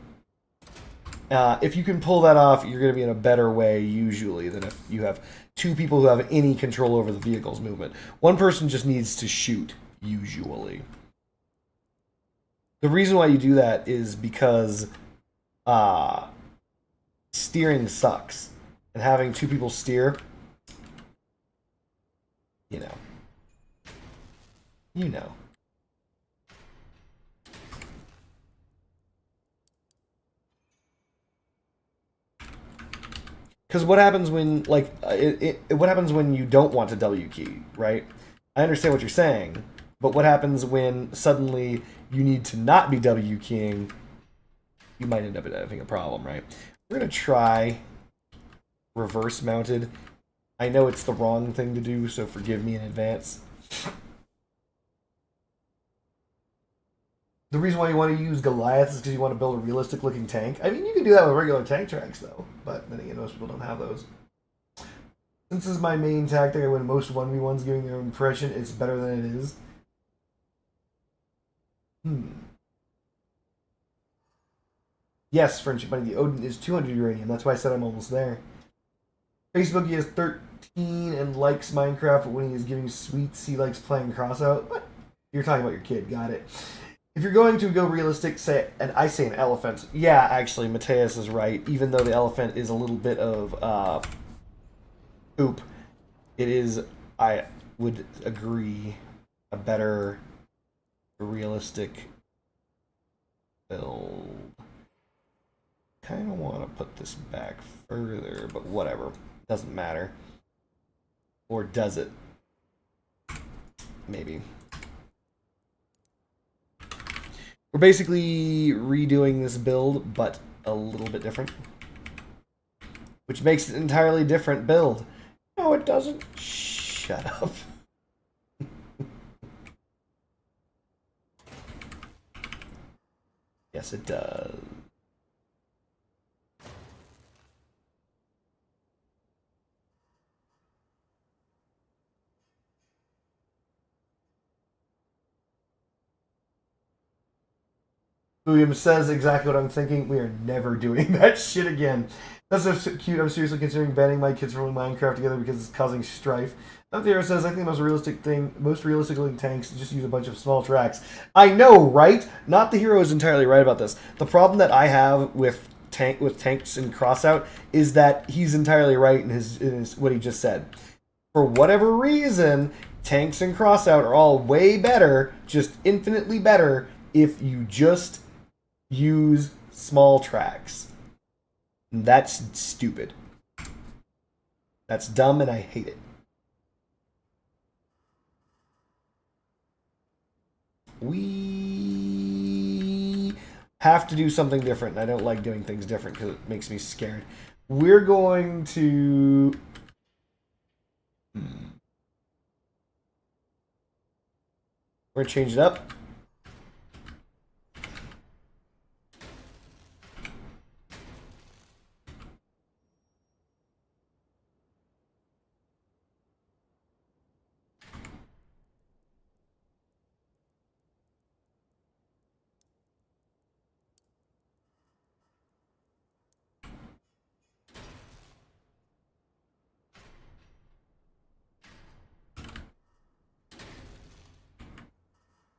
If you can pull that off, you're going to be in a better way usually than if you have two people who have any control over the vehicle's movement. One person just needs to shoot usually. The reason why you do that is because steering sucks. And having two people steer, you know. Because what happens when, like, what happens when you don't want to W key, right? I understand what you're saying, but what happens when suddenly you need to not be W keying? You might end up having a problem, right? We're going to try reverse mounted. I know it's the wrong thing to do, so forgive me in advance. The reason why you want to use Goliath is because you want to build a realistic looking tank. I mean, you can do that with regular tank tracks, though. But then again, most people don't have those. Since this is my main tactic, I win most 1v1s giving their impression it's better than it is. Yes, Friendship Buddy, the Odin is 200 uranium. That's why I said I'm almost there. Facebook, he has 13 and likes Minecraft, but when he is giving sweets, he likes playing Crossout. What? You're talking about your kid, got it. If you're going to go realistic, and I say an elephant. Yeah, actually, Mateus is right. Even though the elephant is a little bit of poop, it is, I would agree, a better realistic build. Kind of want to put this back further, but whatever. Doesn't matter. Or does it? Maybe. We're basically redoing this build, but a little bit different. Which makes it an entirely different build. No, it doesn't. Shut up. Yes, it does. William says exactly what I'm thinking. We are never doing that shit again. That's so cute. I'm seriously considering banning my kids from playing Minecraft together because it's causing strife. Theodore says, I think the most realistic looking tanks is just use a bunch of small tracks. I know, right? Not the hero is entirely right about this. The problem that I have with tanks and crossout is that he's entirely right in his what he just said. For whatever reason, tanks and crossout are all way better, just infinitely better, if you just use small tracks. That's stupid. That's dumb and I hate it. We have to do something different. I don't like doing things different because it makes me scared. We're going to... We're going to change it up.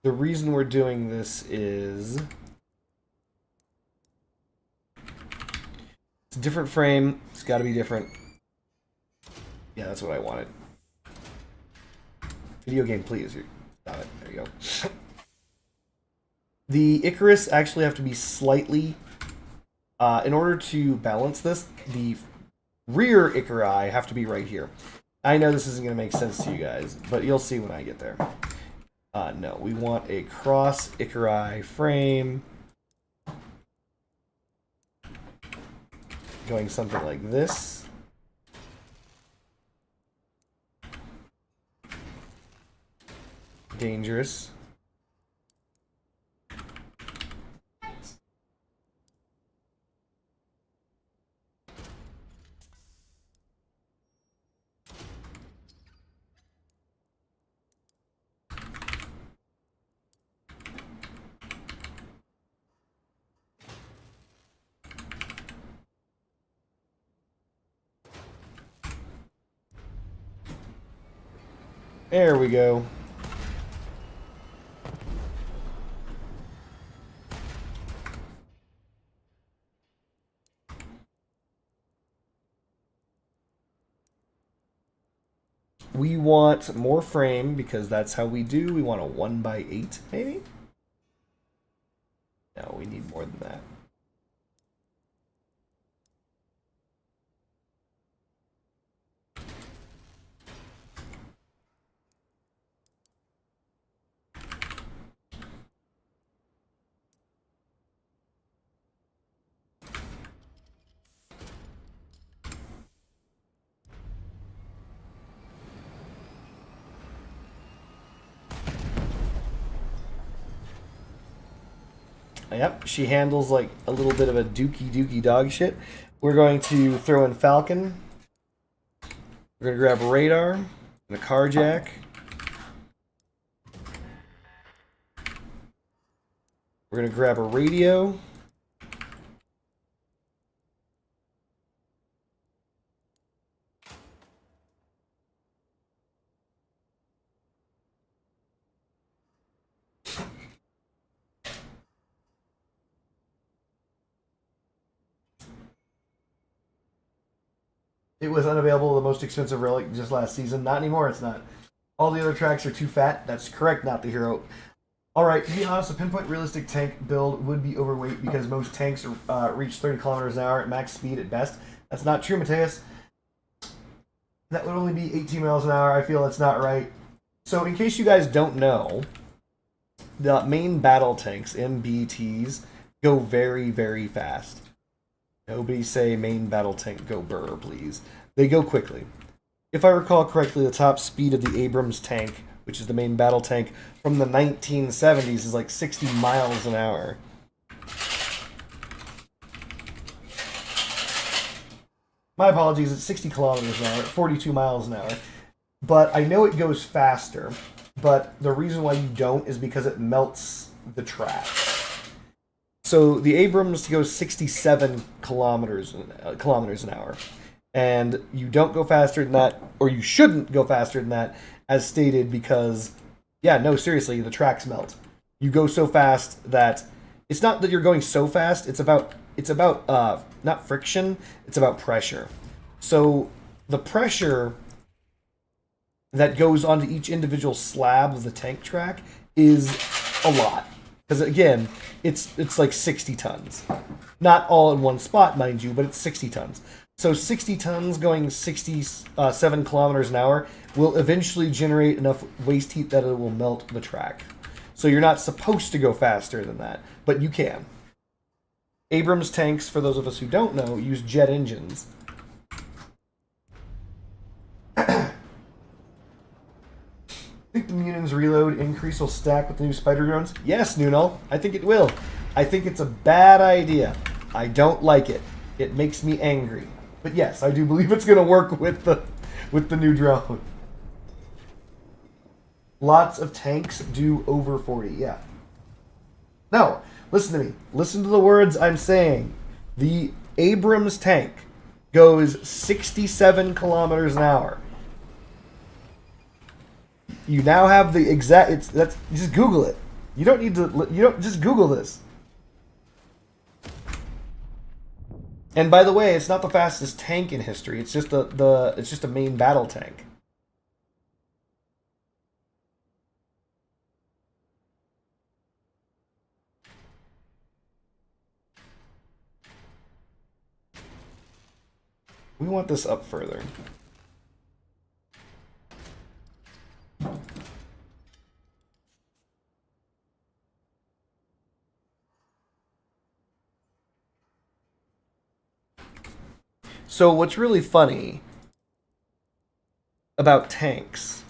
The reason we're doing this is it's a different frame. It's got to be different. Yeah, that's what I wanted. Video game, please. Got it. There you go. The Icarus actually have to be slightly... in order to balance this, the rear Icari have to be right here. I know this isn't going to make sense to you guys, but you'll see when I get there. No, we want a cross Icari frame. Going something like this. Dangerous. There we go. We want more frame because that's how we do. We want a 1x8, maybe? No, we need more than that. Yep, she handles like a little bit of a dookie dog shit. We're going to throw in Falcon. We're going to grab a radar and a carjack. We're going to grab a radio. It was unavailable, the most expensive relic just last season. Not anymore, it's not. All the other tracks are too fat. That's correct, not the hero. Alright, to be honest, a pinpoint realistic tank build would be overweight because most tanks reach 30 kilometers an hour at max speed at best. That's not true, Mateus. That would only be 18 miles an hour. I feel that's not right. So, in case you guys don't know, the main battle tanks, MBTs, go very, very fast. Nobody say main battle tank go burr, please. They go quickly. If I recall correctly, the top speed of the Abrams tank, which is the main battle tank from the 1970s, is like 60 miles an hour. My apologies, it's 60 kilometers an hour, 42 miles an hour. But I know it goes faster, but the reason why you don't is because it melts the track. So the Abrams goes 67 kilometers an hour. And you don't go faster than that, or you shouldn't go faster than that, as stated, because, yeah, no, seriously, the tracks melt. You go so fast that it's not that you're going so fast, it's about not friction, it's about pressure. So the pressure that goes onto each individual slab of the tank track is a lot. Because again, it's like 60 tons. Not all in one spot, mind you, but it's 60 tons. So 60 tons going 67 kilometers an hour will eventually generate enough waste heat that it will melt the track. So you're not supposed to go faster than that, but you can. Abrams tanks, for those of us who don't know, use jet engines. Think the Munins reload increase will stack with the new spider drones? Yes, Nunal. I think it will. I think it's a bad idea. I don't like it. It makes me angry. But yes, I do believe it's going to work with the new drone. Lots of tanks do over 40, yeah. No, listen to me. Listen to the words I'm saying. The Abrams tank goes 67 kilometers an hour. You now have the exact. Just Google it. You don't need to. You don't just Google this. And by the way, it's not the fastest tank in history. It's just it's just a main battle tank. We want this up further. So what's really funny about tanks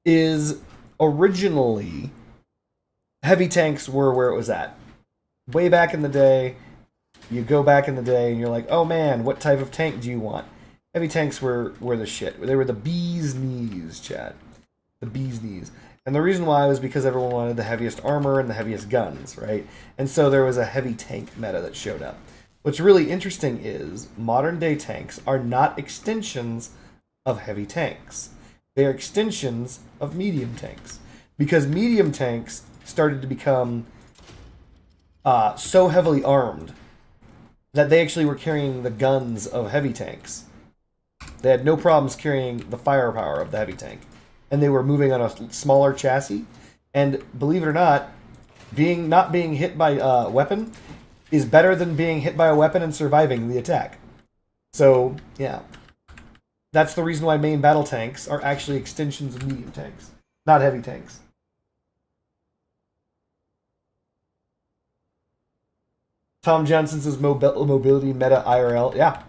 is originally heavy tanks were where it was at. Way back in the day, you go back in the day and you're like, oh man, what type of tank do you want? Heavy tanks were the shit. They were the bee's knees, chat. The bee's knees. And the reason why was because everyone wanted the heaviest armor and the heaviest guns, right? And so there was a heavy tank meta that showed up. What's really interesting is modern day tanks are not extensions of heavy tanks. They are extensions of medium tanks. Because medium tanks started to become so heavily armed that they actually were carrying the guns of heavy tanks. They had no problems carrying the firepower of the heavy tank. And they were moving on a smaller chassis. And believe it or not, not being hit by a weapon is better than being hit by a weapon and surviving the attack. So, yeah. That's the reason why main battle tanks are actually extensions of medium tanks, not heavy tanks. Tom Johnson says mobility meta IRL. Yeah.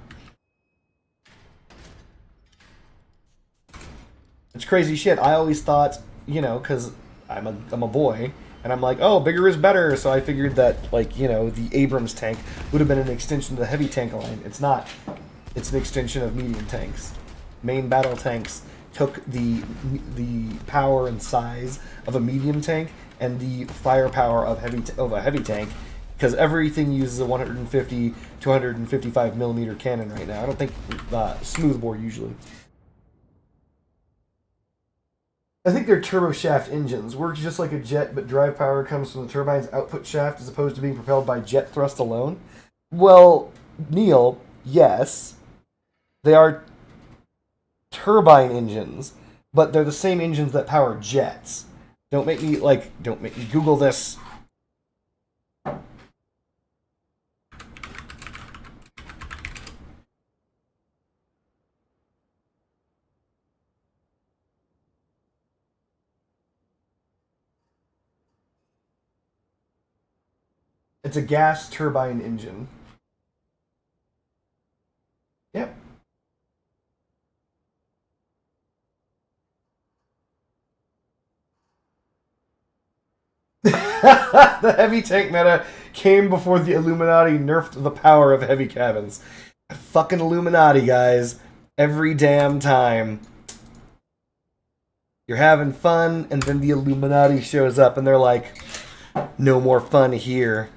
It's crazy shit. I always thought, because I'm a boy, and I'm like, oh, bigger is better. So I figured that, the Abrams tank would have been an extension of the heavy tank line. It's not. It's an extension of medium tanks. Main battle tanks took the power and size of a medium tank and the firepower of a heavy tank, because everything uses a 150 to 155 millimeter cannon right now. I don't think smoothbore usually. I think they're turboshaft engines. Work just like a jet, but drive power comes from the turbine's output shaft as opposed to being propelled by jet thrust alone. Well, Neil, yes, they are turbine engines, but they're the same engines that power jets. Don't make me Google this. It's a gas turbine engine. Yep. The heavy tank meta came before the Illuminati nerfed the power of heavy cabins. Fucking Illuminati, guys. Every damn time. You're having fun, and then the Illuminati shows up, and they're like, no more fun here.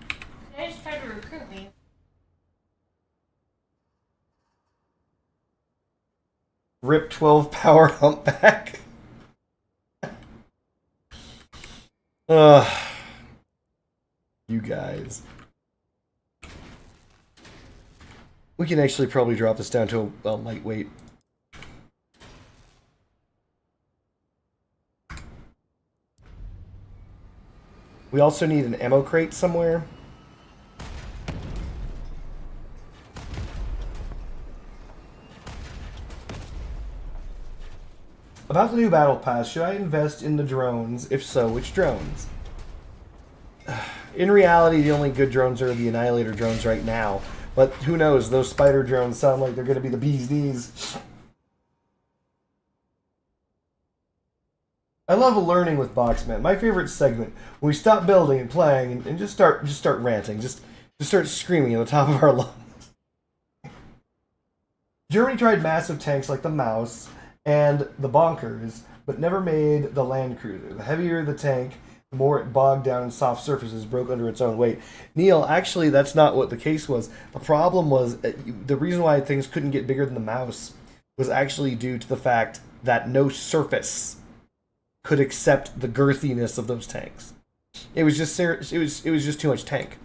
They just tried to recruit me. Rip 12 power humpback. Ugh. You guys. We can actually probably drop this down to a lightweight. We also need an ammo crate somewhere. About the new battle pass, should I invest in the drones? If so, which drones? In reality, the only good drones are the Annihilator drones right now. But who knows? Those spider drones sound like they're going to be the bee's knees. I love learning with Boxman. My favorite segment when we stop building and playing and just start ranting, just start screaming at the top of our lungs. Germany tried massive tanks like the Maus and the Bonkers, but never made the Land Cruiser. The heavier the tank, the more it bogged down in soft surfaces, broke under its own weight. Neil, actually, that's not what the case was. The problem was the reason why things couldn't get bigger than the Maus was actually due to the fact that no surface could accept the girthiness of those tanks. It was just too much tank.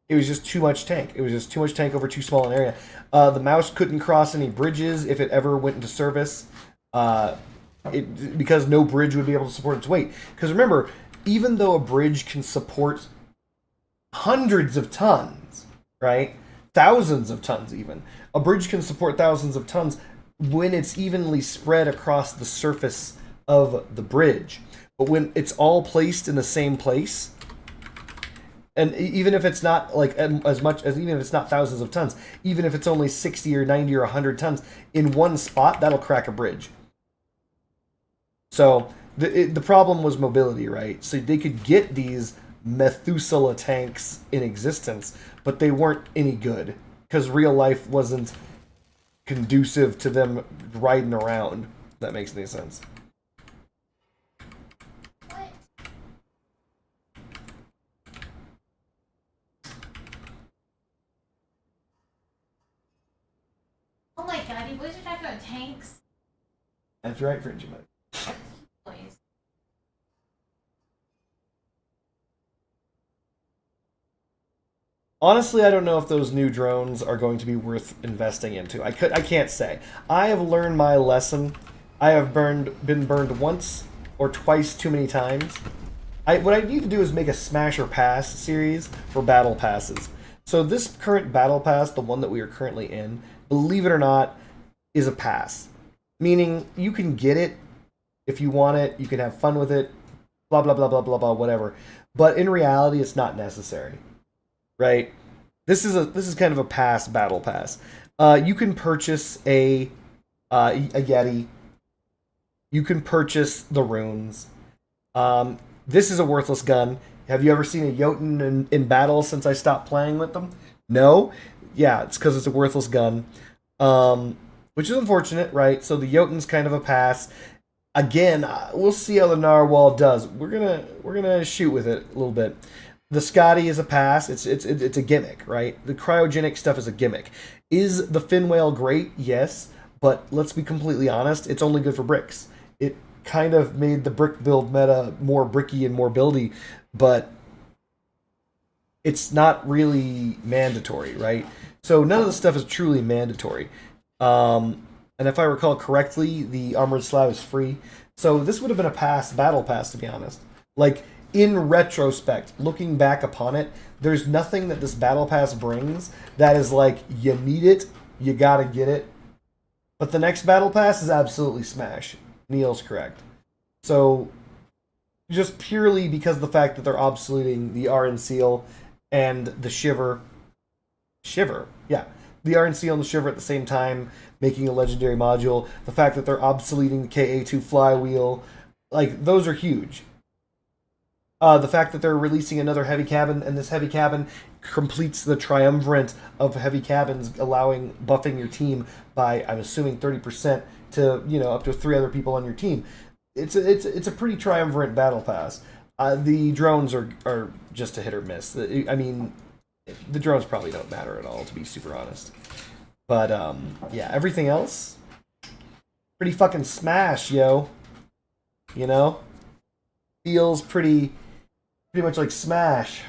It was just too much tank. It was just too much tank over too small an area. The Maus couldn't cross any bridges if it ever went into service, because no bridge would be able to support its weight. Because remember, even though a bridge can support hundreds of tons, right? Thousands of tons even. A bridge can support thousands of tons when it's evenly spread across the surface of the bridge. But when it's all placed in the same place, and even if it's not like as much as, even if it's not thousands of tons, even if it's only 60 or 90 or 100 tons in one spot, that'll crack a bridge. So the problem was mobility, right? So they could get these Methuselah tanks in existence, but they weren't any good because real life wasn't conducive to them riding around. If that makes any sense. What? Oh my god, you boys are talking about tanks? That's right, Fringemite. Please. Honestly, I don't know if those new drones are going to be worth investing into. I can't say. I have learned my lesson. I have been burned once or twice too many times. What I need to do is make a smash or pass series for battle passes. So this current battle pass, the one that we are currently in, believe it or not, is a pass. Meaning you can get it if you want it, you can have fun with it, blah blah blah blah blah blah whatever. But in reality, it's not necessary. Right? This is kind of a pass battle pass. You can purchase a Yeti. You can purchase the runes. This is a worthless gun. Have you ever seen a Jotun in battle since I stopped playing with them? No? Yeah, it's because it's a worthless gun. Which is unfortunate, right? So the Jotun's kind of a pass. Again, we'll see how the Narwhal does. We're gonna shoot with it a little bit. The Scotty is a pass. It's a gimmick, right? The cryogenic stuff is a gimmick. Is the fin whale great? Yes, but let's be completely honest. It's only good for bricks. It kind of made the brick build meta more bricky and more buildy, but it's not really mandatory, right? So none of the stuff is truly mandatory. And if I recall correctly, the Armored Slab is free. So this would have been a battle pass, to be honest. Like, in retrospect, looking back upon it, there's nothing that this battle pass brings that is like, you need it, you gotta get it. But the next battle pass is absolutely smash. Neil's correct. So just purely because of the fact that they're obsoleting the Iron Seal and the Shiver. Shiver, yeah. The Iron Seal and the Shiver at the same time, making a legendary module. The fact that they're obsoleting the KA2 flywheel, like, those are huge. The fact that they're releasing another heavy cabin, and this heavy cabin completes the triumvirate of heavy cabins, allowing buffing your team by, I'm assuming, 30% to, you know, up to 3 other people on your team. It's a pretty triumvirate battle pass. The drones are just a hit or miss. I mean, the drones probably don't matter at all, to be super honest. But yeah, everything else, pretty fucking smash, yo. You know, feels pretty much like Smash.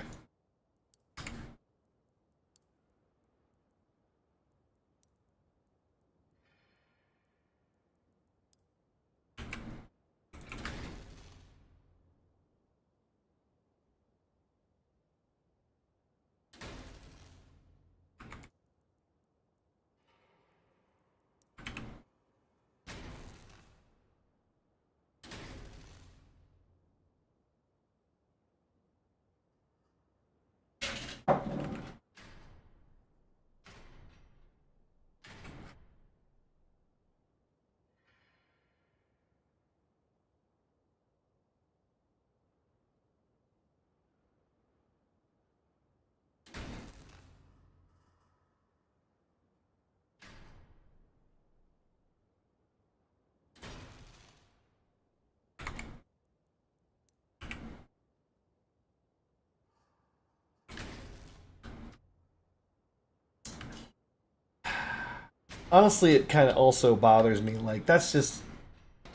Honestly, it kind of also bothers me. Like, that's just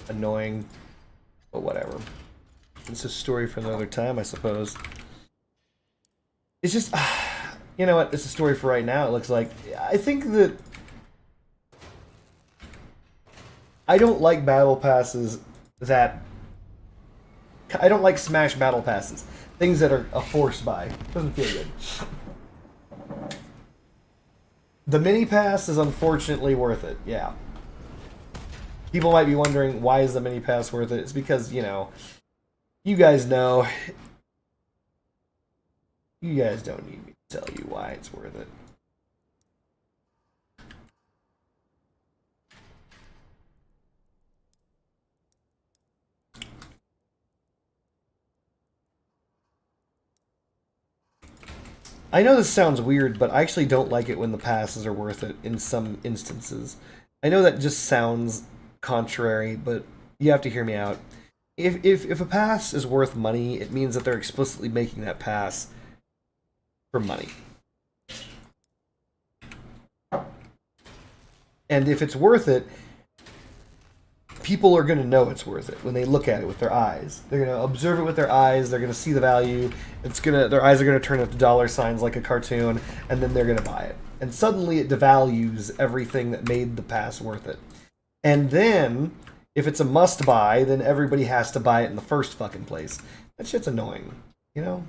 annoying, but whatever. It's a story for another time, I suppose. It's just, you know what? It's a story for right now. It looks like. I think that I don't like battle passes that. I don't like Smash battle passes. Things that are a force buy. Doesn't feel good. The mini pass is unfortunately worth it, yeah. People might be wondering, why is the mini pass worth it? It's because, you know, you guys know. You guys don't need me to tell you why it's worth it. I know this sounds weird, but I actually don't like it when the passes are worth it in some instances. I know that just sounds contrary, but you have to hear me out. If a pass is worth money, it means that they're explicitly making that pass for money. And if it's worth it, people are going to know it's worth it when they look at it with their eyes. They're going to observe it with their eyes. They're going to see the value. Their eyes are going to turn into dollar signs like a cartoon, and then they're going to buy it. And suddenly it devalues everything that made the pass worth it. And then, if it's a must buy, then everybody has to buy it in the first fucking place. That shit's annoying, you know?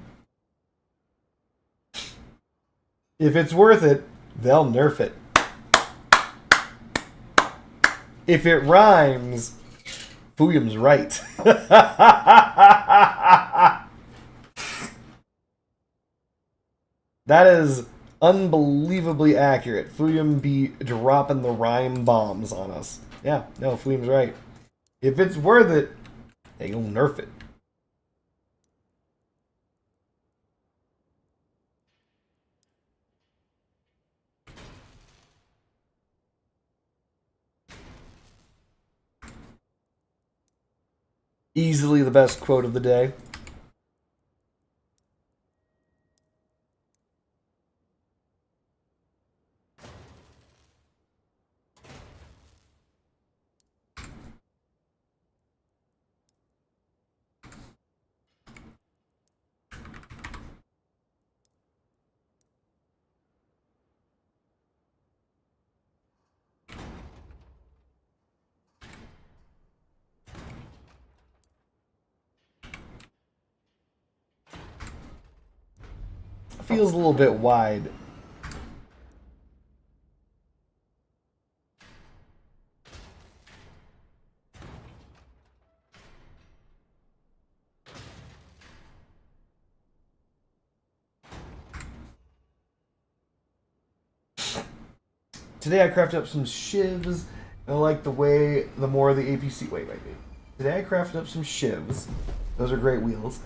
If it's worth it, they'll nerf it. If it rhymes, Fuyum's right. That is unbelievably accurate. Fuyum be dropping the rhyme bombs on us. Yeah, no, Fuyum's right. If it's worth it, they gonna nerf it. Easily the best quote of the day. Feels a little bit wide. Today I crafted up some shivs, and I like the way the more the APC. Wait. Today I crafted up some shivs. Those are great wheels.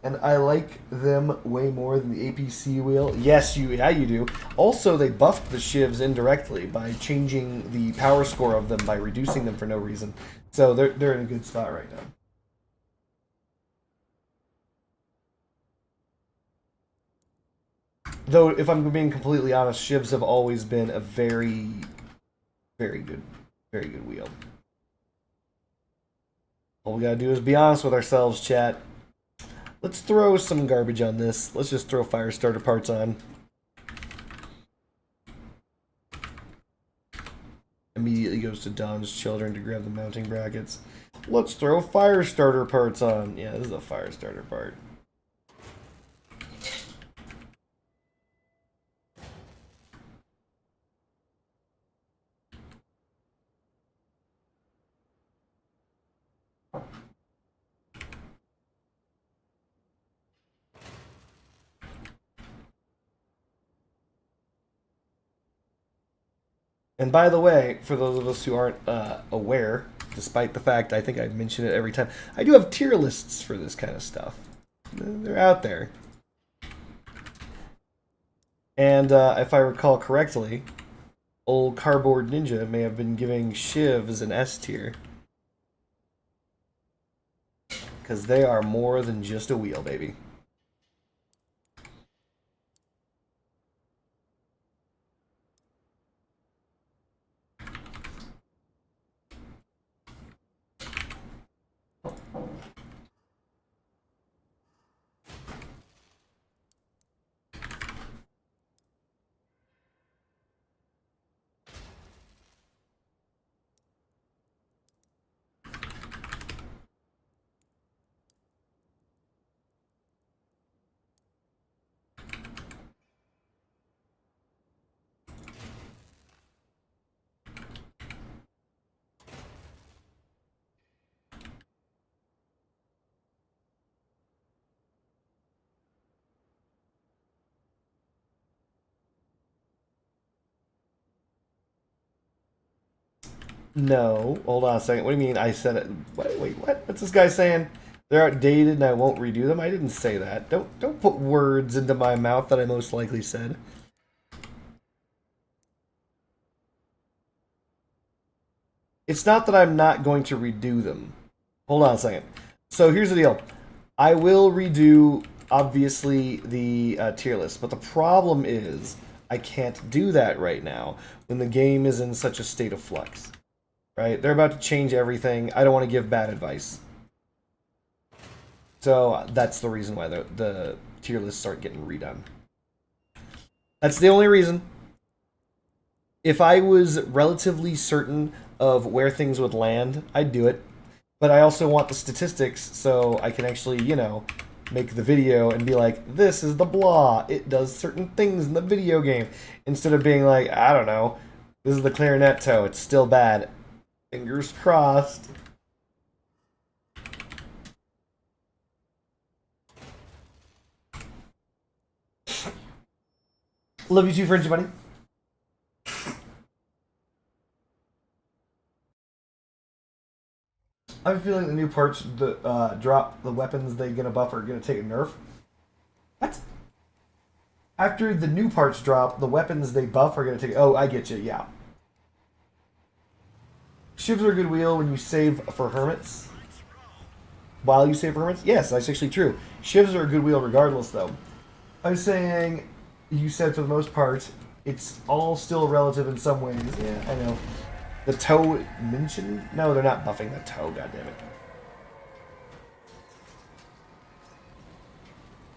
And I like them way more than the APC wheel. Yes, you do. Also, they buffed the shivs indirectly by changing the power score of them by reducing them for no reason. So they're in a good spot right now. Though, if I'm being completely honest, shivs have always been a very, very good wheel. All we gotta do is be honest with ourselves, chat. Let's throw some garbage on this. Let's just throw fire starter parts on. Immediately goes to Don's children to grab the mounting brackets. Let's throw fire starter parts on. Yeah, this is a fire starter part. And by the way, for those of us who aren't aware, despite the fact I think I mention it every time, I do have tier lists for this kind of stuff. They're out there. And if I recall correctly, old Cardboard Ninja may have been giving shivs an S tier. Because they are more than just a wheel, baby. No, hold on a second. What do you mean I said it? Wait, what? What's this guy saying? They're outdated and I won't redo them? I didn't say that. Don't put words into my mouth that I most likely said. It's not that I'm not going to redo them. Hold on a second. So here's the deal. I will redo, obviously, the tier list, but the problem is I can't do that right now when the game is in such a state of flux. Right? They're about to change everything. I don't want to give bad advice. So that's the reason why the tier lists start getting redone. That's the only reason. If I was relatively certain of where things would land, I'd do it. But I also want the statistics so I can actually, you know, make the video and be like, this is the blah. It does certain things in the video game. Instead of being like, I don't know, this is the clarinet toe. It's still bad. Fingers crossed. Love you too, Frenchie Bunny. I have a feeling the new parts that drop the weapons they gonna buff are gonna take a nerf. What? After the new parts drop, the weapons they buff are gonna take. Oh, I get you. Yeah. Shivs are a good wheel when you save for hermits. While you save for hermits? Yes, that's actually true. Shivs are a good wheel regardless, though. I was saying, you said for the most part, it's all still relative in some ways. Yeah, I know. The toe mentioned? No, they're not buffing the toe, goddammit.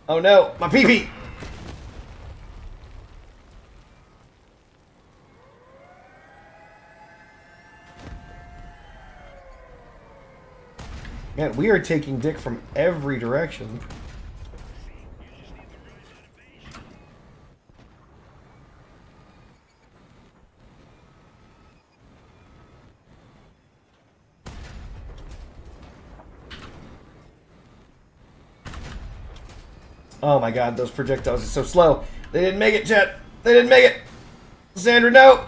Oh no, my pee-pee! Man, we are taking dick from every direction. Oh my god, those projectiles are so slow. They didn't make it, chat. They didn't make it. Sandra, no.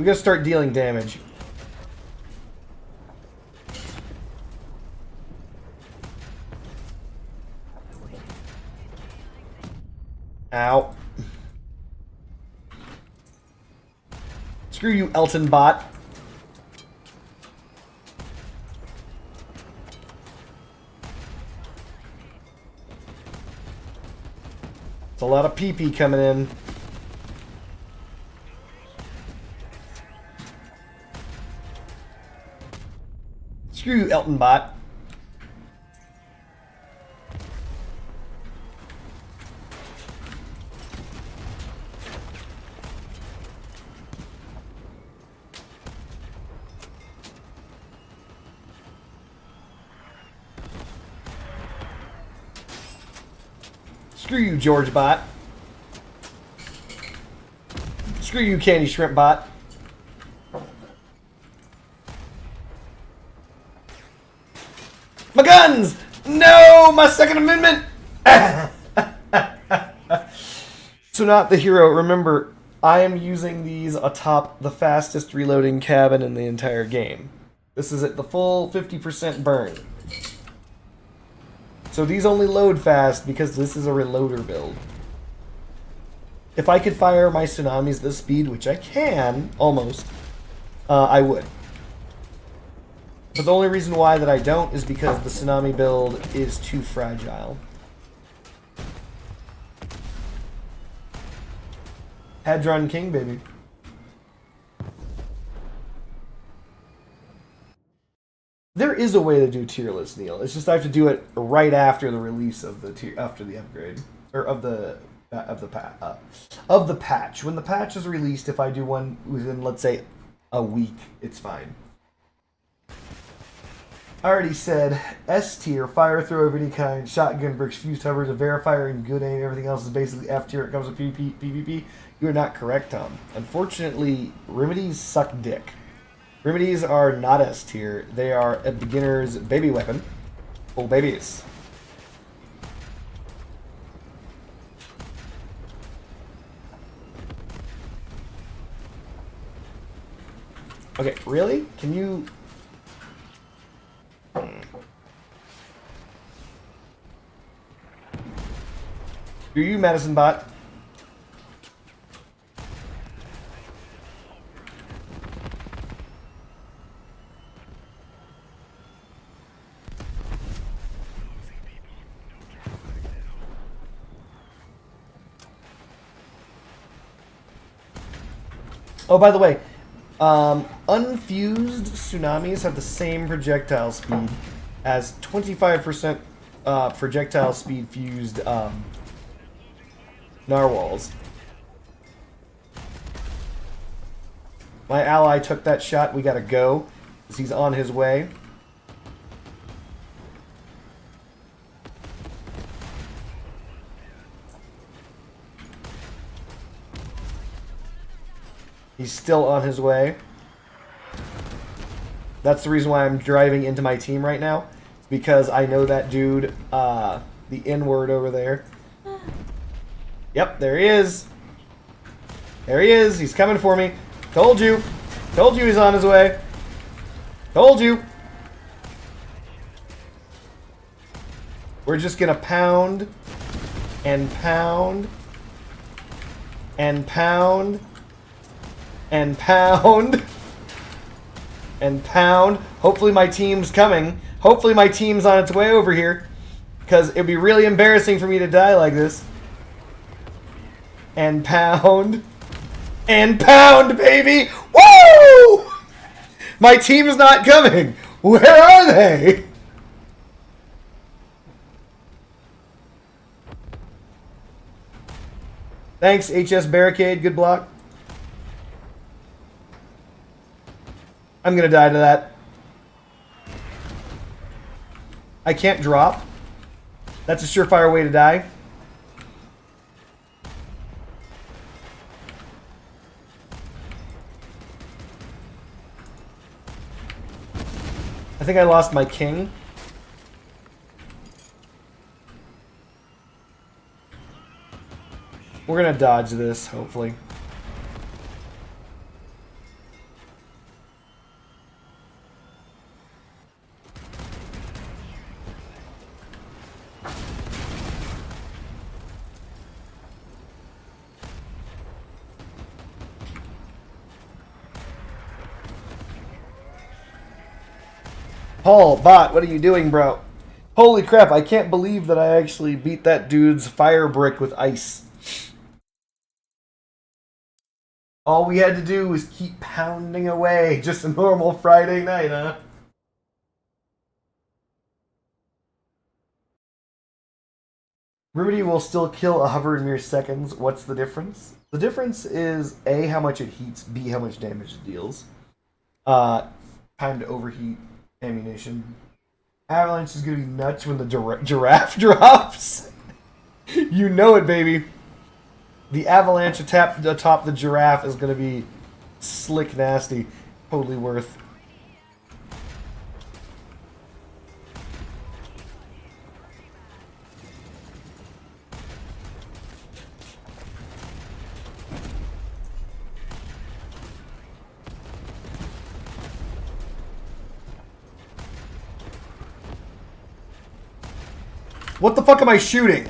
We gotta start dealing damage. Ow. Screw you, Elton bot. It's a lot of pee-pee coming in. Screw you, Elton bot. Screw you, George bot. Screw you, Candy Shrimp bot. My guns! No! My Second Amendment! So not the hero. Remember, I am using these atop the fastest reloading cabin in the entire game. This is at the full 50% burn. So these only load fast because this is a reloader build. If I could fire my tsunamis at this speed, which I can, almost, I would. But the only reason why that I don't is because the tsunami build is too fragile. Hadron King, baby. There is a way to do tier list, Neil. It's just I have to do it right after the release of the after the upgrade or of the patch. When the patch is released, if I do one within, let's say, a week, it's fine. I already said S tier, fire throw of any kind, shotgun bricks, fused hovers, a verifier, and good aim. Everything else is basically F tier. It comes with PvP. You are not correct, Tom. Unfortunately, remedies suck dick. Remedies are not S tier. They are a beginner's baby weapon. Oh, babies. Okay, really? Can you... Screw you, Madison bot. Oh, by the way, unfused tsunamis have the same projectile speed as 25% projectile speed fused narwhals. My ally took that shot. We gotta go, because he's on his way. He's still on his way. That's the reason why I'm driving into my team right now. Because I know that dude, the N-word over there. Yep, there he is. There he is. He's coming for me. Told you. Told you he's on his way. Told you. We're just gonna pound and pound and pound and pound and pound. Hopefully my team's coming. Hopefully my team's on its way over here. Because it'd be really embarrassing for me to die like this. And pound. And pound, baby! Woo! My team's not coming! Where are they? Thanks, HS Barricade. Good block. I'm gonna die to that. I can't drop. That's a surefire way to die. I think I lost my king. We're gonna dodge this, hopefully. Paul, bot, what are you doing, bro? Holy crap, I can't believe that I actually beat that dude's fire brick with ice. All we had to do was keep pounding away. Just a normal Friday night, huh? Remedy will still kill a hover in mere seconds. What's the difference? The difference is A, how much it heats, B, how much damage it deals. Time to overheat ammunition. Avalanche is going to be nuts when the giraffe drops. You know it, baby. The avalanche atop the giraffe is going to be slick nasty. Totally worth. What the fuck am I shooting?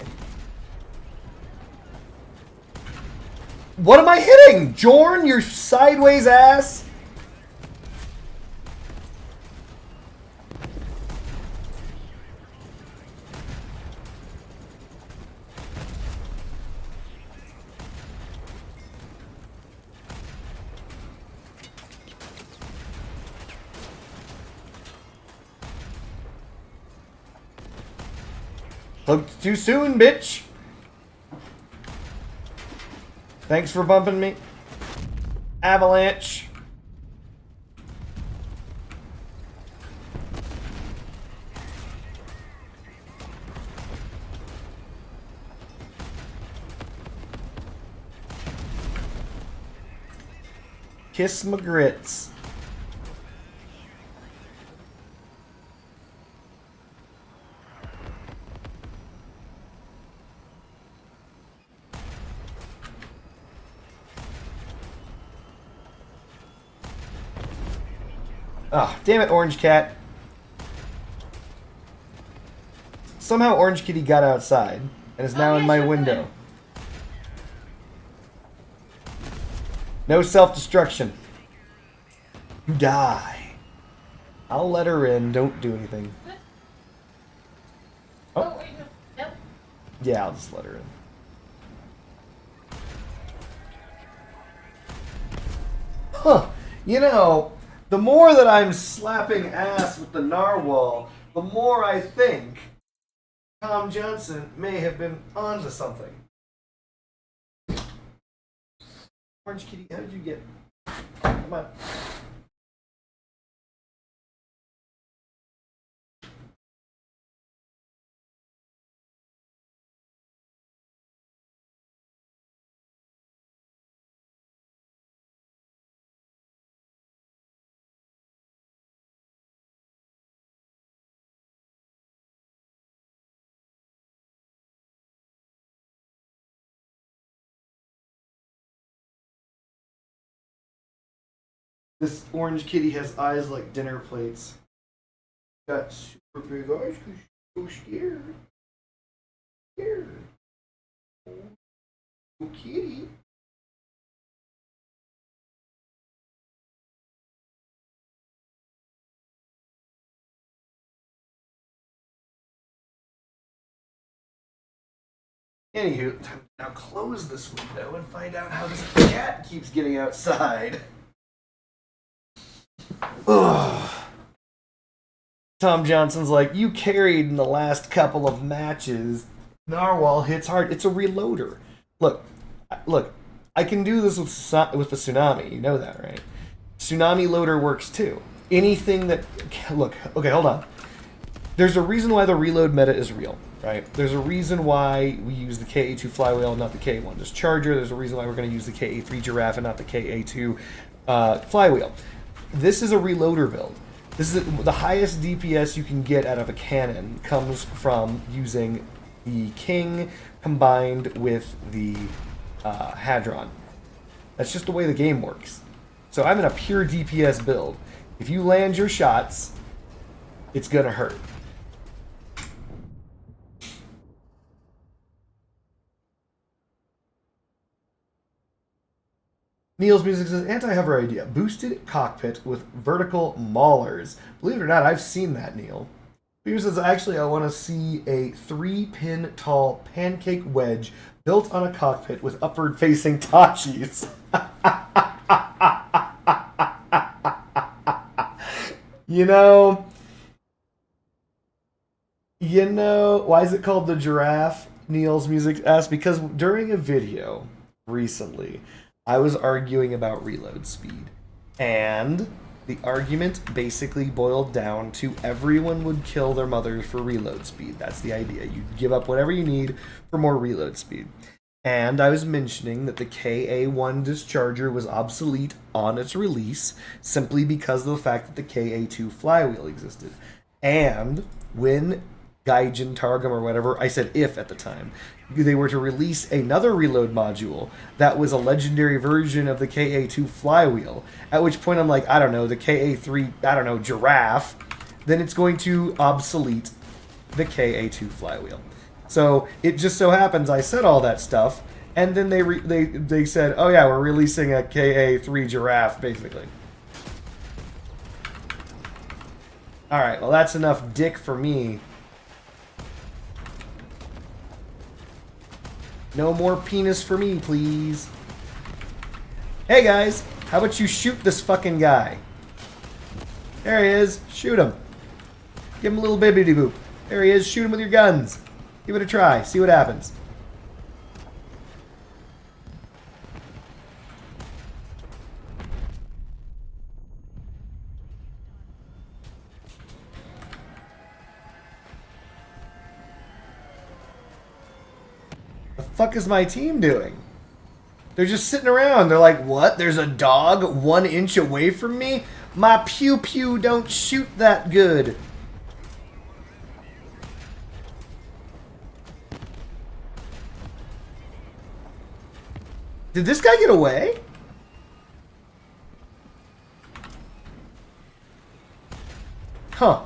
What am I hitting? Jorn, your sideways ass? Looked too soon, bitch. Thanks for bumping me. Avalanche. Kiss my grits. Oh, damn it, Orange Cat. Somehow Orange Kitty got outside and is now in my window. No self-destruction. You die. I'll let her in. Don't do anything. Oh, wait, no. Nope. Yeah, I'll just let her in. Huh. You know, the more that I'm slapping ass with the narwhal, the more I think Tom Johnson may have been onto something. Orange Kitty, how did you get... Come on. This Orange Kitty has eyes like dinner plates. Got super big eyes because she's so scared. Scared. Oh, kitty. Anywho, time to now close this window and find out how this cat keeps getting outside. Ugh. Tom Johnson's like, you carried in the last couple of matches. Narwhal hits hard. It's a reloader. Look, I can do this with the Tsunami. You know that, right? Tsunami loader works too. Anything that... Look, okay, hold on. There's a reason why the reload meta is real, right? There's a reason why we use the KA2 Flywheel, not the KA1 Discharger. There's a reason why we're going to use the KA3 Giraffe and not the KA2 Flywheel. This is a reloader build. This is the highest DPS you can get out of a cannon comes from using the King combined with the Hadron. That's just the way the game works. So I'm in a pure DPS build. If you land your shots, it's gonna hurt. Neil's Music says, anti-hover idea. Boosted cockpit with vertical maulers. Believe it or not, I've seen that, Neil. Peter says, actually, I want to see a 3-pin tall pancake wedge built on a cockpit with upward-facing Tachis. You know, why is it called the giraffe? Neil's Music asked, because during a video recently, I was arguing about reload speed, and the argument basically boiled down to everyone would kill their mothers for reload speed. That's the idea. You give up whatever you need for more reload speed. And I was mentioning that the KA1 discharger was obsolete on its release simply because of the fact that the KA2 flywheel existed. And when Gaijin Targum or whatever, I said if at the time, they were to release another reload module that was a legendary version of the KA2 flywheel, at which point I'm like, I don't know, the KA3, I don't know, giraffe, then it's going to obsolete the KA2 flywheel. So it just so happens I said all that stuff, and then they said, oh yeah, we're releasing a KA3 giraffe, basically. Alright, well that's enough dick for me. No more penis for me, please. Hey guys, how about you shoot this fucking guy? There he is. Shoot him. Give him a little bibbidi boop. There he is. Shoot him with your guns. Give it a try. See what happens. The fuck is my team doing? They're just sitting around. They're like, what? There's a dog 1 inch away from me? My pew-pew don't shoot that good. Did this guy get away? Huh.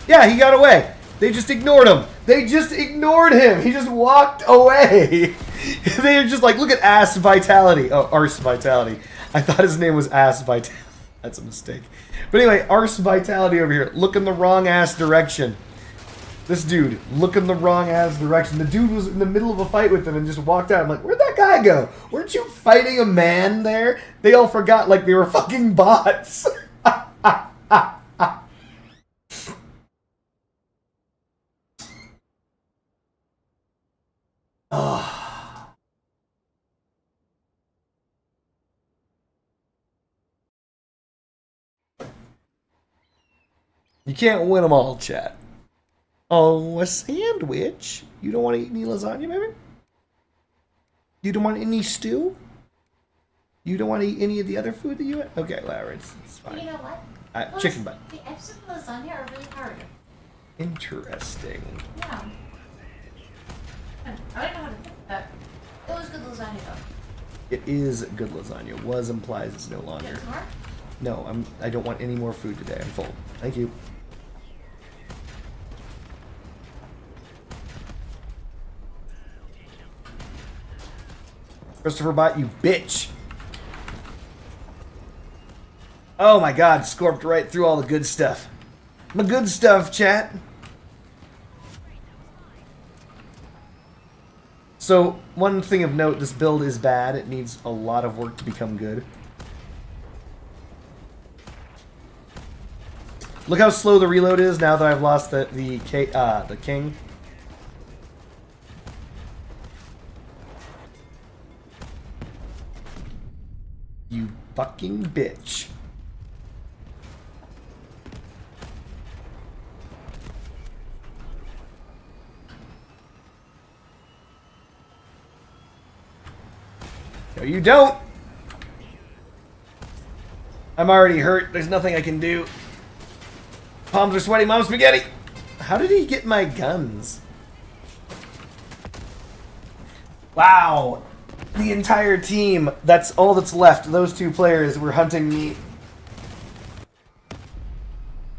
Yeah, he got away. They just ignored him. They just ignored him. He just walked away. They're just like, look at Ass Vitality. Oh, Arse Vitality. I thought his name was Ass Vitality. That's a mistake. But anyway, Arse Vitality over here. Look in the wrong ass direction. This dude, look in the wrong ass direction. The dude was in the middle of a fight with him and just walked out. I'm like, where'd that guy go? Weren't you fighting a man there? They all forgot like they were fucking bots. You can't win them all, chat. Oh, a sandwich? You don't want to eat any lasagna, baby? You don't want any stew? You don't want to eat any of the other food that you eat? Okay, Lara, it's fine. You know what? Chicken butt. The F's of lasagna are really hard. Interesting. Yeah. I don't know how to cook that. It was good lasagna though. It is good lasagna. Was implies it's no longer. Get some more? No, I don't want any more food today. I'm full. Thank you. Christopher Bot, you bitch. Oh my god, scorped right through all the good stuff. My good stuff, chat. So, one thing of note, this build is bad. It needs a lot of work to become good. Look how slow the reload is now that I've lost the king. You fucking bitch. No, you don't. I'm already hurt. There's nothing I can do. Palms are sweaty, Mom Spaghetti. How did he get my guns? Wow. The entire team, that's all that's left. Those two players were hunting me.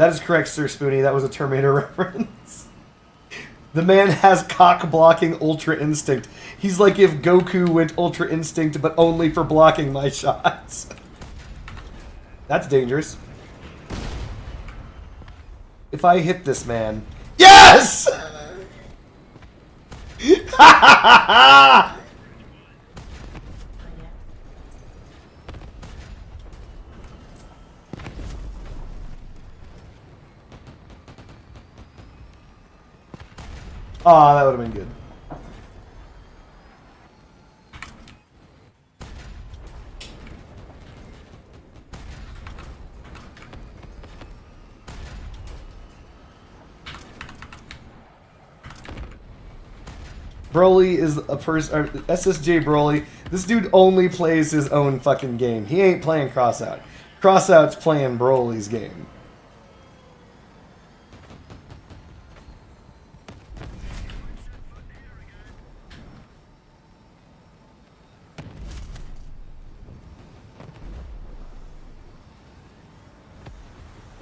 That is correct, Sir Spoonie. That was a Terminator reference. The man has cock-blocking Ultra Instinct. He's like if Goku went Ultra Instinct, but only for blocking my shots. That's dangerous. If I hit this man... Yes! Aw, that would have been good. Broly is a person. SSJ Broly. This dude only plays his own fucking game. He ain't playing Crossout. Crossout's playing Broly's game.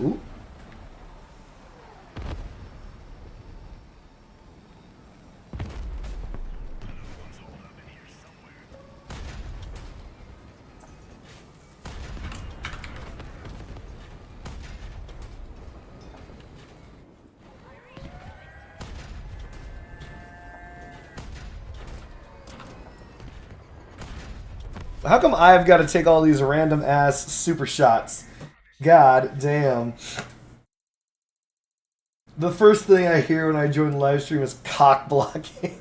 Ooh. How come I've got to take all these random ass super shots? God damn. The first thing I hear when I join the live stream is cock blocking.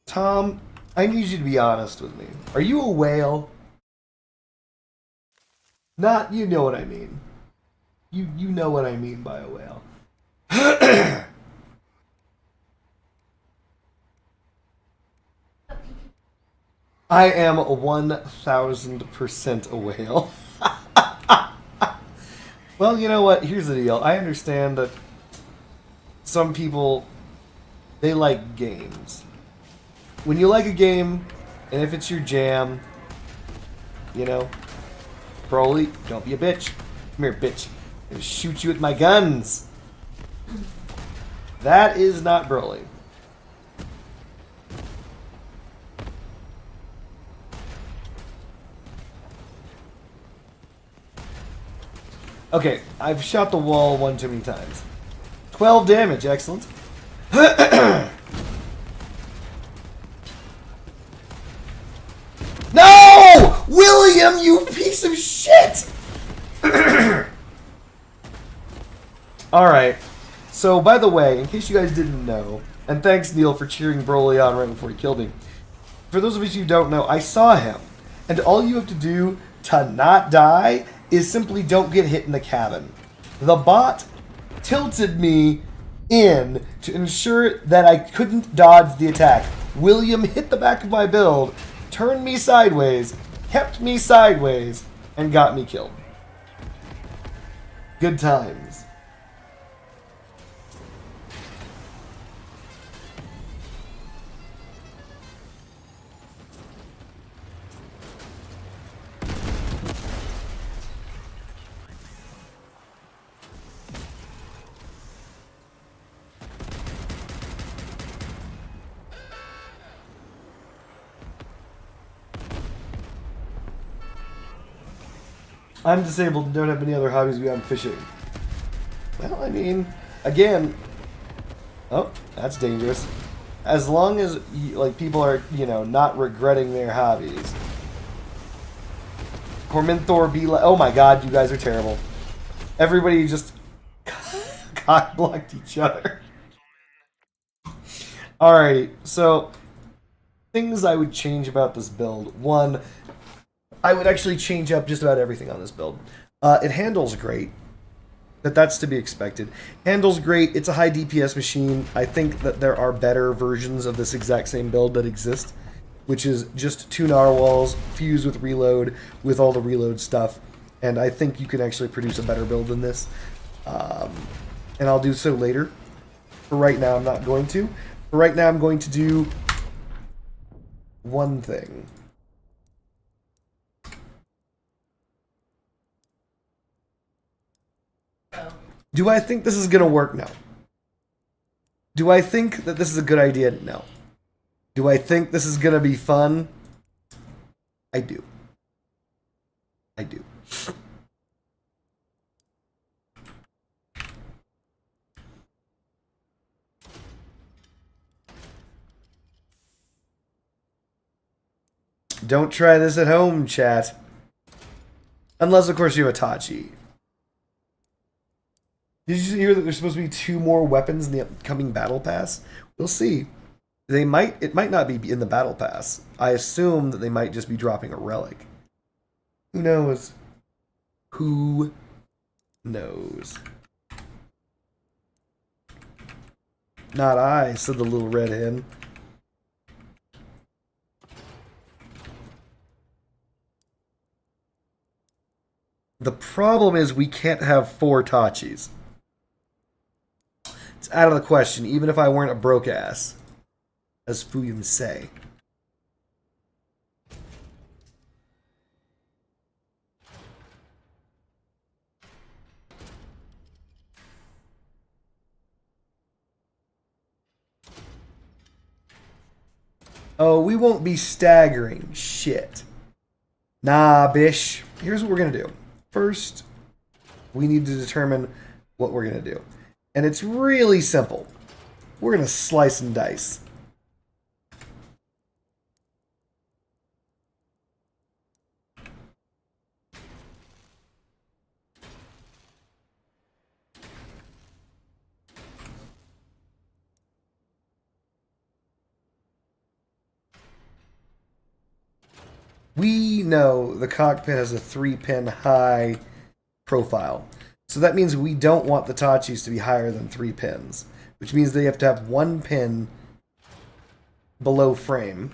Tom, I need you to be honest with me. Are you a whale? Not, you know what I mean. You know what I mean by a whale. I am 1000% a whale. Well, you know what? Here's the deal. I understand that some people, they like games. When you like a game, and if it's your jam, you know, Broly, don't be a bitch. Come here, bitch. I'm gonna shoot you with my guns. That is not Broly. Okay, I've shot the wall one too many times. 12 damage, excellent. No! William, you piece of shit! Alright, so by the way, in case you guys didn't know, and thanks Neil for cheering Broly on right before he killed me. For those of you who don't know, I saw him, and all you have to do to not die is simply don't get hit in the cabin. The bot tilted me in to ensure that I couldn't dodge the attack. William hit the back of my build, turned me sideways, kept me sideways, and got me killed. Good times. I'm disabled and don't have any other hobbies beyond fishing. Well, I mean, again, oh, that's dangerous. As long as like people are, you know, not regretting their hobbies. Corminthor be like, oh my god, you guys are terrible. Everybody just cock blocked each other. Alrighty, so things I would change about this build. One, I would actually change up just about everything on this build. It handles great. That's to be expected. Handles great. It's a high DPS machine. I think that there are better versions of this exact same build that exist, which is just 2 narwhals fused with reload, with all the reload stuff. And I think you can actually produce a better build than this. And I'll do so later. For right now, I'm not going to. For right now, I'm going to do one thing. Do I think this is going to work? No. Do I think that this is a good idea? No. Do I think this is going to be fun? I do. I do. Don't try this at home, chat. Unless, of course, you have a Tachi. Did you hear that there's supposed to be 2 more weapons in the upcoming battle pass? We'll see. It might not be in the battle pass. I assume that they might just be dropping a relic. Who knows? Who knows? Not I, said the little red hen. The problem is we can't have 4 Tachis. It's out of the question, even if I weren't a broke ass. As Fuyum say. Oh, we won't be staggering. Shit. Nah, bish. Here's what we're gonna do. First, we need to determine what we're gonna do. And it's really simple. We're gonna slice and dice. We know the cockpit has a 3-pin high profile. So that means we don't want the Tachis to be higher than 3 pins. Which means they have to have 1 pin below frame.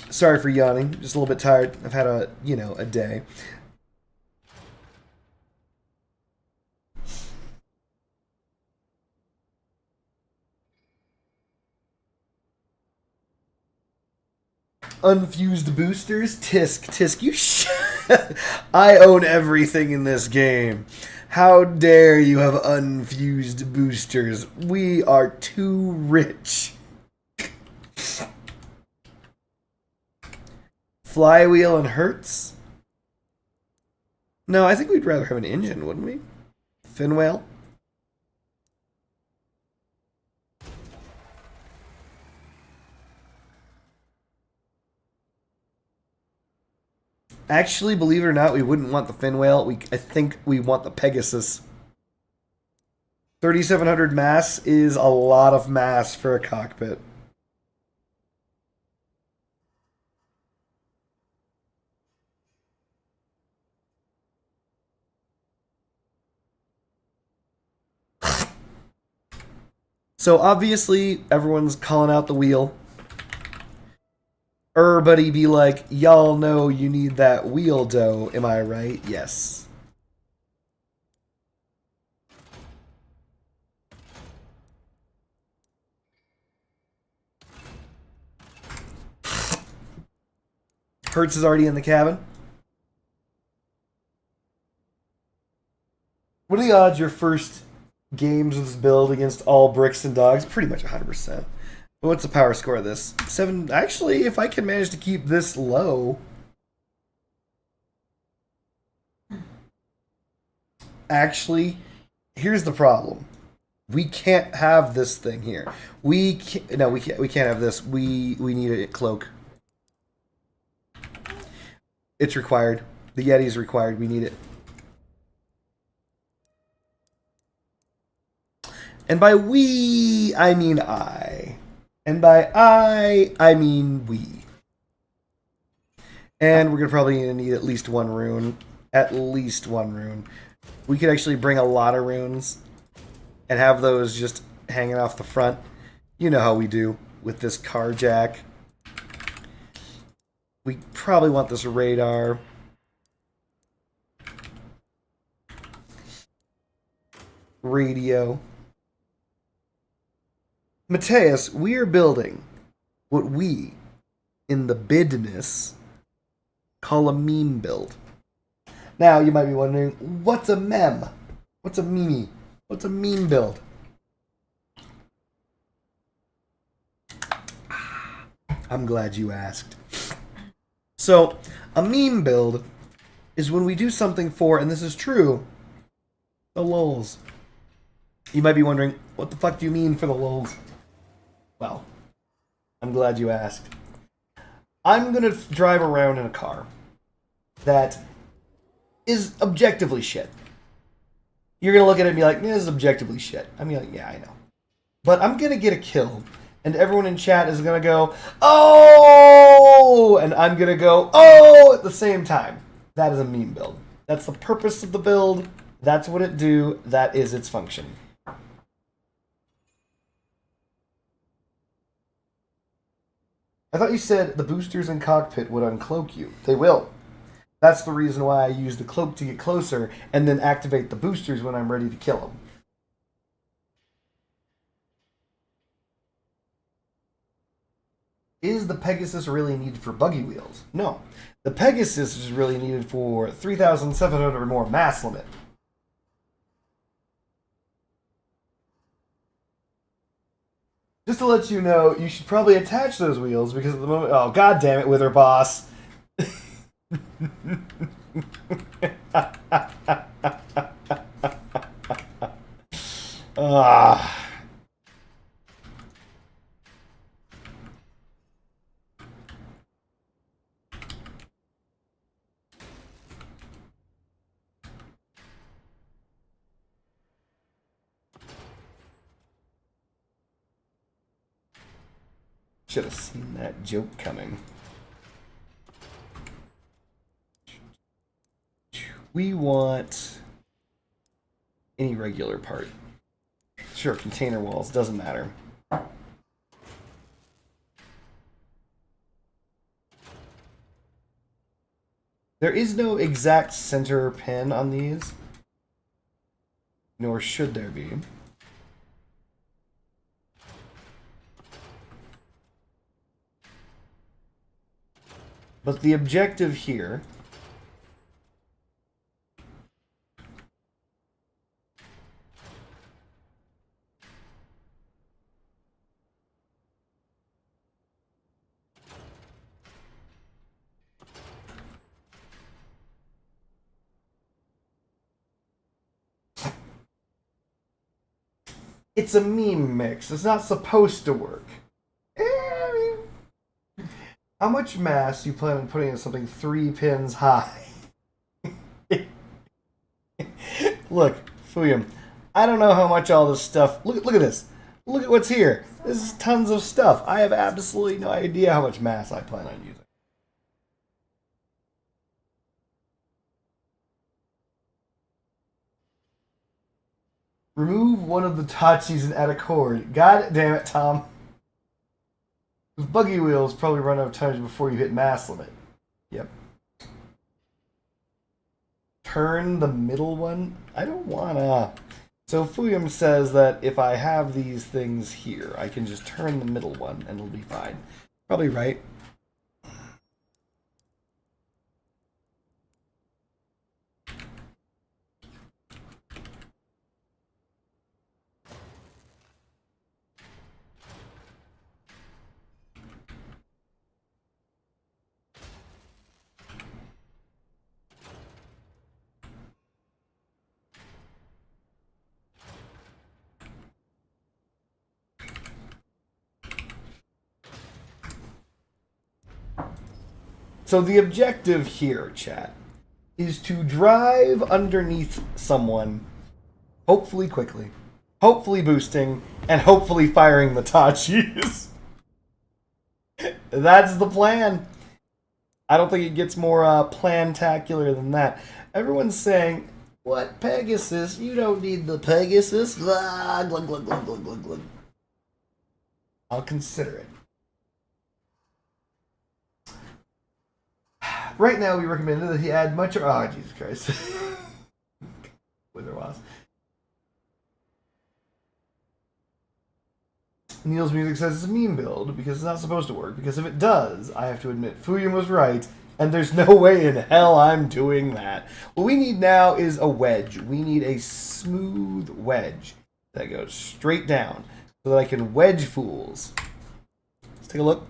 Sorry for yawning. Just a little bit tired. I've had a day. Unfused boosters? Tisk, you I own everything in this game. How dare you have unfused boosters? We are too rich. Flywheel and Hertz? No, I think we'd rather have an engine, wouldn't we? Finwhale? Actually, believe it or not, we wouldn't want the Finwhale. I think we want the Pegasus. 3,700 mass is a lot of mass for a cockpit. So obviously, everyone's calling out the wheel. Everybody be like, y'all know you need that wheel dough, am I right? Yes. Hertz is already in the cabin. What are the odds your first games with this build against all bricks and dogs? Pretty much 100%. But what's the power score of this? 7. Actually, if I can manage to keep this low. Actually, here's the problem. We can't have this thing here. We can't have this. We need a cloak. It's required. The Yeti is required. We need it. And by we, I mean I. And by I mean we. And we're probably going to need at least 1 rune. At least 1 rune. We could actually bring a lot of runes and have those just hanging off the front. You know how we do with this car jack. We probably want this radar. Radio. Mateus, we are building what we, in the bidness, call a meme build. Now, you might be wondering, what's a mem? What's a meme? What's a meme build? I'm glad you asked. So, a meme build is when we do something for, and this is true, the lulz. You might be wondering, what the fuck do you mean for the lulz? Well, I'm glad you asked. I'm gonna drive around in a car that is objectively shit. You're gonna look at it and be like, this is objectively shit. I'm like, yeah, I know. But I'm gonna get a kill, and everyone in chat is gonna go, oh! And I'm gonna go, oh! At the same time. That is a meme build. That's the purpose of the build. That's what it do. That is its function. I thought you said the boosters in cockpit would uncloak you. They will. That's the reason why I use the cloak to get closer and then activate the boosters when I'm ready to kill them. Is the Pegasus really needed for buggy wheels? No. The Pegasus is really needed for 3,700 or more mass limit. Just to let you know, you should probably attach those wheels because at the moment... Oh, god damn it, Wither Boss. Should have seen that joke coming. We want any regular part. Sure, container walls, doesn't matter. There is no exact center pin on these, nor should there be. But the objective here it's a meme mix. It's not supposed to work. How much mass do you plan on putting in something 3 pins high? Look, Fuyum, I don't know how much all this stuff... Look at this. Look at what's here. This is tons of stuff. I have absolutely no idea how much mass I plan on using. Remove one of the Tachis and add a cord. God damn it, Tom. Those buggy wheels probably run out of tonnage before you hit mass limit. Yep. Turn the middle one? I don't wanna. So Fuyum says that if I have these things here, I can just turn the middle one and it'll be fine. Probably right. So the objective here, chat, is to drive underneath someone, hopefully quickly, hopefully boosting, and hopefully firing the Tachis. That's the plan. I don't think it gets more plantacular than that. Everyone's saying, what, Pegasus? You don't need the Pegasus. Glug, glug, glug, glug, glug, glug, glug. I'll consider it. Right now, we recommended that he add much. Oh, Jesus Christ. Wither Wasp. Neil's music says it's a meme build because it's not supposed to work. Because if it does, I have to admit, Fuyan was right, and there's no way in hell I'm doing that. What we need now is a wedge. We need a smooth wedge that goes straight down so that I can wedge fools. Let's take a look.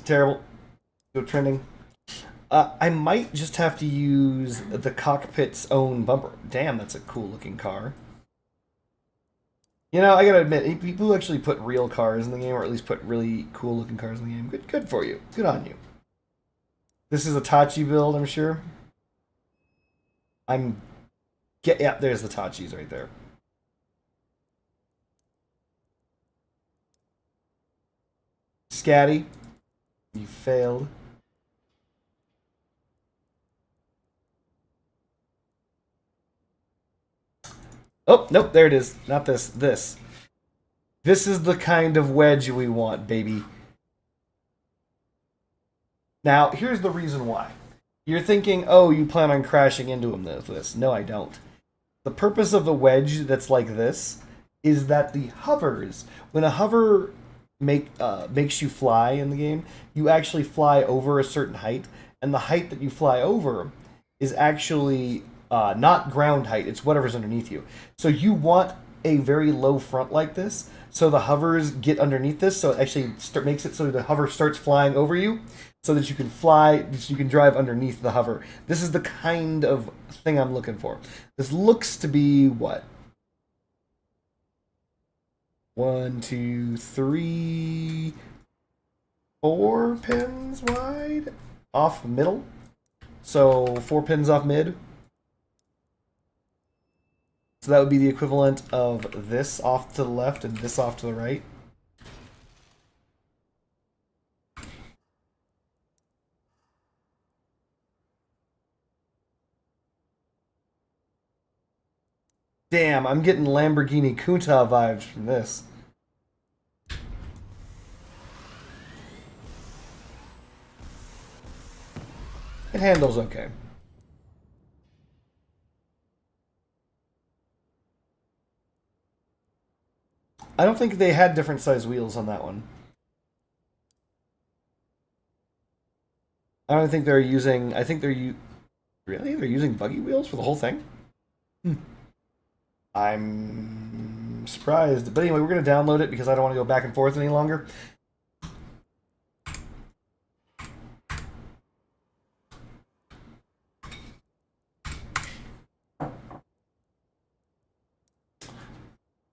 Terrible. Go trending. I might just have to use the cockpit's own bumper. Damn, that's a cool looking car. You know, I gotta admit, people who actually put real cars in the game, or at least put really cool looking cars in the game, good for you. Good on you. This is a Tachi build, I'm sure. Yeah, there's the Tachis right there. Scatty, you failed. Oh, nope, there it is. Not this. This. This is the kind of wedge we want, baby. Now, here's the reason why. You're thinking, oh, you plan on crashing into him with this. No, I don't. The purpose of the wedge that's like this is that the hovers, when a hover makes you fly in the game, you actually fly over a certain height, and the height that you fly over is actually not ground height, it's whatever's underneath you. So you want a very low front like this, so the hovers get underneath this, so it actually makes it so the hover starts flying over you, so that you can fly, so you can drive underneath the hover. This is the kind of thing I'm looking for. This looks to be what? 1, 2, 3, 4 pins wide off middle. So 4 pins off mid. So that would be the equivalent of this off to the left and this off to the right. Damn, I'm getting Lamborghini Countach vibes from this. It handles okay. I don't think they had different size wheels on that one. I don't think they're using... I think they're... Really? They're using buggy wheels for the whole thing? I'm surprised. But anyway, we're going to download it because I don't want to go back and forth any longer.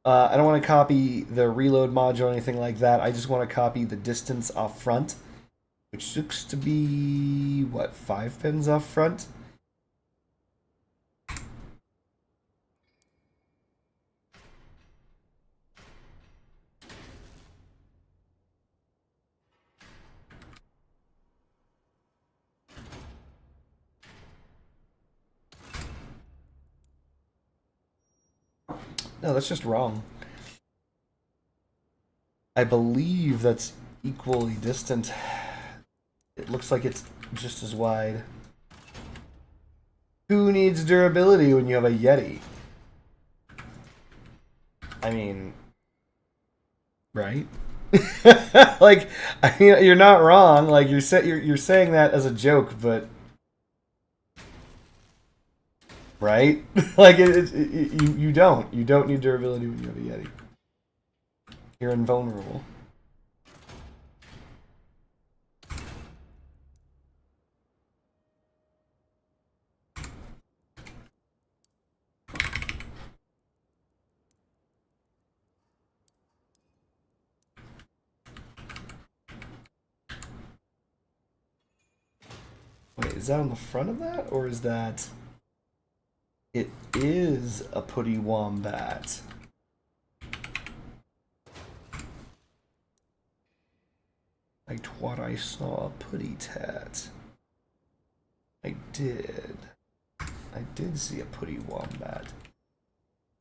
I don't want to copy the reload module or anything like that. I just want to copy the distance off front, which looks to be, what, 5 pins off front? No, that's just wrong. I believe that's equally distant. It looks like it's just as wide. Who needs durability when you have a Yeti? I mean, right? Like, I mean, you're not wrong. Like, you're saying that as a joke, but right? Like, you don't need durability when you have a Yeti. You're invulnerable. Wait, is that on the front of that, or is that... It is a putty wombat. I thought I saw a putty tat. did. I did see a putty wombat.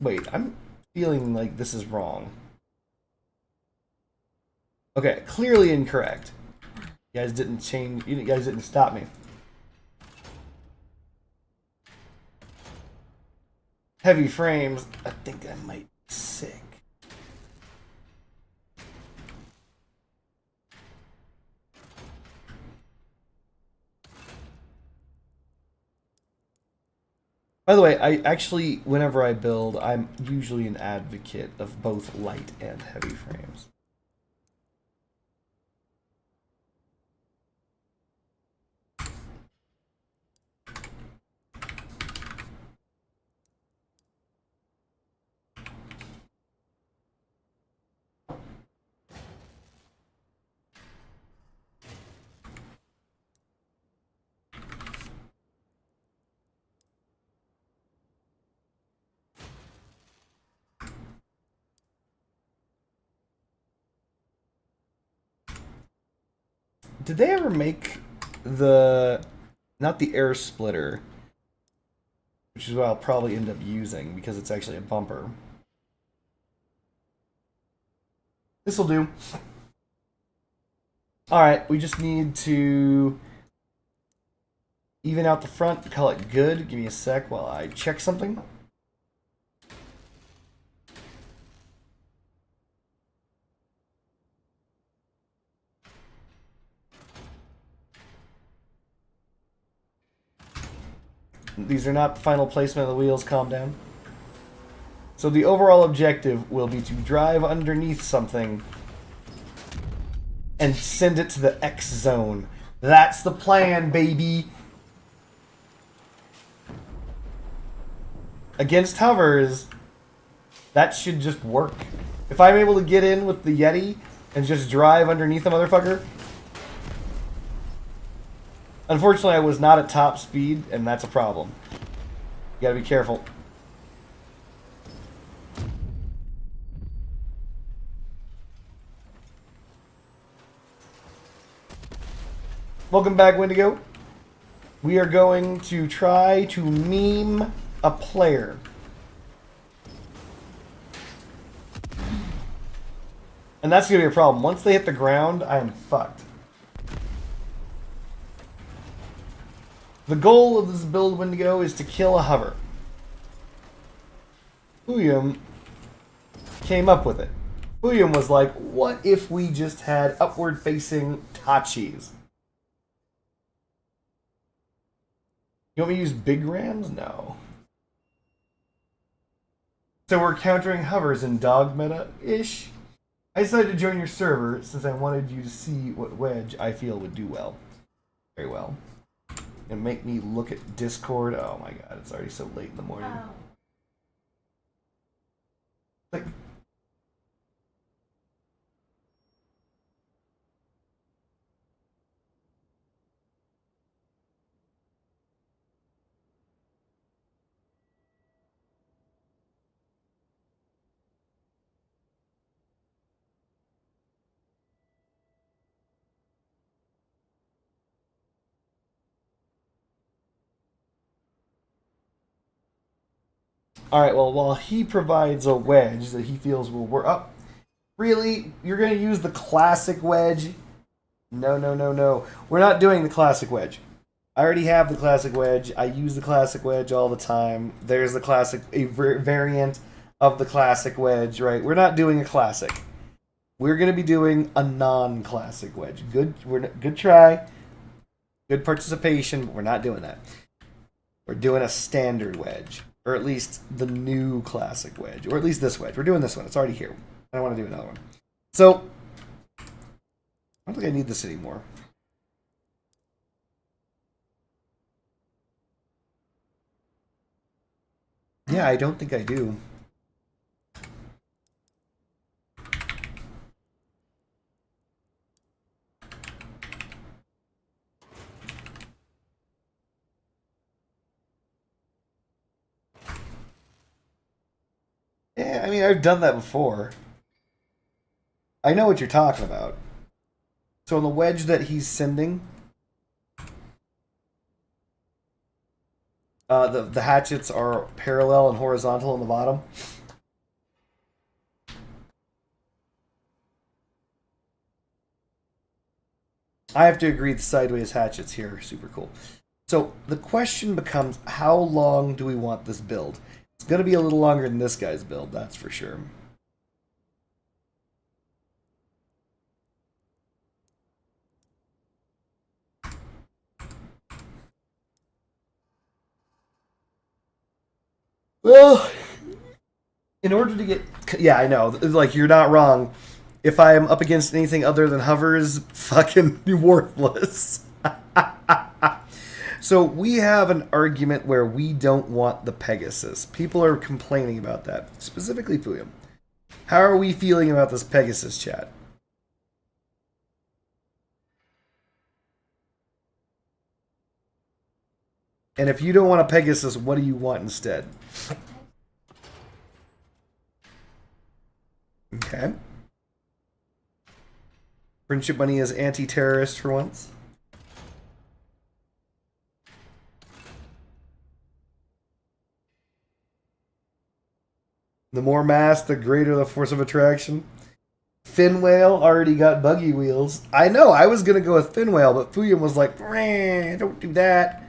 Wait, I'm feeling like this is wrong. Okay, clearly incorrect. You guys didn't change. You guys didn't stop me. Heavy frames. I think I might be sick. By the way, I actually, whenever I build, I'm usually an advocate of both light and heavy frames. Did they ever make the, not the air splitter, which is what I'll probably end up using because it's actually a bumper. This'll do. Alright, we just need to even out the front, call it good. Give me a sec while I check something. These are not the final placement of the wheels, calm down. So the overall objective will be to drive underneath something and send it to the X zone. That's the plan, baby. Against hovers, that should just work. If I'm able to get in with the Yeti and just drive underneath the motherfucker. Unfortunately, I was not at top speed, and that's a problem. You gotta be careful. Welcome back, Wendigo. We are going to try to meme a player. And that's gonna be a problem. Once they hit the ground, I am fucked. The goal of this build, Wendigo, is to kill a hover. Uyum came up with it. Uyum was like, what if we just had upward-facing Tachis? You want me to use big rams? No. So we're countering hovers in dog meta-ish. I decided to join your server since I wanted you to see what wedge I feel would do well. Very well. And make me look at Discord. Oh my god, it's already so late in the morning. Oh. Like, alright, well, while he provides a wedge that he feels will work. Oh, really? You're going to use the classic wedge? No, no, no, no. We're not doing the classic wedge. I already have the classic wedge. I use the classic wedge all the time. There's the classic, a variant of the classic wedge, right? We're not doing a classic. We're going to be doing a non-classic wedge. Good try. Good participation, but we're not doing that. We're doing a standard wedge. Or at least the new classic wedge. Or at least this wedge. We're doing this one. It's already here. I don't want to do another one. So, I don't think I need this anymore. Yeah, I don't think I do. Yeah, I mean, I've done that before. I know what you're talking about. So on the wedge that he's sending, The hatchets are parallel and horizontal on the bottom. I have to agree the sideways hatchets here are super cool. So the question becomes, how long do we want this build? It's going to be a little longer than this guy's build, that's for sure. Well, in order to get... Yeah, I know. Like, you're not wrong. If I am up against anything other than hovers, fucking worthless. So we have an argument where we don't want the Pegasus. People are complaining about that. Specifically Fuyum. How are we feeling about this Pegasus, chat? And if you don't want a Pegasus, what do you want instead? Okay. Friendship Money is anti-terrorist for once. The more mass, the greater the force of attraction. Fin Whale already got buggy wheels. I know, I was going to go with Fin Whale, but Fuyum was like, don't do that.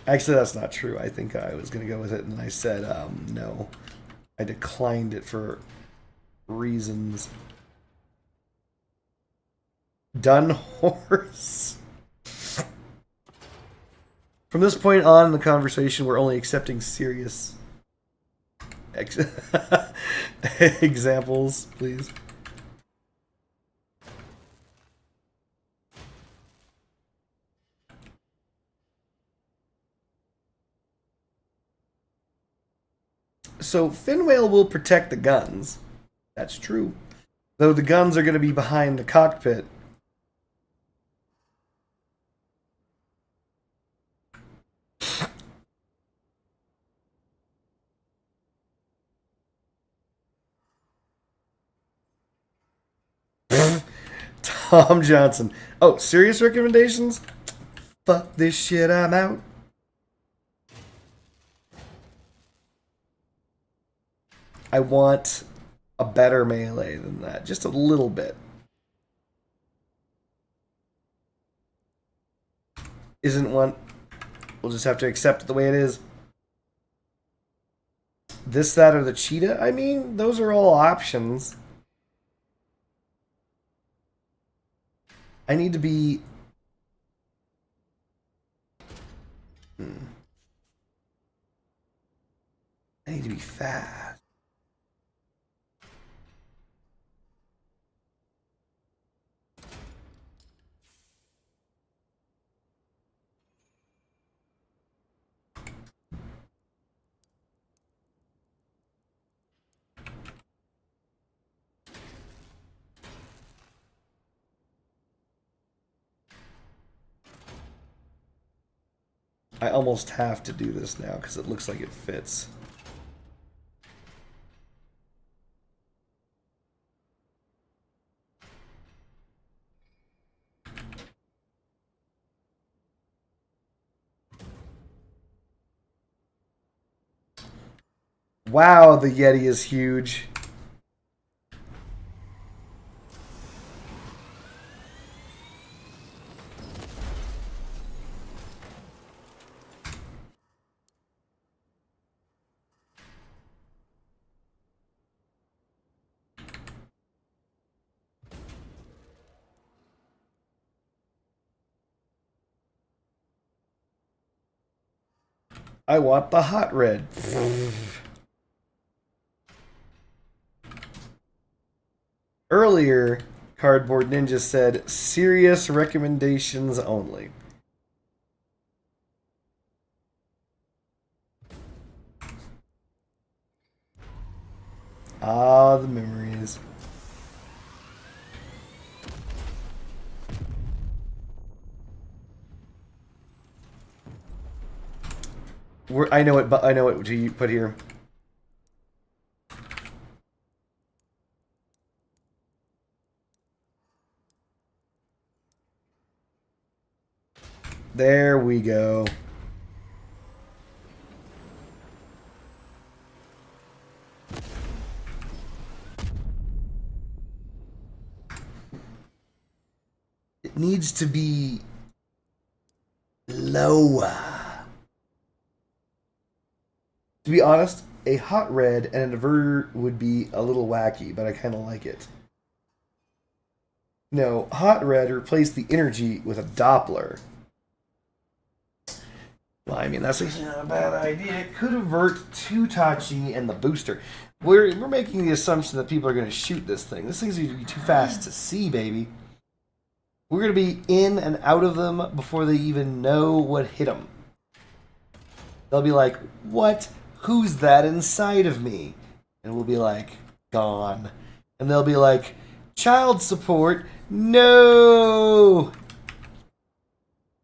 Actually, that's not true. I think I was going to go with it, and I said no. I declined it for reasons. Dun Horse. From this point on in the conversation, we're only accepting serious examples, please. So Fin Whale will protect the guns. That's true. Though the guns are going to be behind the cockpit. Tom Johnson. Oh, serious recommendations? Fuck this shit, I'm out. I want a better melee than that. Just a little bit. Isn't one. We'll just have to accept it the way it is. This, that, or the cheetah? I mean, those are all options. I need to be... I need to be fast. I almost have to do this now because it looks like it fits. Wow, the Yeti is huge. I want the hot red. Earlier, Cardboard Ninja said serious recommendations only. Ah, the memories. I know what you put here. There we go. it needs to be lower. To be honest, a hot red and an inverter would be a little wacky, but I kind of like it. No, hot red replaced the energy with a Doppler. Well, I mean, that's actually not a bad idea. It could avert to Tachi and the booster. We're making the assumption that people are going to shoot this thing. This thing's going to be too fast to see, baby. We're going to be in and out of them before they even know what hit them. They'll be like, what? Who's that inside of me? And we'll be like, gone. And they'll be like, child support? No!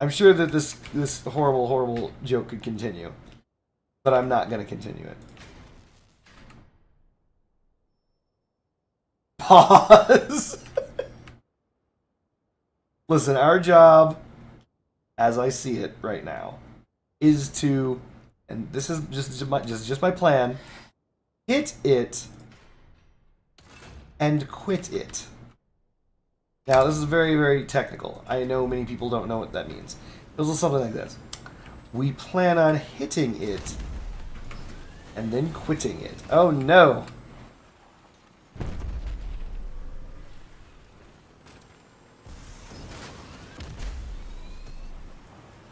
I'm sure that this horrible, horrible joke could continue. But I'm not going to continue it. Pause! Listen, our job, as I see it right now, is to, and this is just my plan, hit it and quit it. Now, this is very, very technical. I know many people don't know what that means. It was something like this. We plan on hitting it and then quitting it. Oh, no.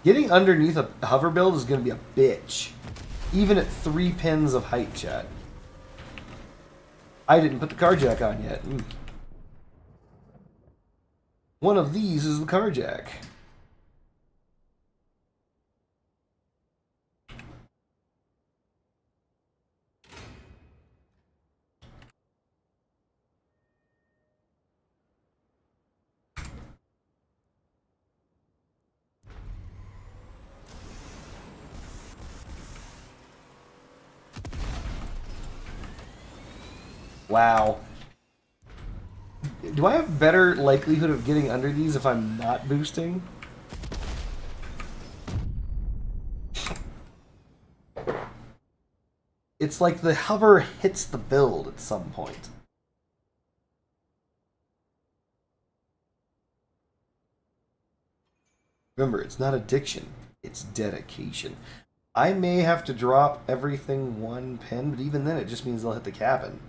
Getting underneath a hover build is going to be a bitch. Even at 3 pins of height, chat. I didn't put the carjack on yet. One of these is the carjack. Wow. Do I have better likelihood of getting under these if I'm not boosting? It's like the hover hits the build at some point. Remember, it's not addiction, it's dedication. I may have to drop everything 1 pin, but even then it just means they'll hit the cabin.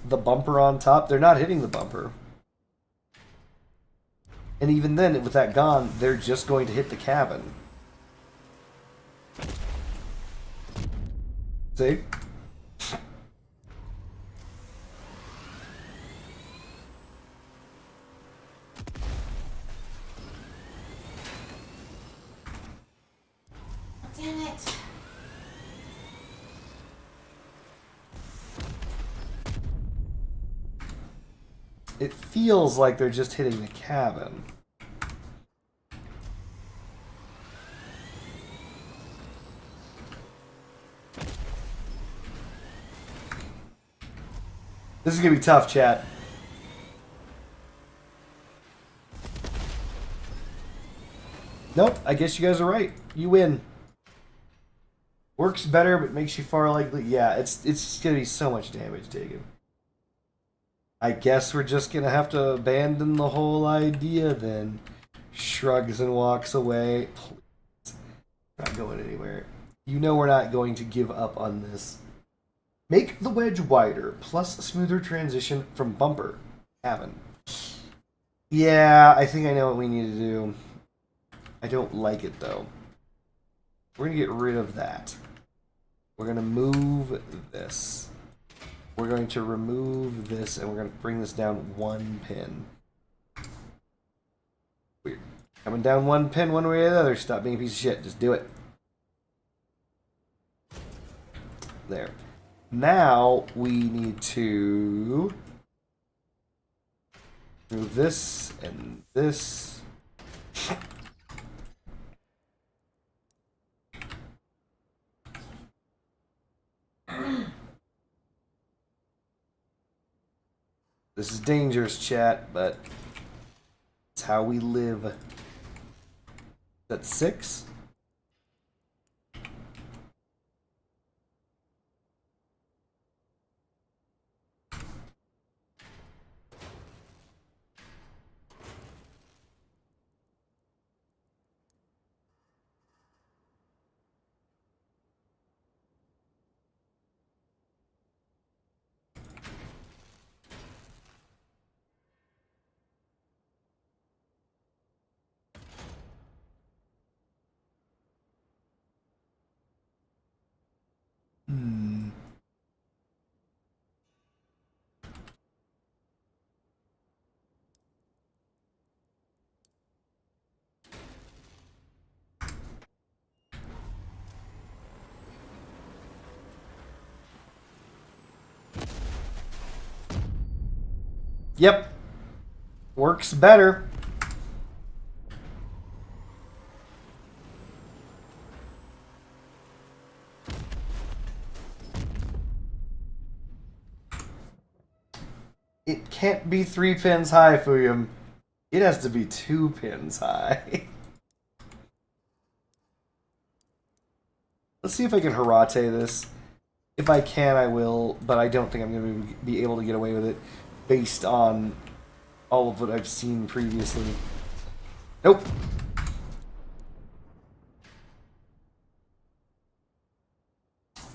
The bumper on top, they're not hitting the bumper. And even then, with that gone, they're just going to hit the cabin. See? Damn it. It feels like they're just hitting the cabin. This is gonna be tough, chat. Nope, I guess you guys are right. You win. Works better, but makes you far likely. Yeah, it's gonna be so much damage taken. I guess we're just gonna have to abandon the whole idea then. Shrugs and walks away. Please. Not going anywhere. You know we're not going to give up on this. Make the wedge wider, plus smoother transition from bumper. Cabin. Yeah, I think I know what we need to do. I don't like it though. We're gonna get rid of that. We're gonna move this. We're going to remove this, and we're going to bring this down 1 pin. Weird. Coming down 1 pin one way or the other. Stop being a piece of shit. Just do it. There. Now, we need to move this and this. This is dangerous, chat, but it's how we live. That's 6. Hmm. Yep. Works better. It can't be 3 pins high, Fuyum. It has to be 2 pins high. Let's see if I can Harate this. If I can, I will, but I don't think I'm going to be able to get away with it based on all of what I've seen previously. Nope.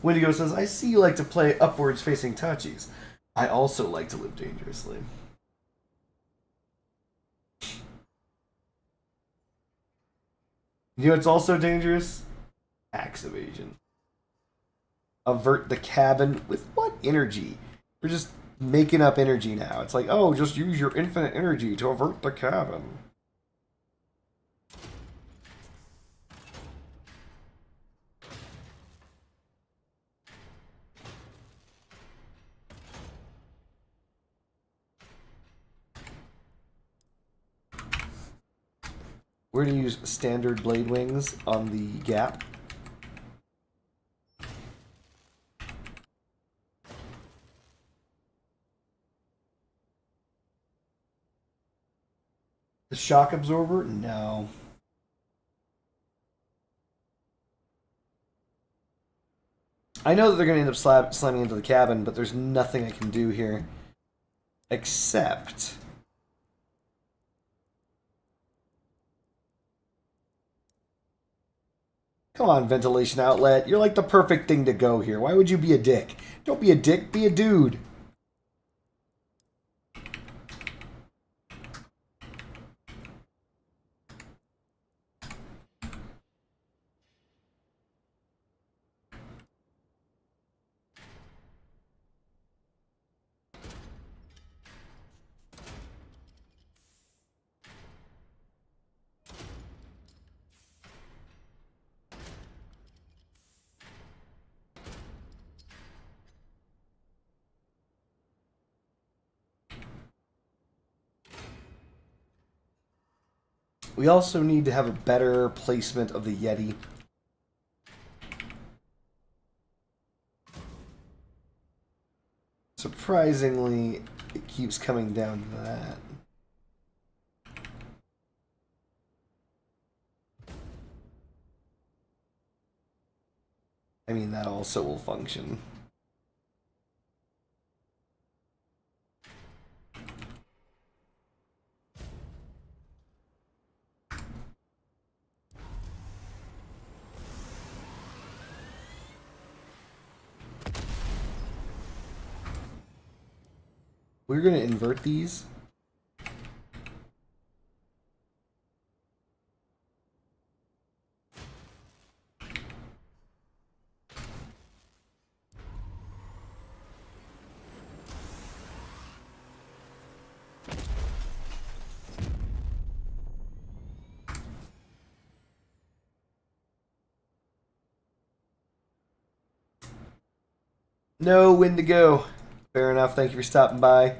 Wendigo says, I see you like to play upwards facing Tachis. I also like to live dangerously. You know what's also dangerous? Axe evasion. Avert the cabin with what energy? We're just making up energy now. It's like, oh, just use your infinite energy to avert the cabin. We're going to use standard blade wings on the gap. The shock absorber? No. I know that they're going to end up slamming into the cabin, but there's nothing I can do here. Except... Come on, ventilation outlet. You're like the perfect thing to go here. Why would you be a dick? Don't be a dick, be a dude. We also need to have a better placement of the Yeti. Surprisingly, it keeps coming down to that. I mean, that also will function. We're going to invert these. No Wendigo. Fair enough. Thank you for stopping by.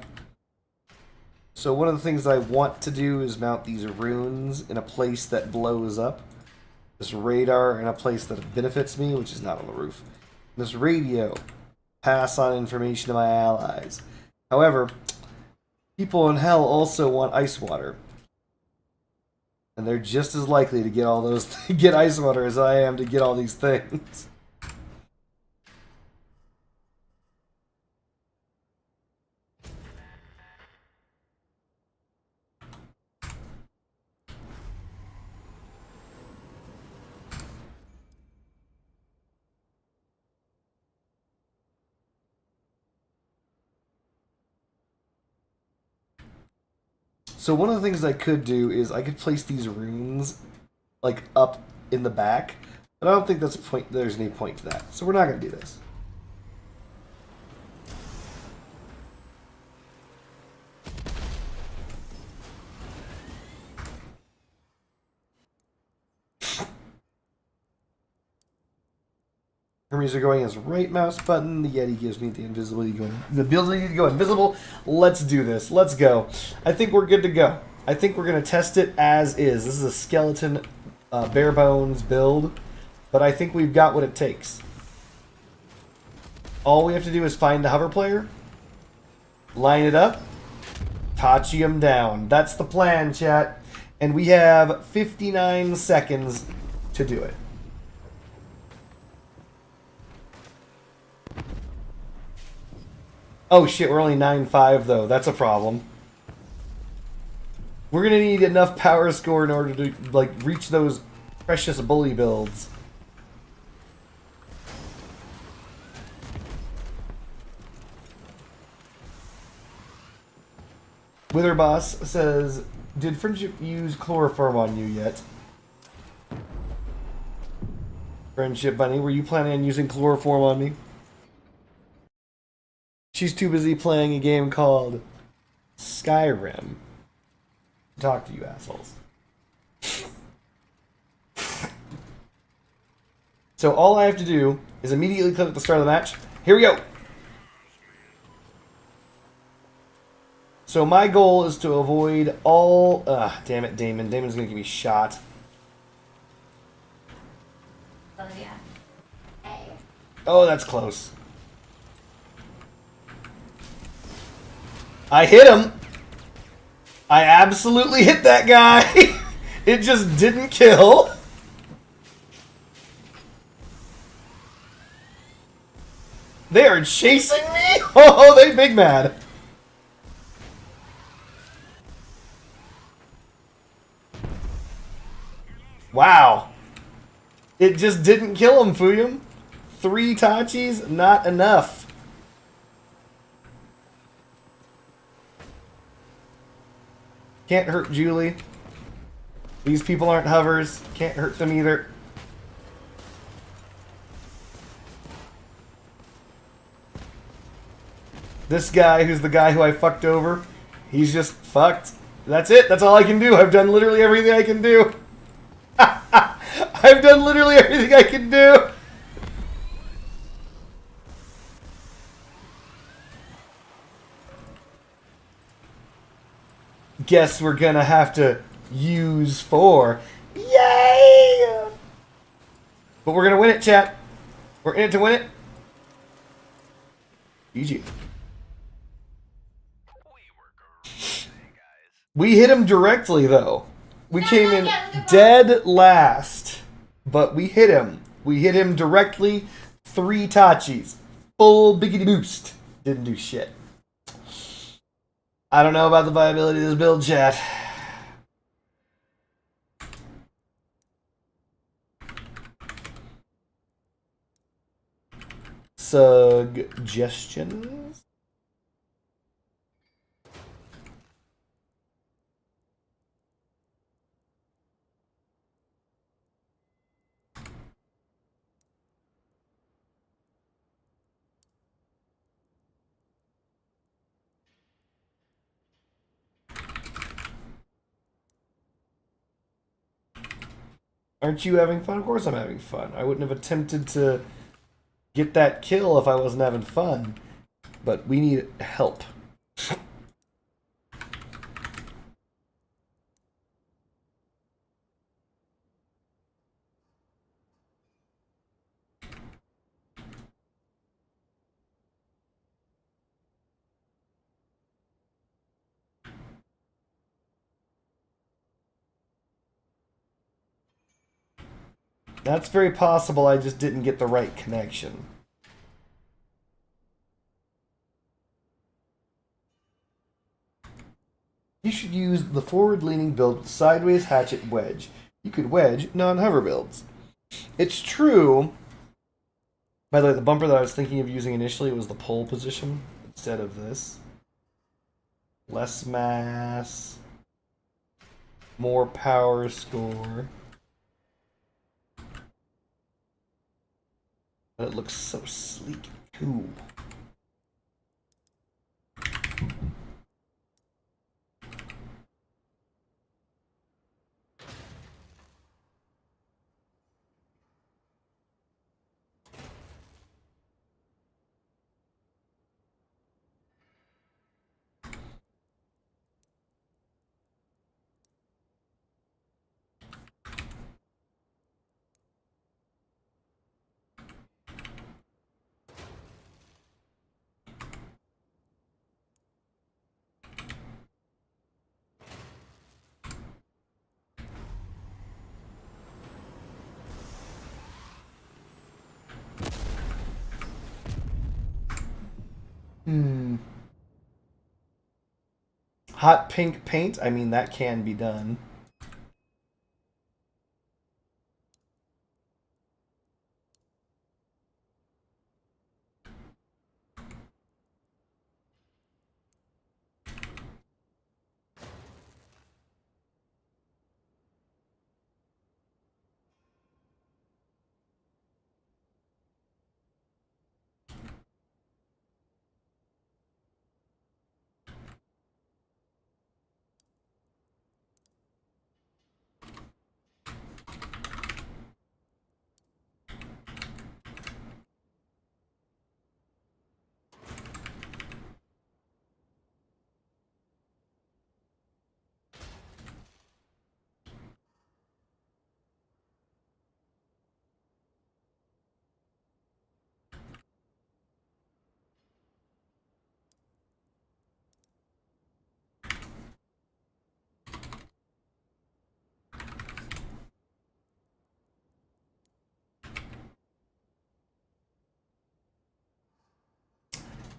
So one of the things that I want to do is mount these runes in a place that blows up. This radar in a place that benefits me, which is not on the roof. This radio. Pass on information to my allies. However, people in hell also want ice water. And they're just as likely to get all those get Ice Water as I am to get all these things. So one of the things I could do is I could place these runes like up in the back, but I don't think that's a point. There's any point to that, so we're not going to do this. Hermes are going as right mouse button. The Yeti gives me the ability to go invisible. Let's do this. Let's go. I think we're good to go. I think we're going to test it as is. This is a skeleton, bare bones build, but I think we've got what it takes. All we have to do is find a hover player, line it up, Tachi him down. That's the plan, chat. And we have 59 seconds to do it. Oh shit, we're only 9-5 though. That's a problem. We're gonna need enough power score in order to like reach those precious bully builds. Witherboss says, "Did Friendship use chloroform on you yet?" Friendship Bunny, were you planning on using chloroform on me? She's too busy playing a game called Skyrim to talk to you assholes. So all I have to do is immediately click at the start of the match. Here we go. So my goal is to avoid all... damn it, Damon. Damon's going to give me shot. Oh, yeah. Hey. Oh, that's close. I hit him. I absolutely hit that guy. It just didn't kill. They are chasing me? Oh, they big mad. Wow. It just didn't kill him, Fuyum. 3 Tachis, not enough. Can't hurt Julie. These people aren't hovers. Can't hurt them either. This guy, who's the guy who I fucked over, he's just fucked. That's it. That's all I can do. I've done literally everything I can do. I've done literally everything I can do. Guess we're gonna have to use 4. Yay! But we're gonna win it, chat. We're in it to win it. GG. We hit him directly, though. We came in dead last. But we hit him. We hit him directly. 3 Tachis. Full biggity boost. Didn't do shit. I don't know about the viability of this build, chat. Suggestions? Aren't you having fun? Of course I'm having fun. I wouldn't have attempted to get that kill if I wasn't having fun. But we need help. That's very possible. I just didn't get the right connection. You should use the forward-leaning build with sideways hatchet wedge. You could wedge non-hover builds. It's true. By the way, the bumper that I was thinking of using initially was the pole position instead of this. Less mass. More power score. But it looks so sleek and cool. Hot pink paint? I mean, that can be done.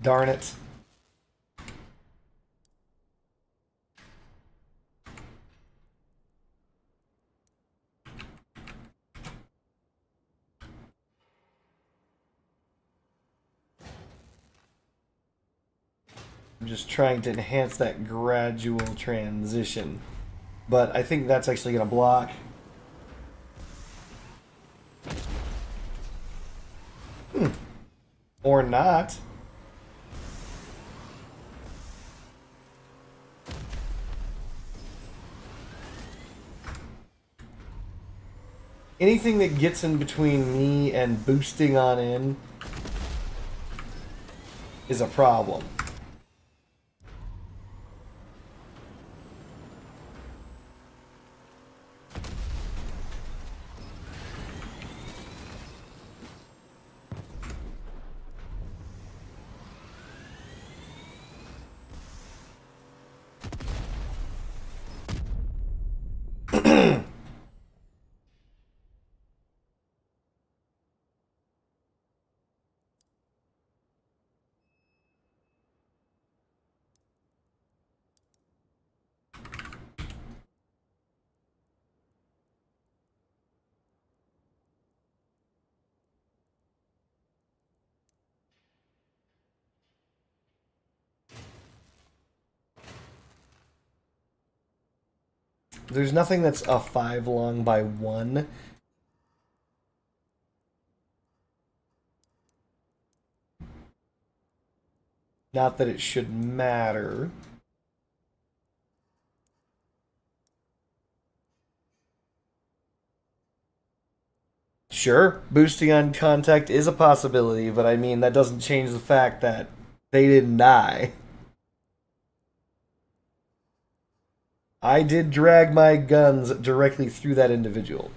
Darn it. I'm just trying to enhance that gradual transition. But I think that's actually going to block. Or not. Anything that gets in between me and boosting on in is a problem. There's nothing that's a 5 long by 1. Not that it should matter. Sure, boosting on contact is a possibility, but I mean, that doesn't change the fact that they didn't die. I did drag my guns directly through that individual.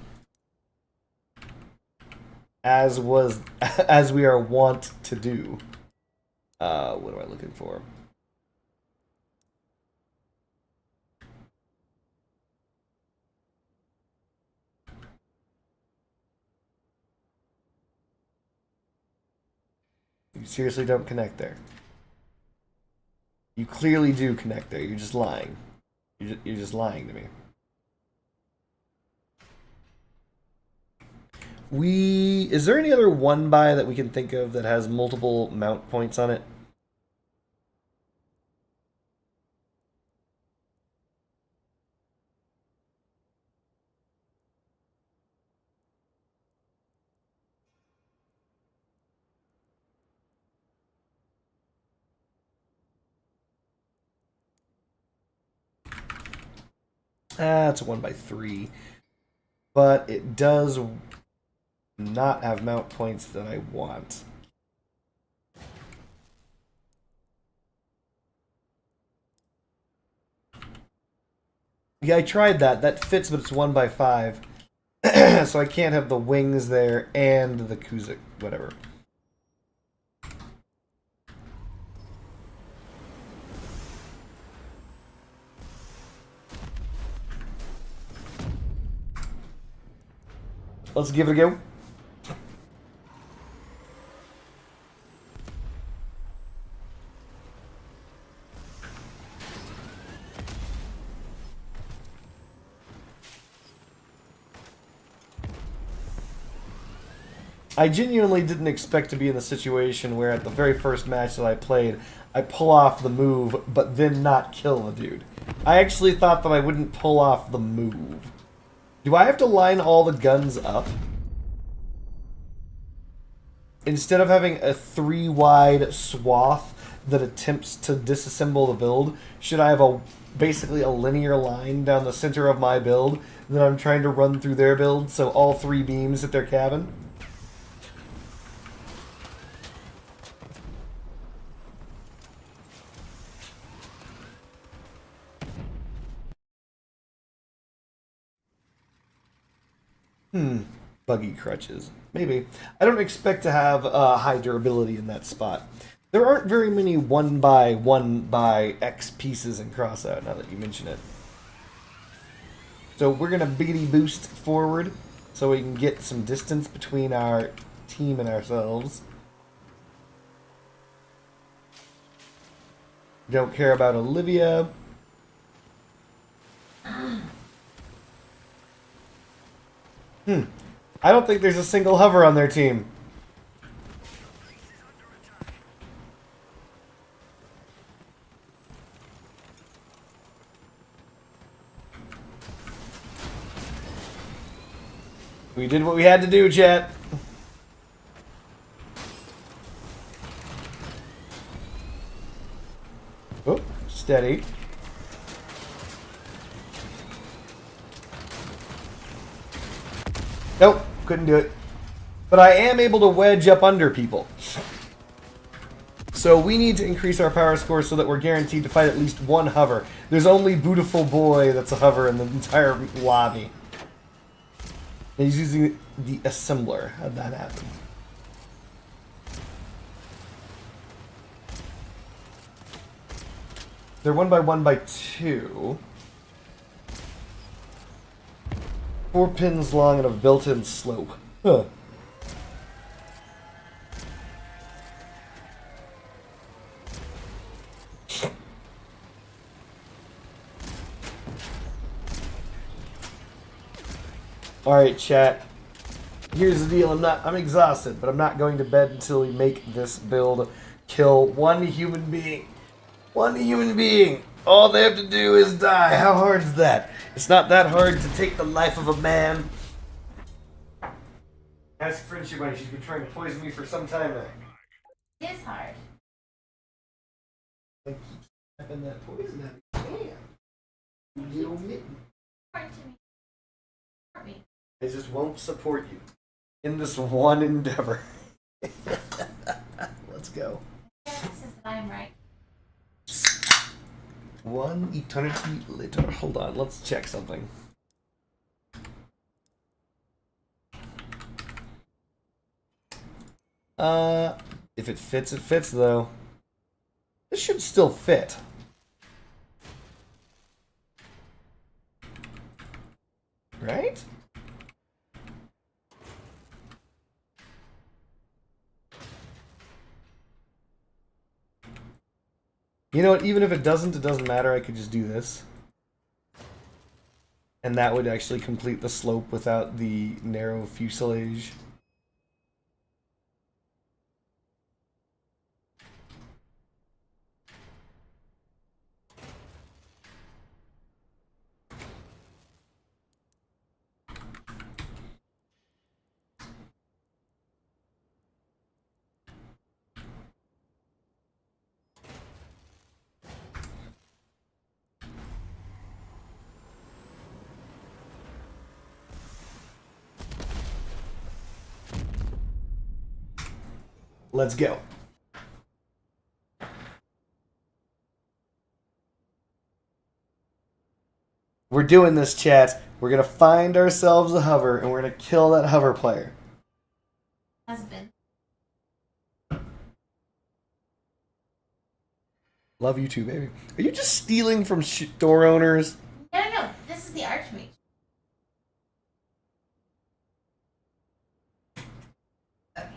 As was, as we are wont to do. What am I looking for? You seriously don't connect there. You clearly do connect there. You're just lying. You're just lying to me. Is there any other one buy that we can think of that has multiple mount points on it? It's a 1x3. But it does not have mount points that I want. Yeah, I tried that. That fits, but it's 1x5. So I can't have the wings there and the Kuzik, whatever. Let's give it a go. I genuinely didn't expect to be in the situation where at the very first match that I played, I pull off the move, but then not kill the dude. I actually thought that I wouldn't pull off the move. Do I have to line all the guns up? Instead of having a 3-wide swath that attempts to disassemble the build, should I have basically a linear line down the center of my build that I'm trying to run through their build so all 3 beams hit their cabin? Buggy crutches. Maybe. I don't expect to have high durability in that spot. There aren't very many 1x1x pieces in Crossout, now that you mention it. So we're going to beady boost forward so we can get some distance between our team and ourselves. Don't care about Olivia. I don't think there's a single hover on their team. We did what we had to do, chat. Oh, steady. Nope, couldn't do it. But I am able to wedge up under people. So we need to increase our power score so that we're guaranteed to fight at least one hover. There's only Beautiful Boy that's a hover in the entire lobby. And he's using the assembler. How'd that happen? They're 1x1x2. 4 pins long and a built-in slope. Huh. Alright, chat. Here's the deal. I'm exhausted, but I'm not going to bed until we make this build kill one human being. One human being. All they have to do is die. How hard is that? It's not that hard to take the life of a man. Ask Friendship Money. She's been trying to poison me for some time now. It is hard. I keep snapping that poison at me. Damn. You little mitten. Hard to me. Hurt me. I just won't support you in this one endeavor. Let's go. It says that I'm right. One eternity later. Hold on, let's check something. If it fits though. This should still fit. Right? You know what? Even if it doesn't matter. I could just do this. And that would actually complete the slope without the narrow fuselage. Let's go. We're doing this, chat. We're gonna find ourselves a hover, and we're gonna kill that hover player. Husband. Love you too, baby. Are you just stealing from store owners? No. This is the Archmage. Okay.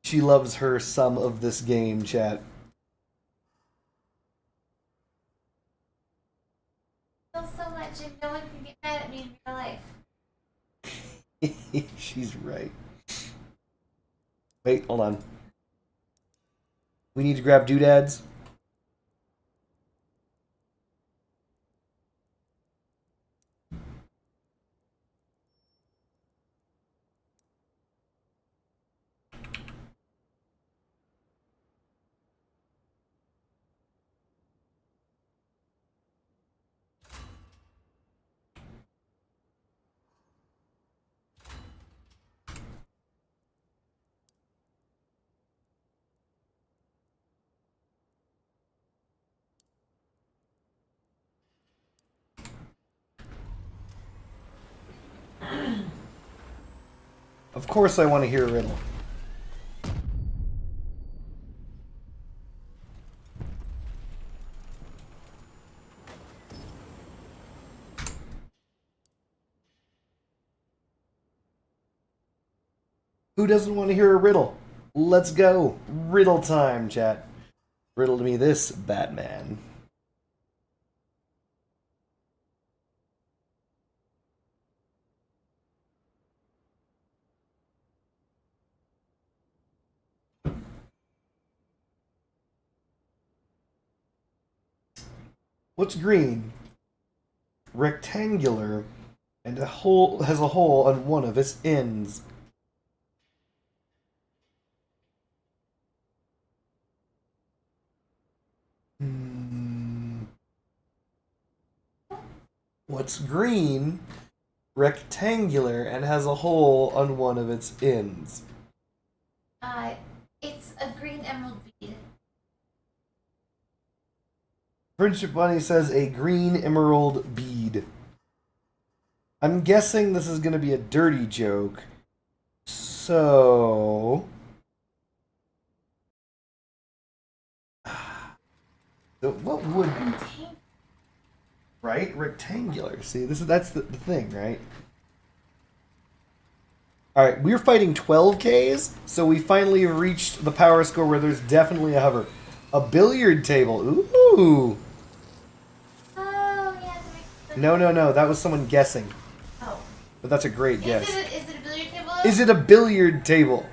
She loves her some of this game, chat. Feel so much, and no one can get mad at me in real life. She's right. Wait, hold on. We need to grab doodads. Of course I want to hear a riddle. Who doesn't want to hear a riddle? Let's go. Riddle time, chat. Riddle to me this, Batman. What's green? Rectangular and has a hole on one of its ends. What's green, rectangular, and has a hole on one of its ends? It's a green emerald bead. Friendship Bunny says a green emerald bead. I'm guessing this is going to be a dirty joke. So... what would be... Right? Rectangular. See, that's the thing, right? Alright, we're fighting 12Ks, so we finally have reached the power score where there's definitely a hover. A billiard table. Ooh! Oh, yeah. No. That was someone guessing. Oh. But that's a great guess. Is it a billiard table? Is it a billiard table?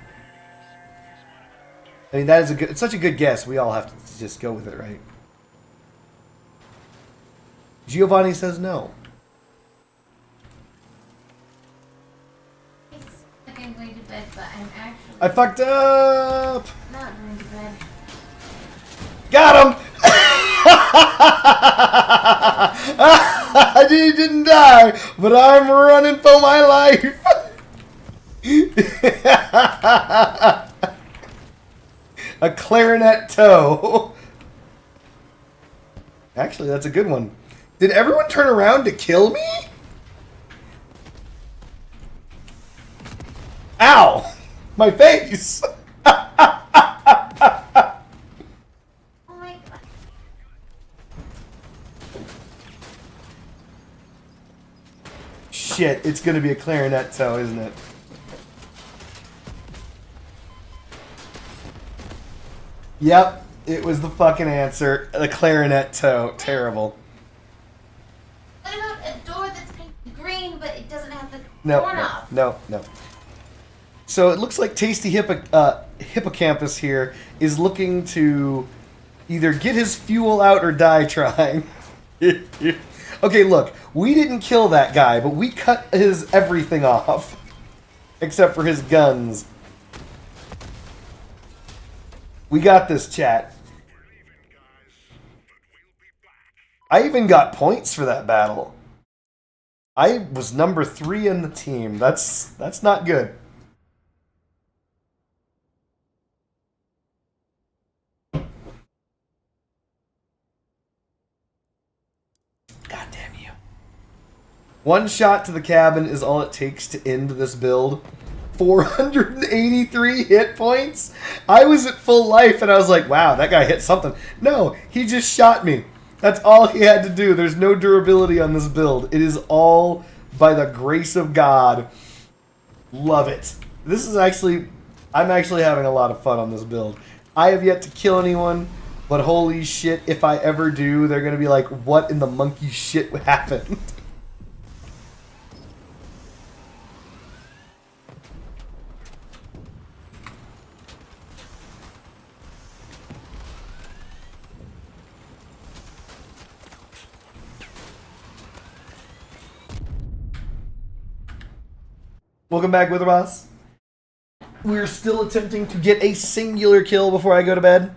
I mean, it's such a good guess. We all have to just go with it, right? Giovanni says no. I'm going to bed, but I'm actually I fucked up! not going to bed. Got him! He didn't die, but I'm running for my life! A clarinet toe. Actually, that's a good one. Did everyone turn around to kill me? Ow! My face! Oh my god. Shit, it's gonna be a clarinet toe, isn't it? Yep. It was the fucking answer. The clarinet toe. Terrible. What about a door that's painted green, but it doesn't have the No, doorknob? no. So it looks like Tasty Hippocampus here is looking to either get his fuel out or die trying. Okay, look, we didn't kill that guy, but we cut his everything off. Except for his guns. We got this, chat. I even got points for that battle. I was number 3 in the team. That's not good. God damn you. One shot to the cabin is all it takes to end this build. 483 hit points? I was at full life and I was like, wow, that guy hit something. No, he just shot me. That's all he had to do. There's no durability on this build. It is all by the grace of God. Love it. This is actually... I'm actually having a lot of fun on this build. I have yet to kill anyone, but holy shit, if I ever do, they're going to be like, what in the monkey shit happened? Welcome back, Witherboss. We're still attempting to get a singular kill before I go to bed.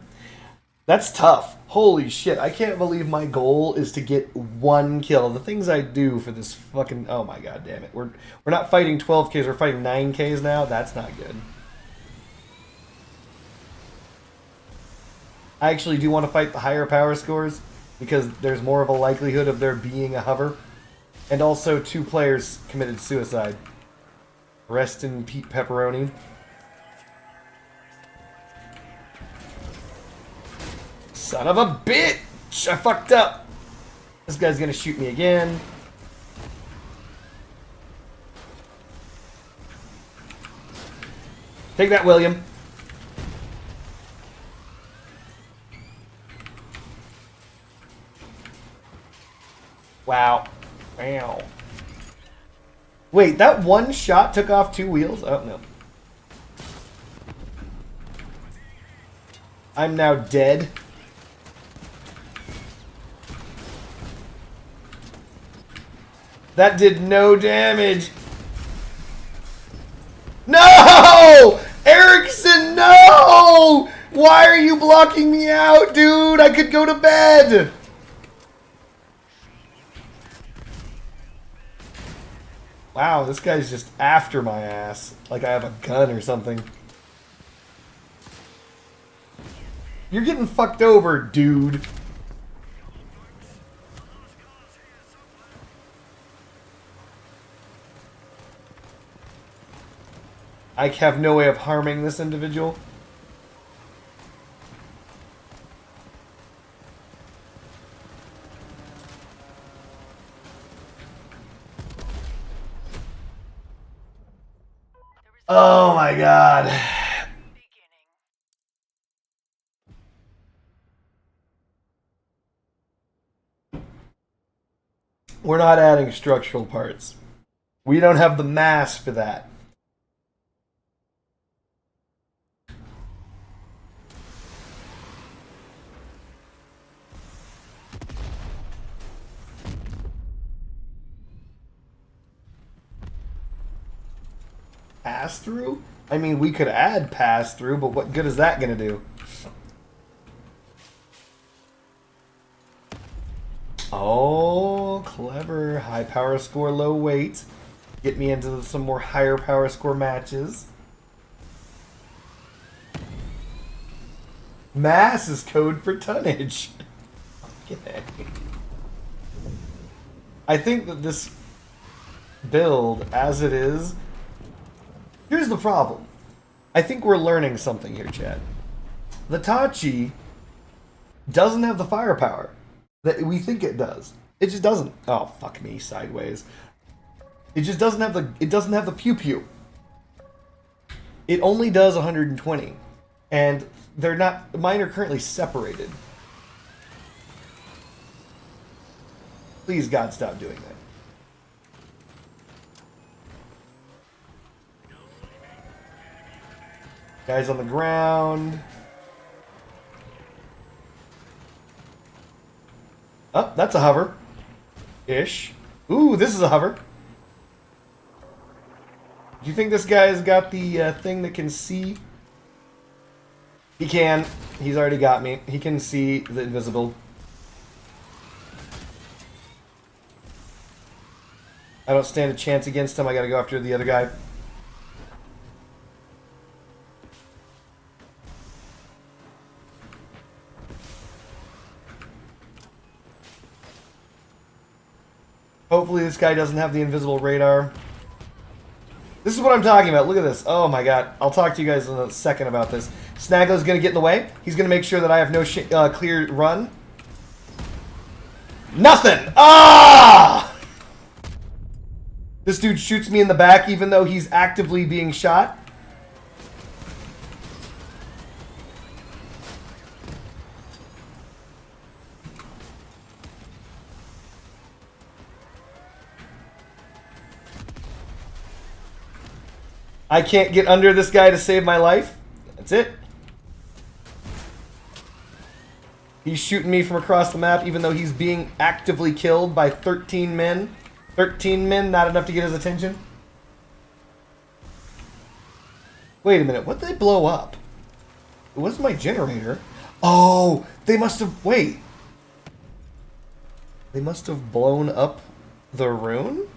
That's tough. Holy shit, I can't believe my goal is to get 1 kill. The things I do for this fucking... Oh my god damn it. We're not fighting 12Ks, we're fighting 9Ks now? That's not good. I actually do want to fight the higher power scores, because there's more of a likelihood of there being a hover. And also 2 players committed suicide. Rest in Pete Pepperoni. Son of a bitch! I fucked up! This guy's gonna shoot me again. Take that, William. Wow. Wow. Wait, that one shot took off 2 wheels? Oh, no. I'm now dead. That did no damage. No! Erickson, no! Why are you blocking me out, dude? I could go to bed. Wow, this guy's just after my ass. Like I have a gun or something. You're getting fucked over, dude. I have no way of harming this individual. Oh my god. We're not adding structural parts. We don't have the mass for that. Pass through? I mean, we could add pass through, but what good is that going to do? Oh, clever. High power score, low weight. Get me into some more higher power score matches. Mass is code for tonnage. Okay. I think that this build, as it is... Here's the problem. I think we're learning something here, Chad. The Tachi doesn't have the firepower that we think it does. It just doesn't. Oh, fuck me, sideways. It just doesn't have the pew pew. It only does 120. And they're not. Mine are currently separated. Please, God, stop doing that. Guys on the ground. Oh, that's a hover. Ish. Ooh, this is a hover. Do you think this guy's got the thing that can see? He can. He's already got me. He can see the invisible. I don't stand a chance against him. I gotta go after the other guy. Hopefully this guy doesn't have the invisible radar. This is what I'm talking about. Look at this. Oh my god. I'll talk to you guys in a second about this. Snaggle's going to get in the way. He's going to make sure that I have no clear run. Nothing! Ah! This dude shoots me in the back even though he's actively being shot. I can't get under this guy to save my life. That's it. He's shooting me from across the map even though he's being actively killed by 13 men. 13 men, not enough to get his attention. Wait a minute, what did they blow up? It wasn't my generator. Oh, they must have... Wait. They must have blown up the rune?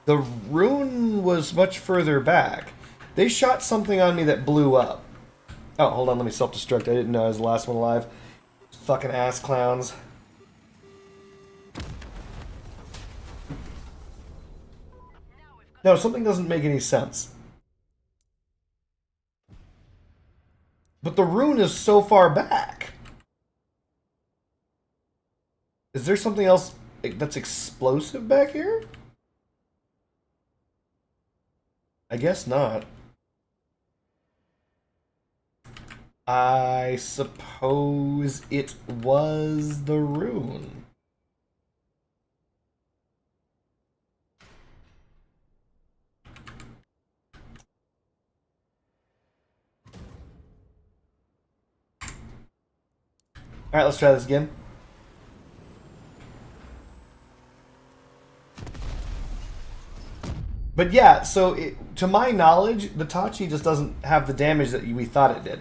The rune was much further back. They shot something on me that blew up. Oh, hold on, let me self-destruct. I didn't know I was the last one alive. Fucking ass clowns. No, something doesn't make any sense. But the rune is so far back. Is there something else that's explosive back here? I guess not. I suppose it was the rune. Alright, let's try this again. But yeah, so to my knowledge, the Tachi just doesn't have the damage that we thought it did.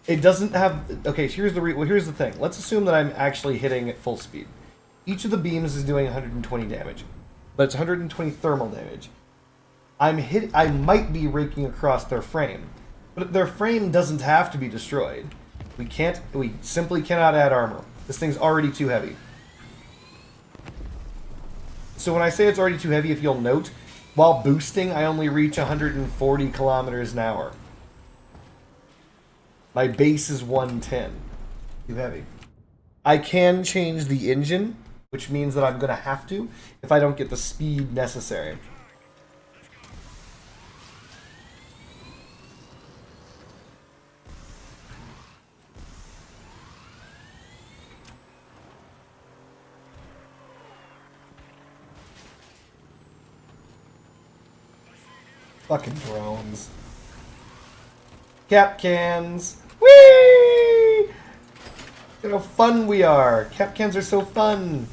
It doesn't have... Okay, here's the thing. Let's assume that I'm actually hitting at full speed. Each of the beams is doing 120 damage. But it's 120 thermal damage. I might be raking across their frame. But their frame doesn't have to be destroyed. We simply cannot add armor. This thing's already too heavy. So when I say it's already too heavy, if you'll note, while boosting, I only reach 140 kilometers an hour. My base is 110. Too heavy. I can change the engine, which means that I'm going to have to if I don't get the speed necessary. Fucking drones. Cap cans. Whee! Look how fun we are. Cap cans are so fun.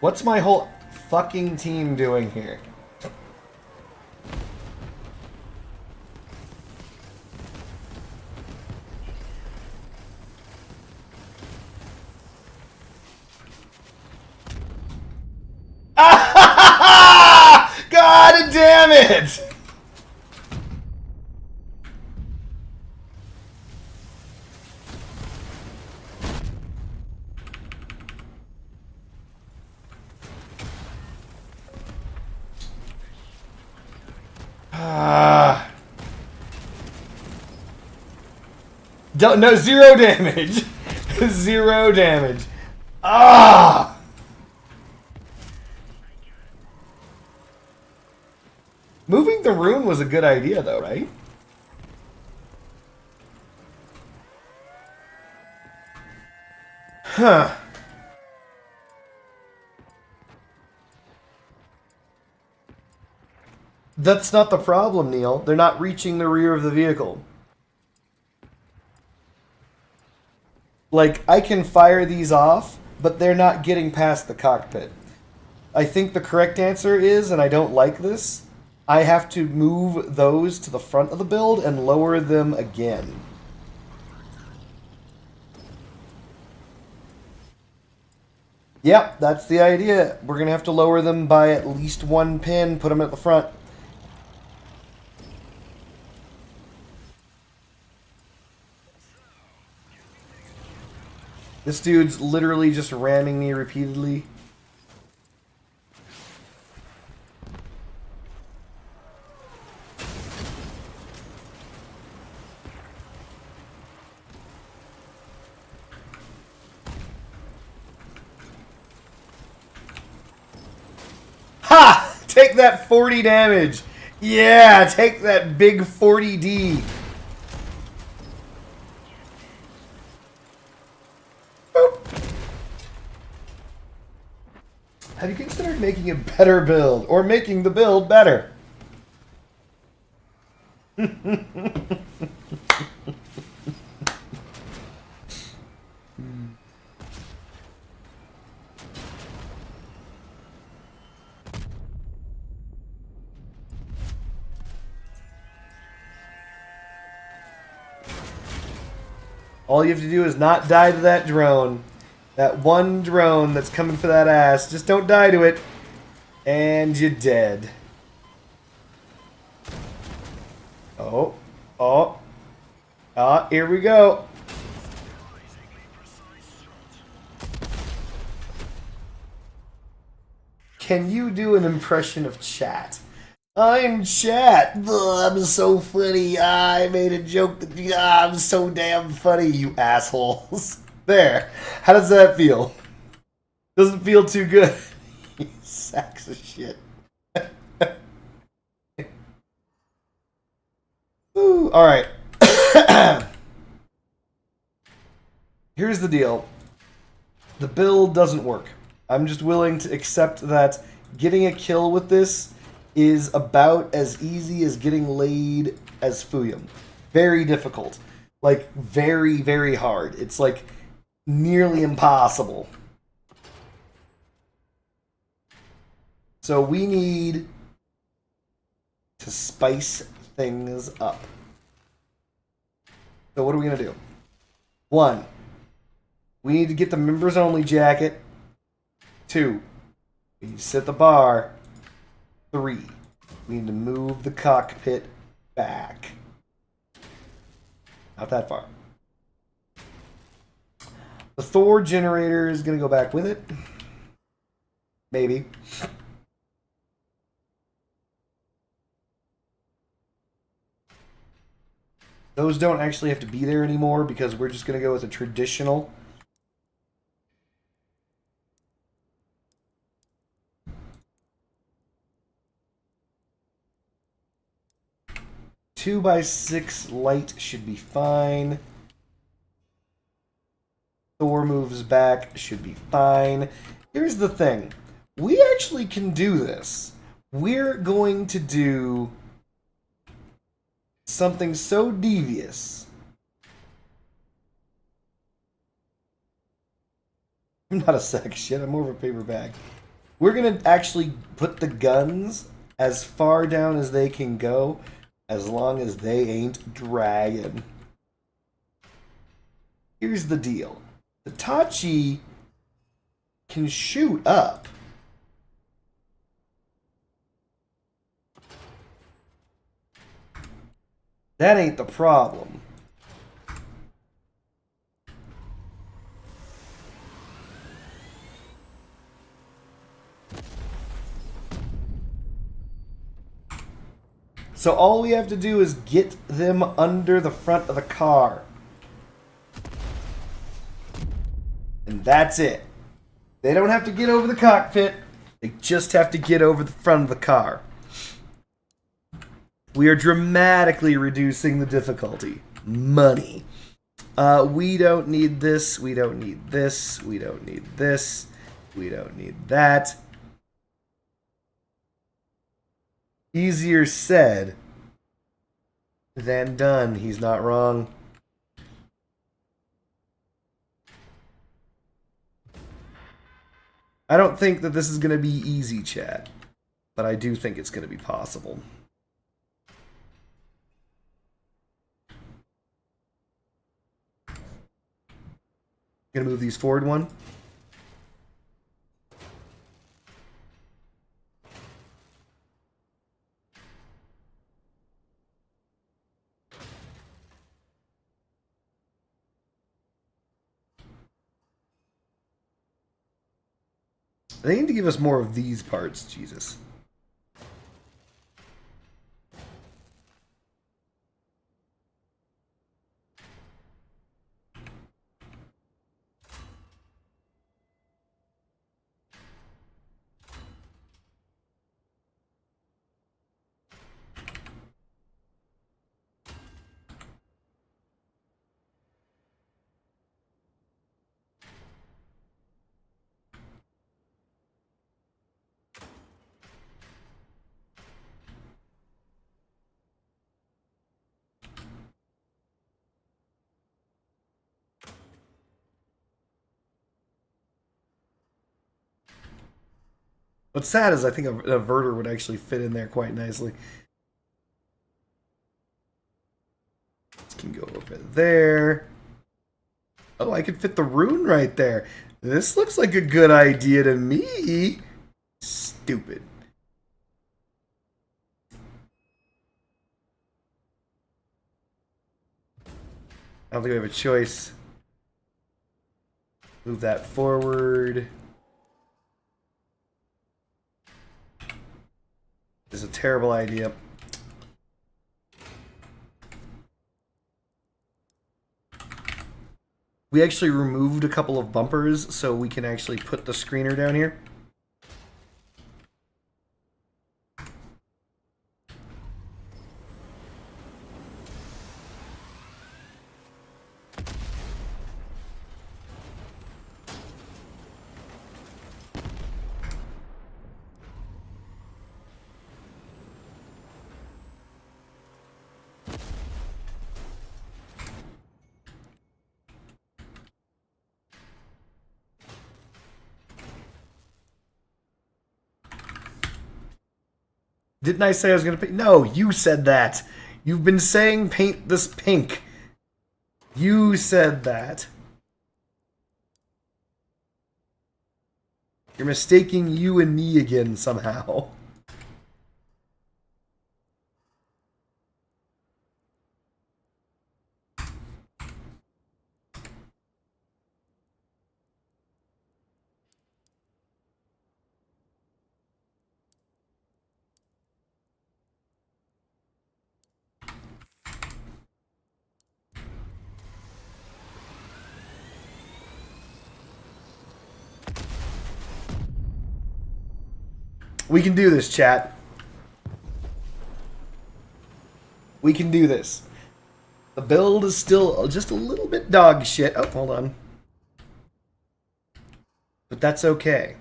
What's my whole fucking team doing here? God damn it! No, zero damage. 0 damage. Ah! Moving the rune was a good idea, though, right? Huh. That's not the problem, Neil. They're not reaching the rear of the vehicle. Like, I can fire these off, but they're not getting past the cockpit. I think the correct answer is, and I don't like this, I have to move those to the front of the build and lower them again. Yep, that's the idea. We're going to have to lower them by at least 1 pin, put them at the front. This dude's literally just ramming me repeatedly. Ha! Take that 40 damage. Yeah, take that big 40D. Have you considered making a better build or making the build better? All you have to do is not die to that drone. That one drone that's coming for that ass. Just don't die to it. And you're dead. Oh. Oh. Ah, here we go. Can you do an impression of chat? I'm chat. Ugh, I'm so funny. I made a joke that I'm so damn funny, you assholes. There. How does that feel? Doesn't feel too good. You sacks of shit. Ooh, alright. Here's the deal. The build doesn't work. I'm just willing to accept that getting a kill with this is about as easy as getting laid as Fuyum. Very difficult. Like, very, very hard. It's like nearly impossible. So we need to spice things up. So what are we going to do? 1, we need to get the members only jacket. 2, we need to set the bar. 3, we need to move the cockpit back. Not that far. The Thor generator is going to go back with it. Maybe. Those don't actually have to be there anymore because we're just going to go with a traditional. Two by 6 light should be fine. Thor moves back, should be fine. Here's the thing. We actually can do this. We're going to do something so devious. I'm not a sack of shit, I'm more of a paper bag. We're going to actually put the guns as far down as they can go, as long as they ain't dragging. Here's the deal. The Tachi can shoot up. That ain't the problem. So all we have to do is get them under the front of the car. That's it. They don't have to get over the cockpit. They just have to get over the front of the car. We are dramatically reducing the difficulty. Money. We don't need this. We don't need this. We don't need this. We don't need that. Easier said than done. He's not wrong. I don't think that this is going to be easy, chat. But I do think it's going to be possible. Gonna move these forward one. They need to give us more of these parts, Jesus. What's sad is I think a verter would actually fit in there quite nicely. This can go over there. Oh, I could fit the rune right there. This looks like a good idea to me. Stupid. I don't think we have a choice. Move that forward. This is a terrible idea. We actually removed a couple of bumpers so we can actually put the screener down here. Didn't I say I was going to paint? No, you said that. You've been saying paint this pink. You said that. You're mistaking you and me again somehow. We can do this, chat. We can do this. The build is still just a little bit dog shit. Oh, hold on. But that's okay.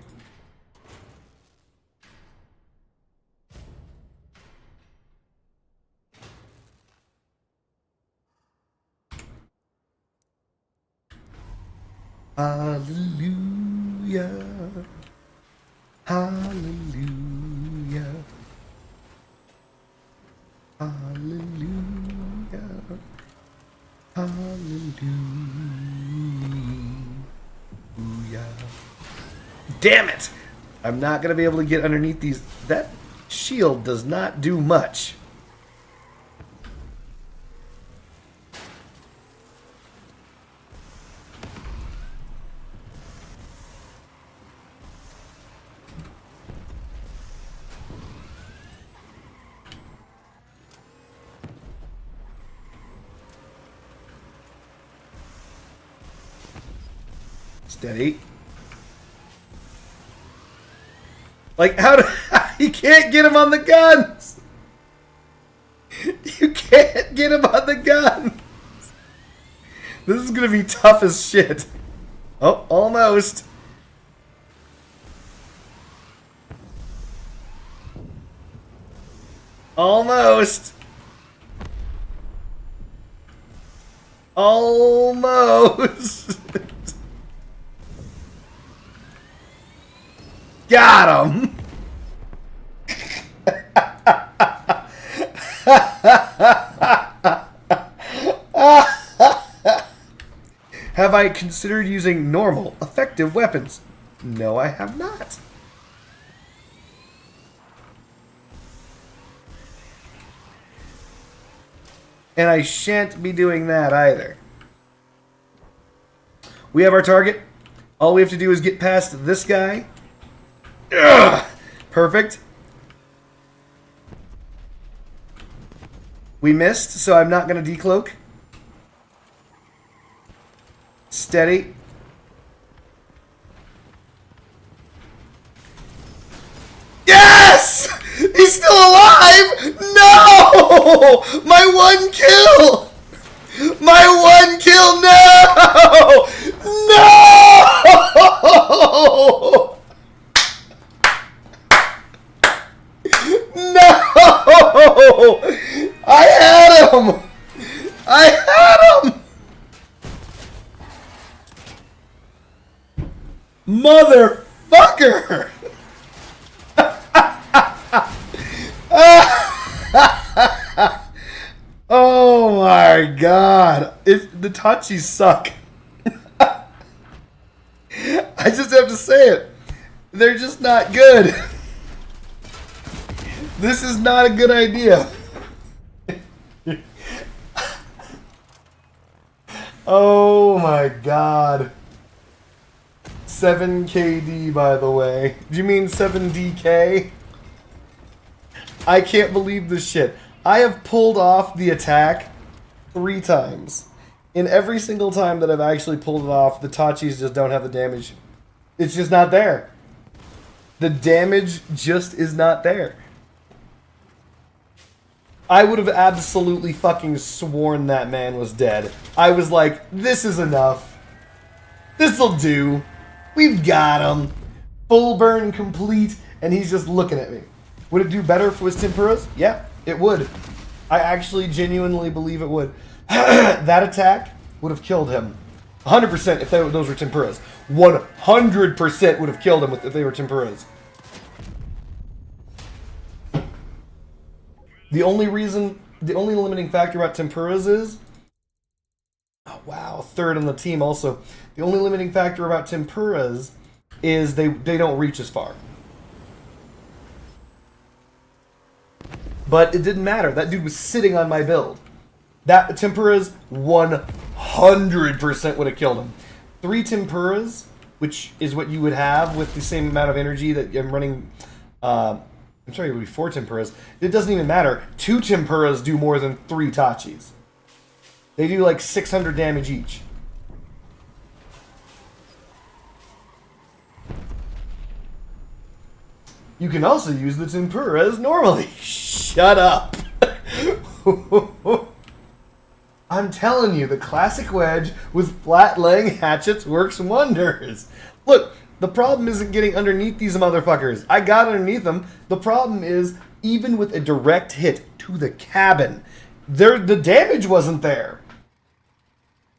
Hallelujah. Hallelujah. Hallelujah. Hallelujah. Damn it! I'm not going to be able to get underneath these. That shield does not do much. Steady. Like, how do... You can't get him on the guns! You can't get him on the guns! This is gonna be tough as shit. Oh, almost. Almost. Almost. Got him. Have I considered using normal, effective weapons? No, I have not. And I shan't be doing that either. We have our target. All we have to do is get past this guy. Ugh! Perfect. We missed, so I'm not going to decloak. Steady. Yes! He's still alive! No! My one kill! My one kill! No! No! No! I had him! I had him! Motherfucker! Oh my god. The Tachis suck. I just have to say it. They're just not good. This is not a good idea. Oh my god. 7 KD, by the way. Do you mean 7 DK? I can't believe this shit. I have pulled off the attack 3 times. In every single time that I've actually pulled it off, the Tachis just don't have the damage. It's just not there. The damage just is not there. I would have absolutely fucking sworn that man was dead. I was like, this is enough. This'll do. We've got him. Full burn complete, and he's just looking at me. Would it do better if it was Tempuras? Yeah, it would. I actually genuinely believe it would. That attack would have killed him. 100% if those were Tempuras. 100% would have killed him if they were Tempuras. The only limiting factor about Tempuras is... Oh, wow, 3rd on the team also. The only limiting factor about Tempuras is they don't reach as far. But it didn't matter. That dude was sitting on my build. That Tempuras 100% would have killed him. 3 Tempuras, which is what you would have with the same amount of energy that I'm running... I'm sorry, it would be 4 Tempuras. It doesn't even matter. 2 Tempuras do more than 3 Tachis. They do like 600 damage each. You can also use the Tempuras normally. Shut up. I'm telling you, the classic wedge with flat-laying hatchets works wonders. Look, the problem isn't getting underneath these motherfuckers. I got underneath them. The problem is, even with a direct hit to the cabin, the damage wasn't there.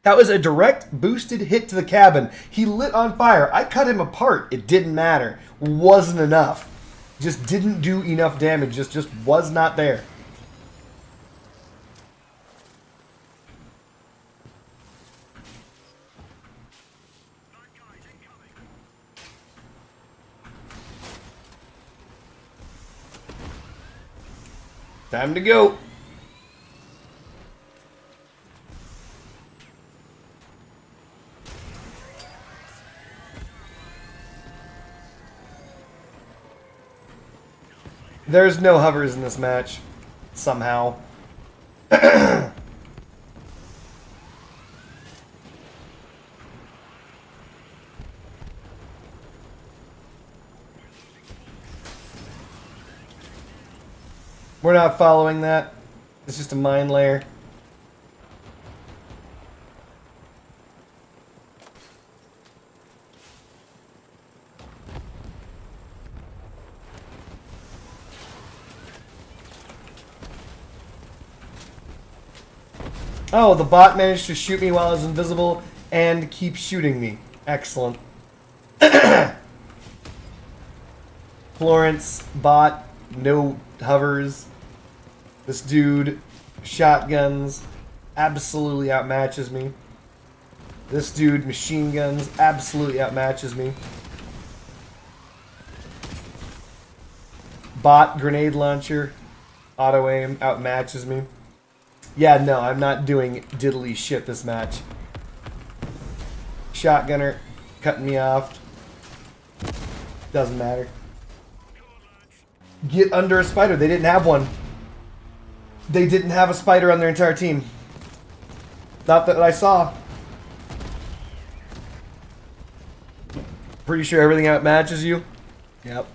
That was a direct boosted hit to the cabin. He lit on fire. I cut him apart. It didn't matter. Wasn't enough. Just didn't do enough damage. Just was not there. Time to go. There's no hovers in this match. Somehow. We're not following that. It's just a mine layer. Oh, the bot managed to shoot me while I was invisible and keep shooting me. Excellent. Florence, bot, no hovers. This dude, shotguns, absolutely outmatches me. This dude, machine guns, absolutely outmatches me. Bot, grenade launcher, auto aim, outmatches me. Yeah, no, I'm not doing diddly shit this match. Shotgunner, cutting me off. Doesn't matter. Get under a spider. They didn't have one. They didn't have a spider on their entire team. Not that I saw. Pretty sure everything outmatches you. Yep.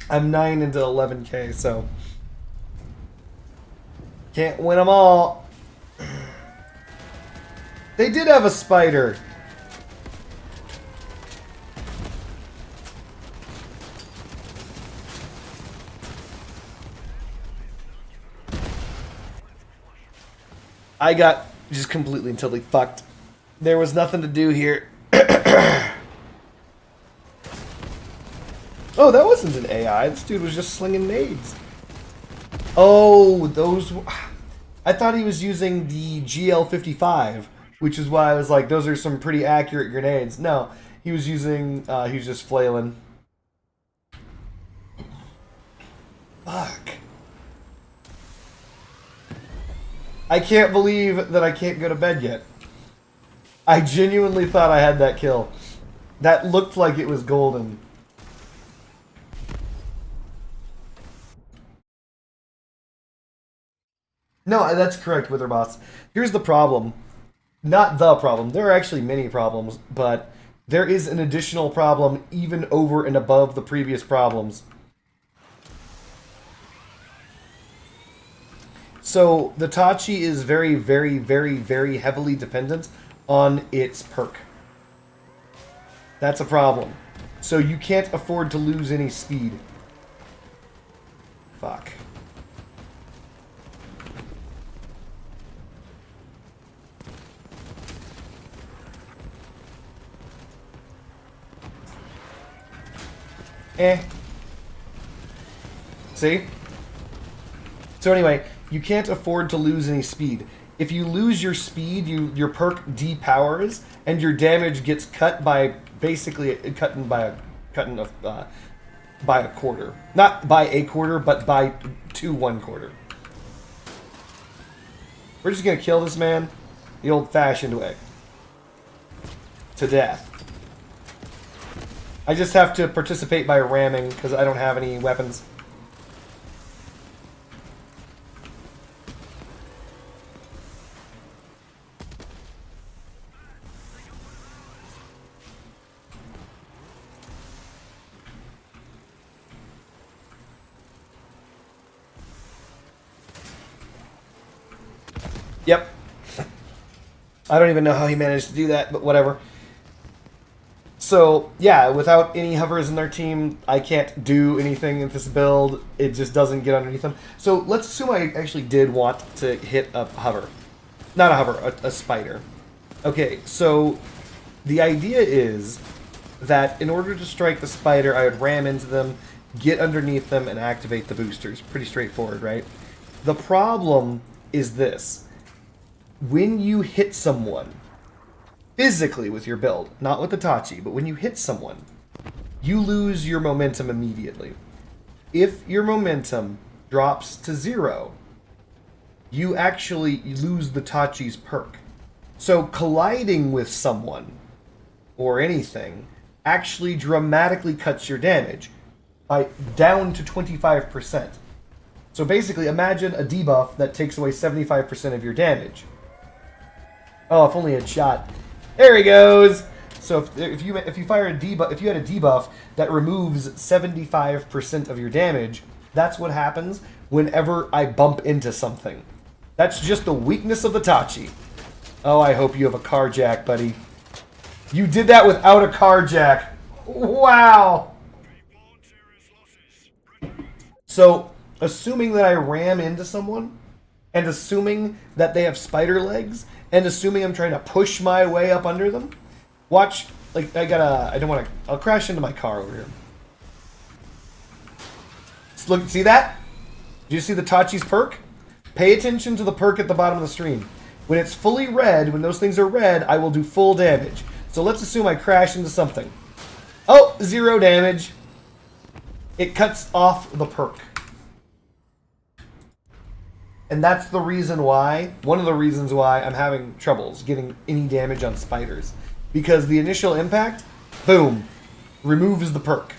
I'm 9 into 11k, so... Can't win them all. They did have a spider. I got just completely and totally fucked. There was nothing to do here. Oh, that wasn't an AI. This dude was just slinging nades. Oh, those... I thought he was using the GL55, which is why I was like, those are some pretty accurate grenades. No, he was using... he was just flailing. Fuck. I can't believe that I can't go to bed yet. I genuinely thought I had that kill. That looked like it was golden. No, that's correct, Witherboss. Here's the problem. Not the problem. There are actually many problems, but there is an additional problem even over and above the previous problems. So, the Tachi is very, very, very, very heavily dependent on its perk. That's a problem. So you can't afford to lose any speed. Fuck. See? So anyway, you can't afford to lose any speed. If you lose your speed, your perk depowers, and your damage gets cut by basically by a quarter. Not by a quarter, but by 1/4. We're just gonna kill this man the old-fashioned way. To death. I just have to participate by ramming, because I don't have any weapons. Yep. I don't even know how he managed to do that, but whatever. So, yeah, without any hovers in their team, I can't do anything in this build. It just doesn't get underneath them. So, let's assume I actually did want to hit a hover. Not a hover, a spider. Okay, so the idea is that in order to strike the spider, I would ram into them, get underneath them, and activate the boosters. Pretty straightforward, right? The problem is this. When you hit someone, physically with your build, not with the Tachi, but when you hit someone, you lose your momentum immediately. If your momentum drops to 0, you actually lose the Tachi's perk. So colliding with someone, or anything, actually dramatically cuts your damage by down to 25%. So basically, imagine a debuff that takes away 75% of your damage. Oh, if only a shot. There he goes. So if you fire a debuff, if you had a debuff that removes 75% of your damage, That's what happens whenever I bump into something. That's just the weakness of the Tachi. Oh, I hope you have a car jack, buddy. You did that without a car jack. Wow. So, assuming that I ram into someone, and assuming that they have spider legs, and assuming I'm trying to push my way up under them, watch, like, I'll crash into my car over here. Look, see that? Do you see the Tachi's perk? Pay attention to the perk at the bottom of the stream. When it's fully red, when those things are red, I will do full damage. So let's assume I crash into something. Oh, 0 damage. It cuts off the perk. And that's the reason why, one of the reasons why I'm having troubles getting any damage on spiders. Because the initial impact, boom, removes the perk.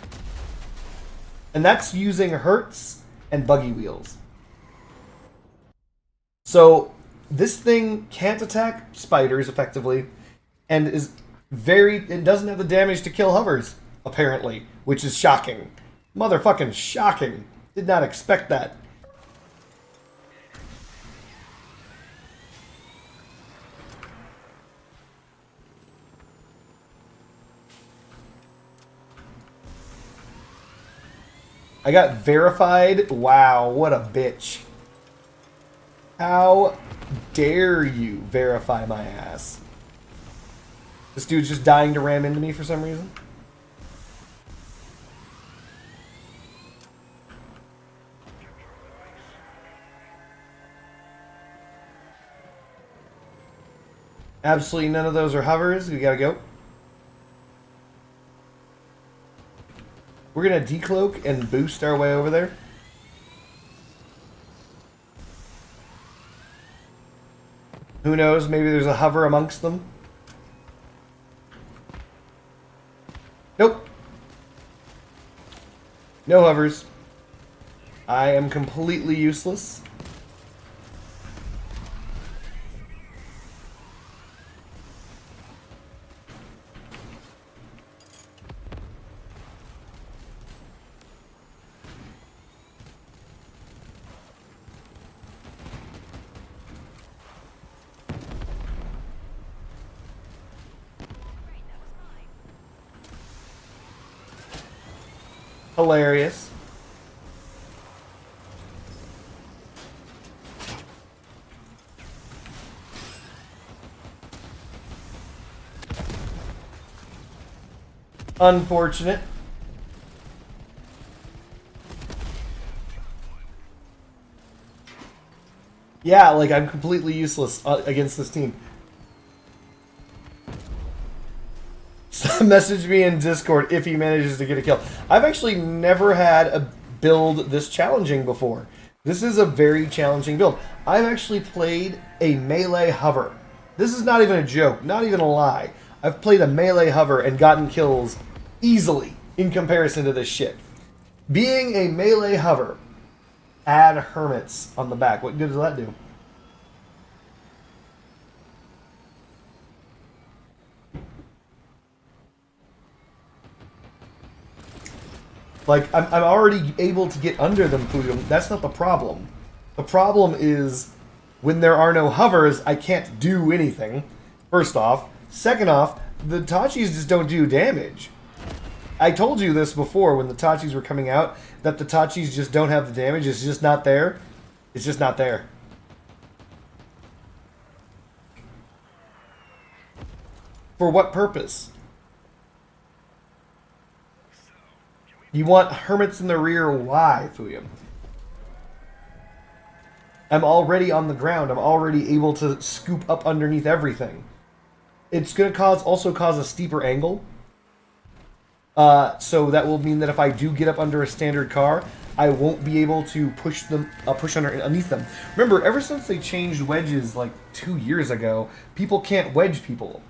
And that's using Hurts and Buggy Wheels. So, this thing can't attack spiders effectively, and it doesn't have the damage to kill hovers, apparently, which is shocking. Motherfucking shocking. Did not expect that. I got verified. Wow, what a bitch. How dare you verify my ass? This dude's just dying to ram into me for some reason. Absolutely none of those are hovers. We gotta go. We're gonna decloak and boost our way over there. Who knows? Maybe there's a hover amongst them. Nope. No hovers. I am completely useless. Hilarious. Unfortunate. Yeah, like I'm completely useless against this team. Message me in Discord if he manages to get a kill. I've actually never had a build this challenging before. This is a very challenging build. I've actually played a melee hover. This is not even a joke, not even a lie. I've played a melee hover and gotten kills easily in comparison to this shit. Being a melee hover, add hermits on the back. What good does that do? Like, I'm already able to get under them, Pugum. That's not the problem. The problem is, when there are no hovers, I can't do anything, first off. Second off, the Tachis just don't do damage. I told you this before when the Tachis were coming out, that the Tachis just don't have the damage. It's just not there. It's just not there. For what purpose? You want hermits in the rear? Why, Fuyum? I'm already on the ground. I'm already able to scoop up underneath everything. It's going to also cause a steeper angle. So that will mean that if I do get up under a standard car, I won't be able to push underneath them. Remember, ever since they changed wedges like 2 years ago, people can't wedge people.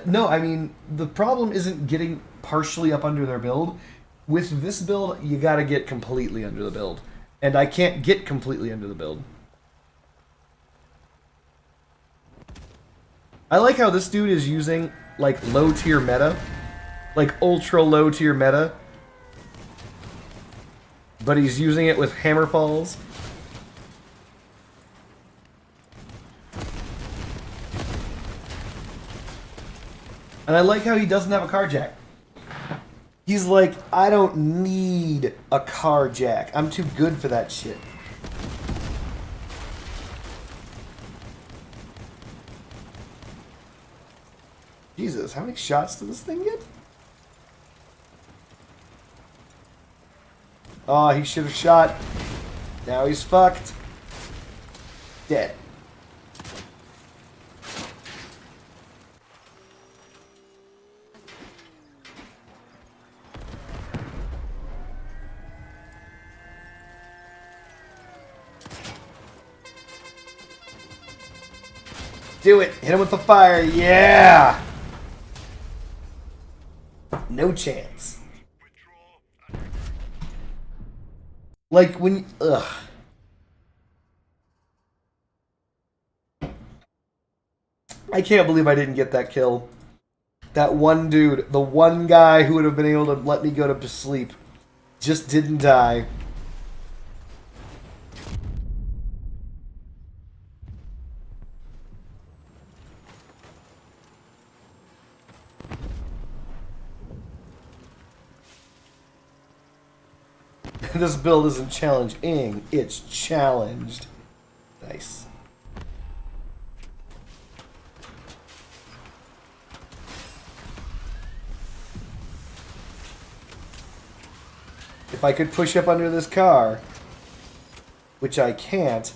No, I mean, the problem isn't getting partially up under their build. With this build, you gotta get completely under the build. And I can't get completely under the build. I like how this dude is using, like, low-tier meta. Like, ultra-low-tier meta. but he's using it with hammer falls. And I like how he doesn't have a car jack. He's like, I don't need a car jack. I'm too good for that shit. Jesus, how many shots did this thing get? Oh, he should have shot. Now he's fucked. Dead. Do it. Hit him with the fire. Yeah. No chance. Like when... Ugh. I can't believe I didn't get that kill. That one dude, the one guy who would have been able to let me go to sleep, just didn't die. This build isn't challenging, it's challenged. Nice. If I could push up under this car, which I can't,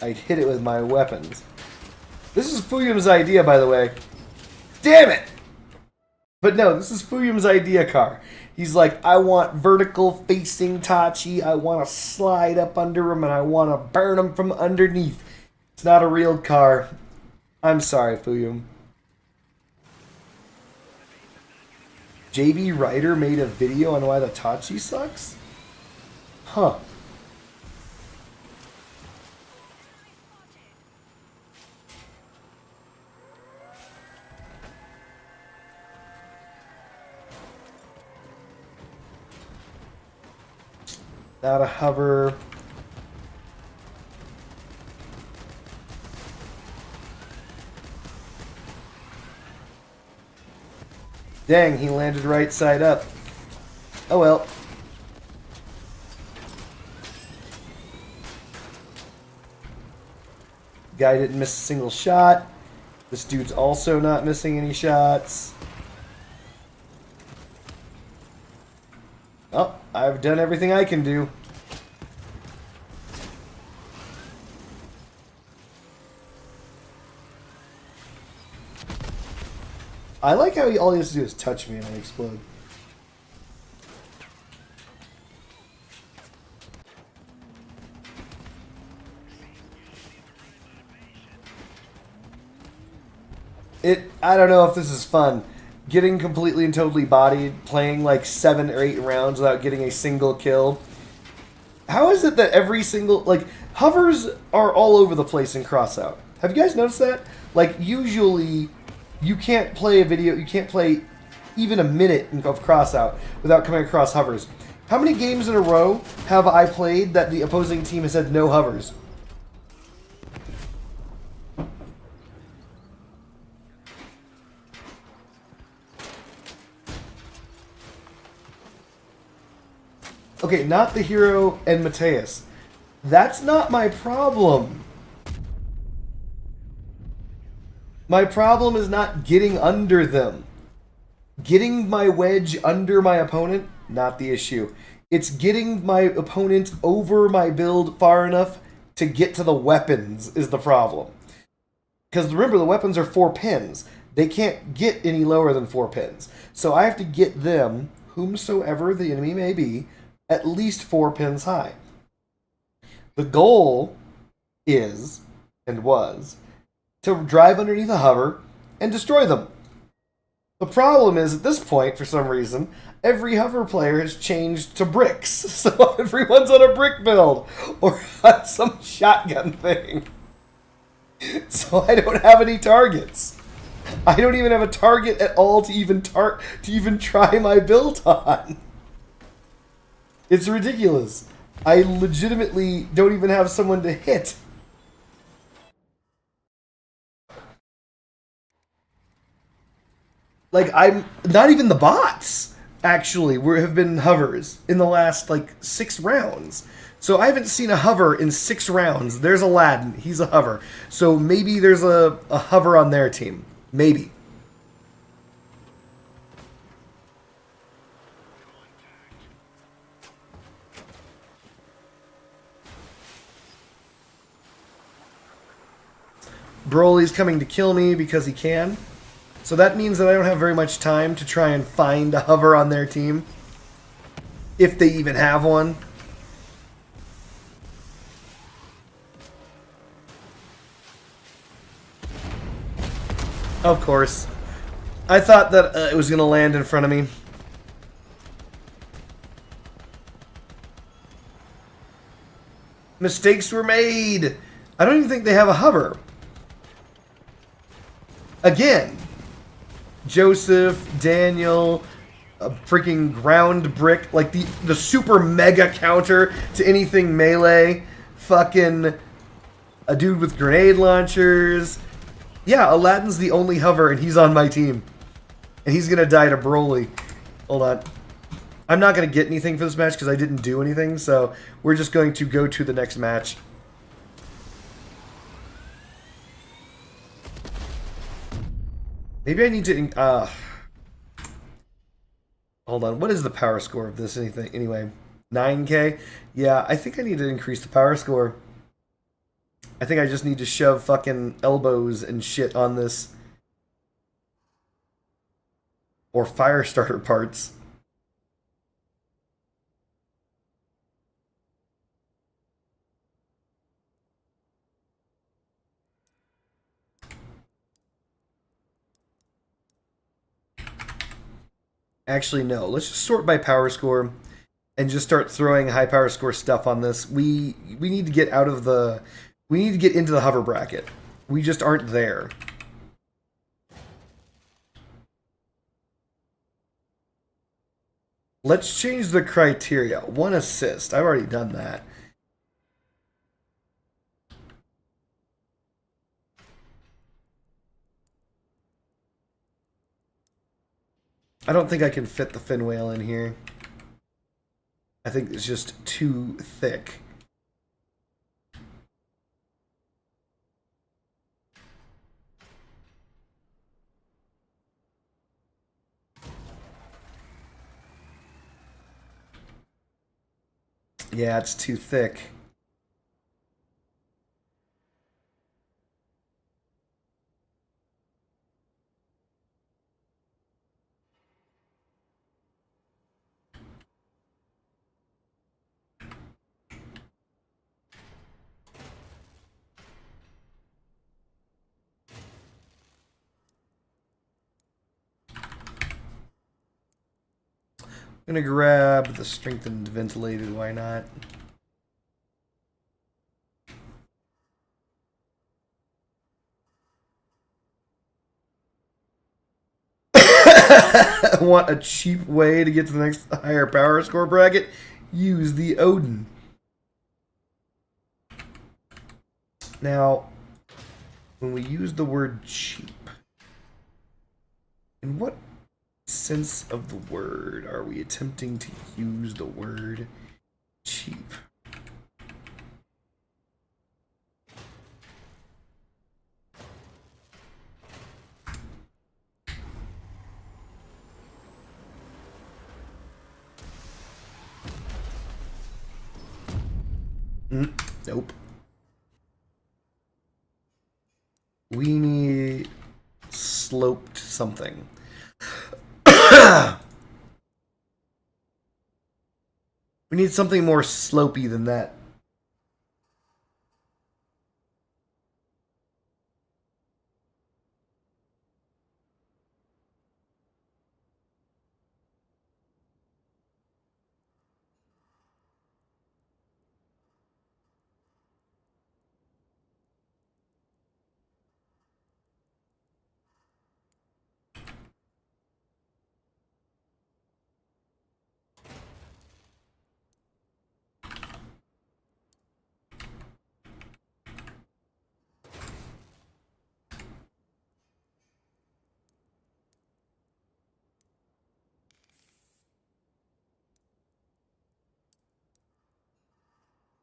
I'd hit it with my weapons. This is Fuyum's idea, by the way. Damn it! But no, this is Fuyum's idea car. He's like, I want vertical facing Tachi, I want to slide up under him, and I want to burn him from underneath. It's not a real car. I'm sorry, Fuyum. JB Ryder made a video on why the Tachi sucks? Huh. Not a hover. Dang, he landed right side up. Oh well. Guy didn't miss a single shot. This dude's also not missing any shots. Oh, I've done everything I can do. I like how all he has to do is touch me and I explode. I don't know if this is fun. Getting completely and totally bodied, playing like 7 or 8 rounds without getting a single kill. How is it that every single... Like, hovers are all over the place in Crossout. Have you guys noticed that? Like, usually, you can't play a video... You can't play even a minute of Crossout without coming across hovers. How many games in a row have I played that the opposing team has said no hovers? Okay, not the hero and Mateus. That's not my problem. My problem is not getting under them. Getting my wedge under my opponent, not the issue. It's getting my opponent over my build far enough to get to the weapons is the problem. Because remember, the weapons are 4 pins. They can't get any lower than 4 pins. So I have to get them, whomsoever the enemy may be, at least 4 pins high. The goal is, and was, to drive underneath a hover and destroy them. The problem is, at this point, for some reason, every hover player has changed to bricks. So everyone's on a brick build, or on some shotgun thing. So I don't have any targets. I don't even have a target at all to even try my build on. It's ridiculous. I legitimately don't even have someone to hit. Like, I'm not even the bots actually have been hovers in the last like 6 rounds. So I haven't seen a hover in 6 rounds. There's Aladdin, he's a hover. So maybe there's a hover on their team. Maybe. Broly's coming to kill me because he can. So that means that I don't have very much time to try and find a hover on their team. If they even have one. Of course. I thought that it was going to land in front of me. Mistakes were made. I don't even think they have a hover. Again. Joseph, Daniel, a freaking ground brick, like the super mega counter to anything melee. Fucking a dude with grenade launchers. Yeah, Aladdin's the only hover, and he's on my team. And he's gonna die to Broly. Hold on. I'm not gonna get anything for this match because I didn't do anything, so we're just going to go to the next match. Maybe I need to... hold on. What is the power score of this anything? Anyway, 9K? Yeah, I think I need to increase the power score. I think I just need to shove fucking elbows and shit on this. Or fire starter parts. Actually, no. Let's just sort by power score and just start throwing high power score stuff on this. We need to get out of the... We need to get into the hover bracket. We just aren't there. Let's change the criteria. 1 assist. I've already done that. I don't think I can fit the fin whale in here. I think it's just too thick. Yeah, it's too thick. I'm gonna grab the strengthened ventilated, why not? Want a cheap way to get to the next higher power score bracket? Use the Odin. Now, when we use the word cheap, in what sense of the word are we attempting to use the word cheap? Nope. We need sloped something. We need something more slopey than that.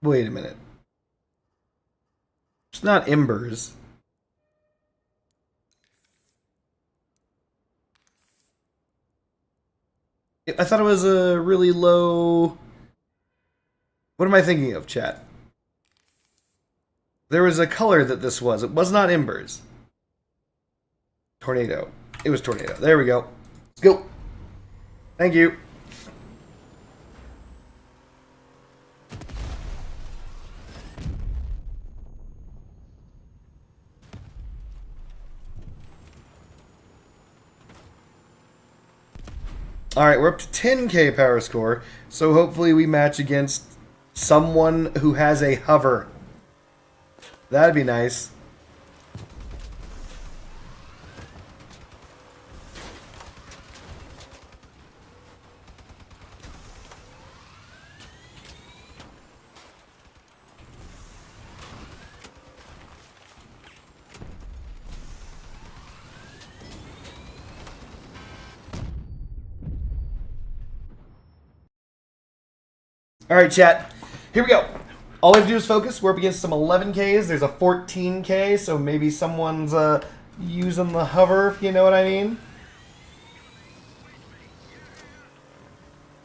Wait a minute. It's not embers. I thought it was a really low... What am I thinking of, chat? There was a color that this was. It was not embers. Tornado. It was tornado. There we go. Let's go. Thank you. Alright, we're up to 10k power score, so hopefully we match against someone who has a hover. That'd be nice. Alright, chat. Here we go. All we have to do is focus. We're up against some 11Ks. There's a 14K, so maybe someone's using the hover, if you know what I mean.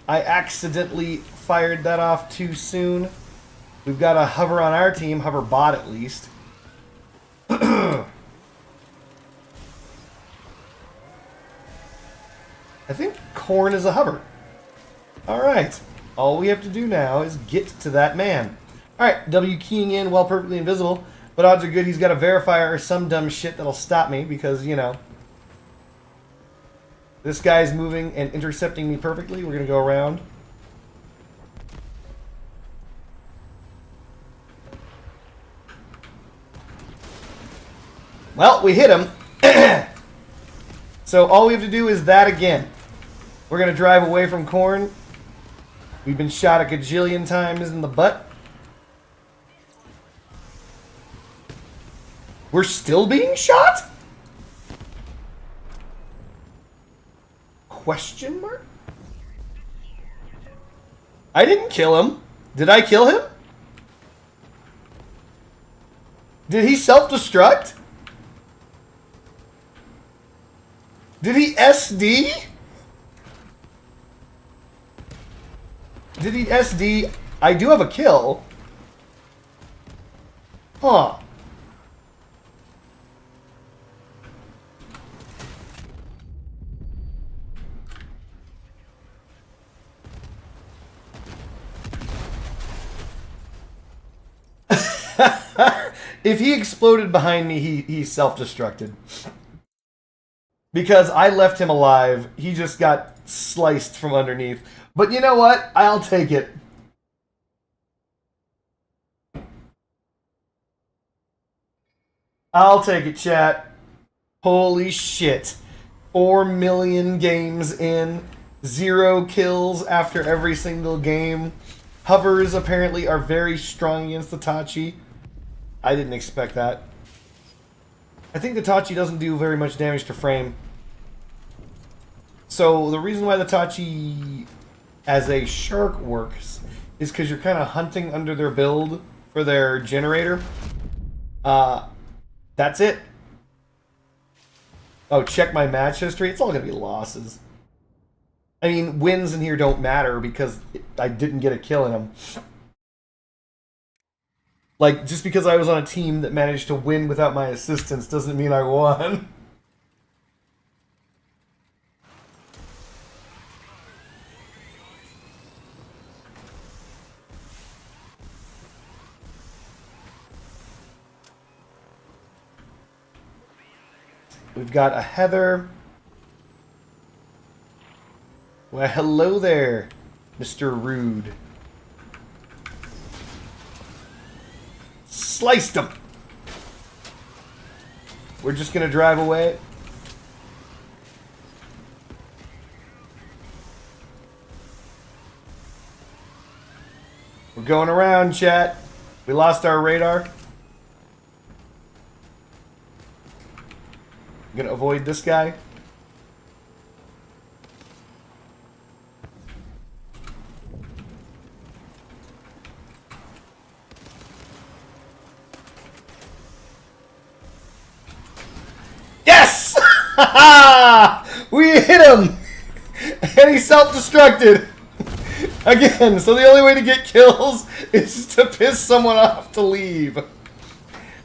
I accidentally fired that off too soon. We've got a hover on our team, hover bot at least. I think Corn is a hover. Alright. All we have to do now is get to that man. Alright, W keying in while perfectly invisible. But odds are good he's got a verifier or some dumb shit that'll stop me because, you know. This guy's moving and intercepting me perfectly. We're going to go around. Well, we hit him. So all we have to do is that again. We're going to drive away from Corn. We've been shot a gajillion times in the butt. We're still being shot? Question mark? I didn't kill him. Did I kill him? Did he self-destruct? Did he SD? Did he SD? I do have a kill. Huh. If he exploded behind me, he self-destructed. Because I left him alive. He just got sliced from underneath. But you know what? I'll take it. I'll take it, chat. Holy shit. 4 million games in. 0 kills after every single game. Hovers apparently are very strong against the Tachi. I didn't expect that. I think the Tachi doesn't do very much damage to frame. So the reason why the Tachi as a shark works is because you're kind of hunting under their build for their generator. That's it. Oh, check my match history. It's all going to be losses. I mean, wins in here don't matter because I didn't get a kill in them. Like, just because I was on a team that managed to win without my assistance doesn't mean I won. We've got a Heather. Well, hello there, Mr. Rude. Sliced him. We're just gonna drive away. We're going around, chat. We lost our radar. I'm gonna avoid this guy. We hit him! And he self-destructed. Again, so the only way to get kills is to piss someone off to leave.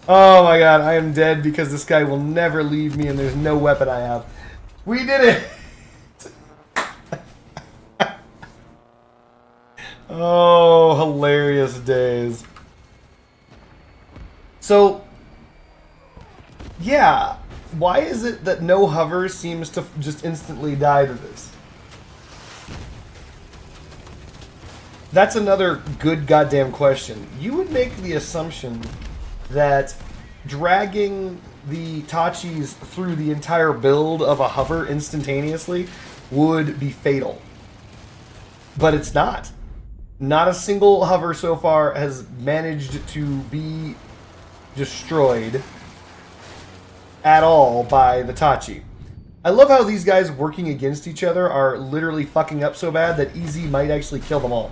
Oh my god, I am dead because this guy will never leave me and there's no weapon I have. We did it! Oh, hilarious days. So, yeah, why is it that no hover seems to just instantly die to this? That's another good goddamn question. You would make the assumption that dragging the Tachis through the entire build of a hover instantaneously would be fatal. But it's not. Not a single hover so far has managed to be destroyed at all by the Tachi. I love how these guys working against each other are literally fucking up so bad that Easy might actually kill them all.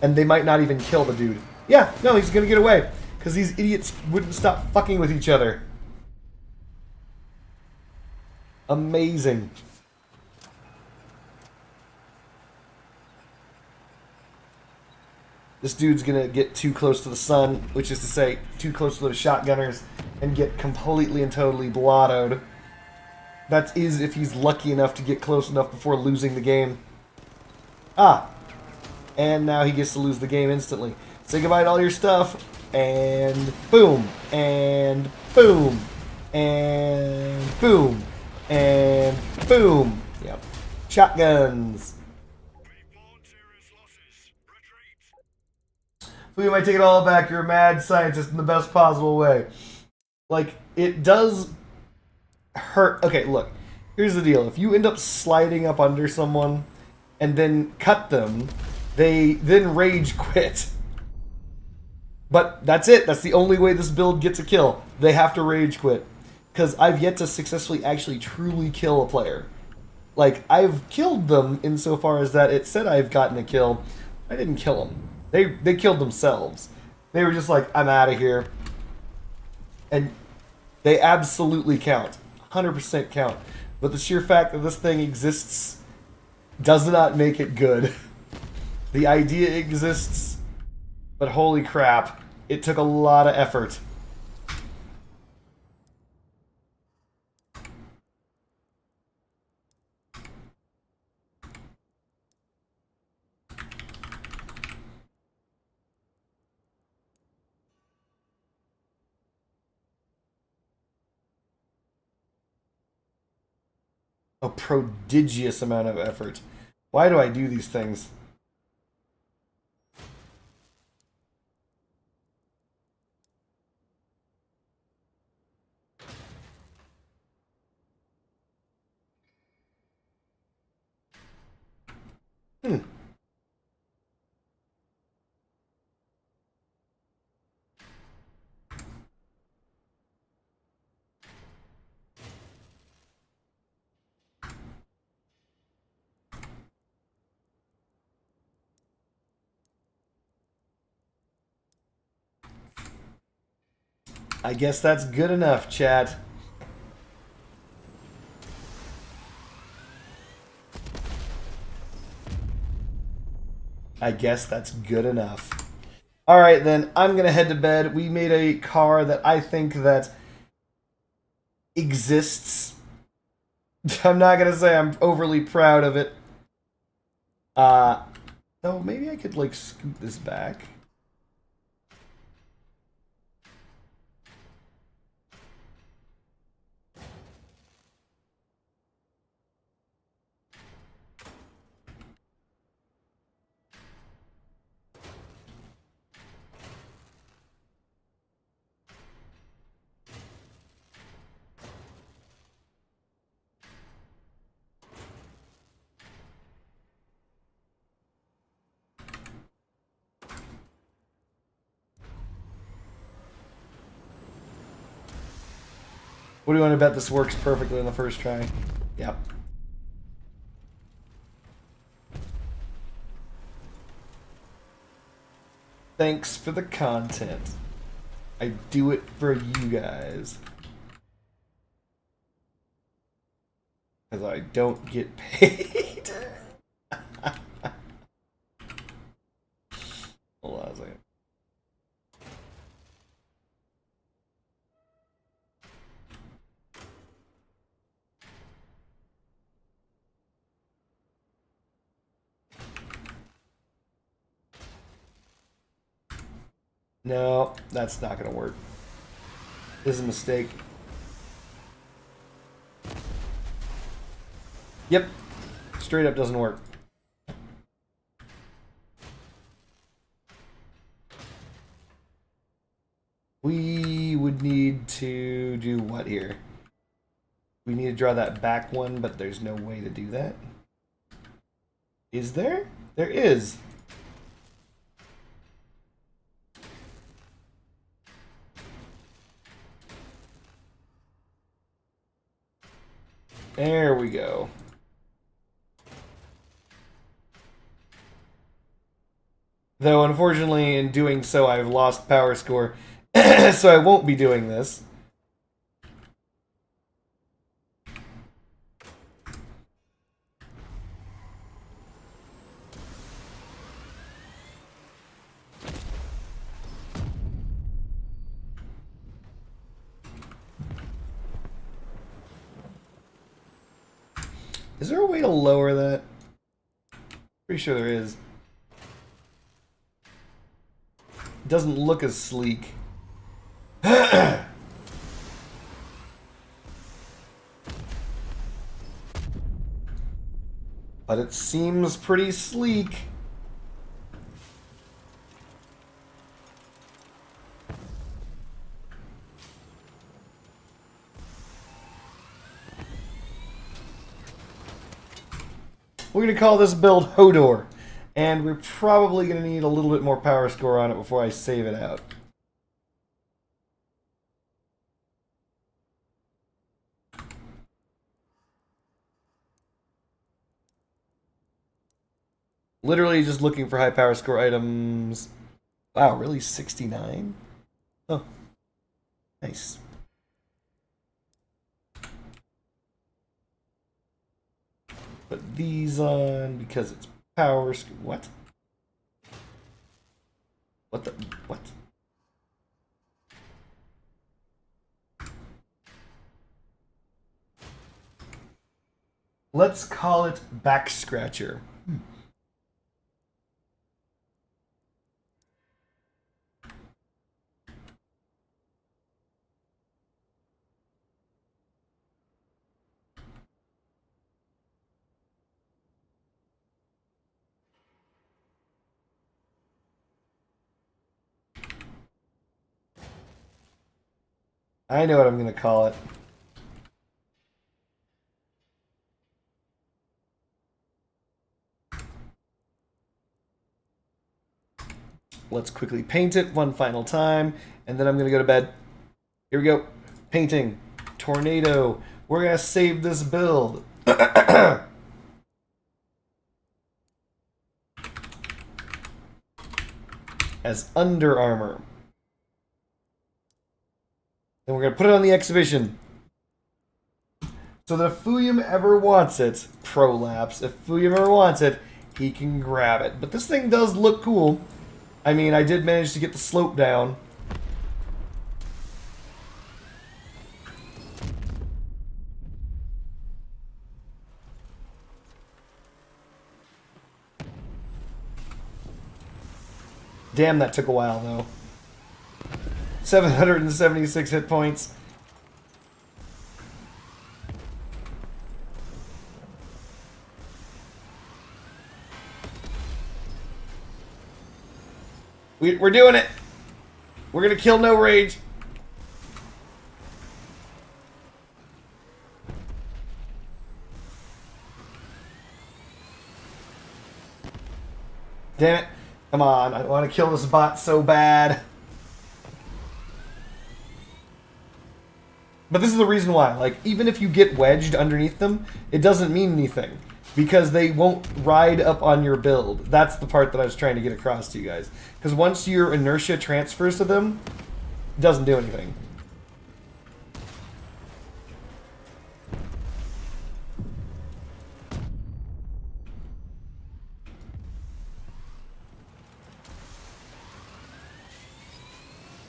And they might not even kill the dude. Yeah, no, he's gonna get away. Because these idiots wouldn't stop fucking with each other. Amazing. This dude's gonna get too close to the sun, which is to say, too close to those shotgunners, and get completely and totally blottoed. That is if he's lucky enough to get close enough before losing the game. Ah! And now he gets to lose the game instantly. Say goodbye to all your stuff, and boom, and boom, and boom, and boom. Yep. Shotguns. We might take it all back. You're a mad scientist in the best possible way. Like, it does hurt. Okay, look. Here's the deal. If you end up sliding up under someone and then cut them, they then rage quit. But that's it. That's the only way this build gets a kill. They have to rage quit. Because I've yet to successfully actually truly kill a player. Like, I've killed them insofar as that it said I've gotten a kill. I didn't kill them. They killed themselves. They were just like, I'm out of here. And they absolutely count. 100% count. But the sheer fact that this thing exists does not make it good. The idea exists, but holy crap, it took a lot of effort. A prodigious amount of effort. Why do I do these things? I guess that's good enough, chat. I guess that's good enough. Alright then, I'm gonna head to bed. We made a car that I think that exists. I'm not gonna say I'm overly proud of it. Oh, maybe I could like scoot this back. What do you want to bet this works perfectly on the first try? Yep. Thanks for the content. I do it for you guys. Because I don't get paid. Hold on a second. No, that's not going to work. This is a mistake. Yep. Straight up doesn't work. We would need to do what here? We need to draw that back one, but there's no way to do that. Is there? There is. There we go. Though, unfortunately, in doing so, I've lost power score, so I won't be doing this. Is there a way to lower that? Pretty sure there is. It doesn't look as sleek. But it seems pretty sleek. We're going to call this build Hodor, and we're probably going to need a little bit more power score on it before I save it out. Literally just looking for high power score items. Wow, really? 69? Oh, nice. Put these on because it's power score. What? What the? What? Let's call it Back Scratcher. I know what I'm going to call it. Let's quickly paint it one final time, and then I'm going to go to bed. Here we go. Painting. Tornado. We're going to save this build. As Under Armour. And we're going to put it on the exhibition. So that if Fuyum ever wants it, Prolapse, if Fuyum ever wants it, he can grab it. But this thing does look cool. I mean, I did manage to get the slope down. Damn, that took a while, though. 776 hit points. We're doing it. We're gonna kill No Rage. Damn it. Come on, I want to kill this bot so bad. But this is the reason why. Like, even if you get wedged underneath them, it doesn't mean anything. Because they won't ride up on your build. That's the part that I was trying to get across to you guys. Because once your inertia transfers to them, it doesn't do anything.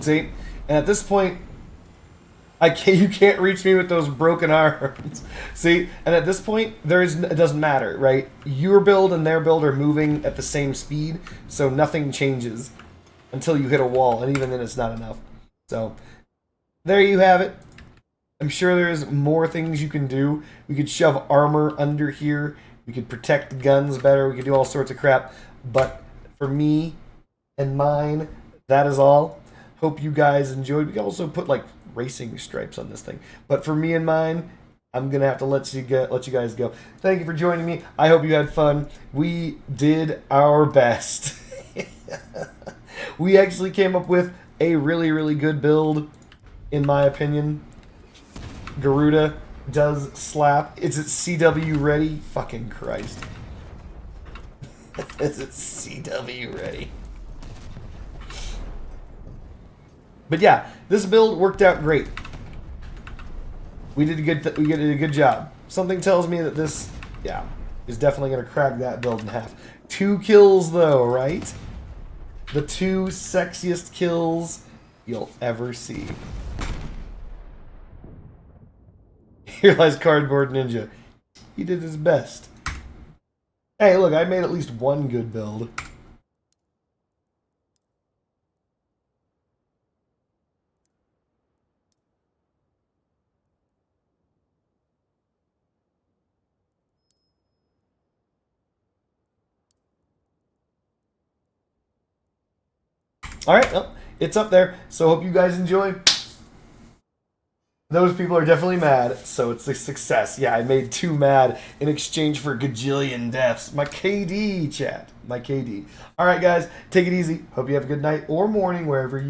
See? And at this point, you can't reach me with those broken arms. See? And at this point, it doesn't matter, right? Your build and their build are moving at the same speed, so nothing changes until you hit a wall, and even then it's not enough. So, there you have it. I'm sure there's more things you can do. We could shove armor under here. We could protect the guns better. We could do all sorts of crap. But for me and mine, that is all. Hope you guys enjoyed. We can also put like racing stripes on this thing. But for me and mine, I'm gonna have to let you guys go. Thank you for joining me. I hope you had fun. We did our best. We actually came up with a really, really good build, in my opinion. Garuda does slap. Is it CW ready? Fucking Christ. Is it CW ready? But yeah, this build worked out great. We did a good job. Something tells me that this, yeah, is definitely gonna crack that build in half. 2 kills though, right? The 2 sexiest kills you'll ever see. Here lies Cardboard Ninja. He did his best. Hey, look, I made at least one good build. Alright, well, it's up there, so hope you guys enjoy. Those people are definitely mad, so it's a success. Yeah, I made 2 mad in exchange for gajillion deaths. My KD, chat. My KD. Alright, guys, take it easy. Hope you have a good night or morning wherever you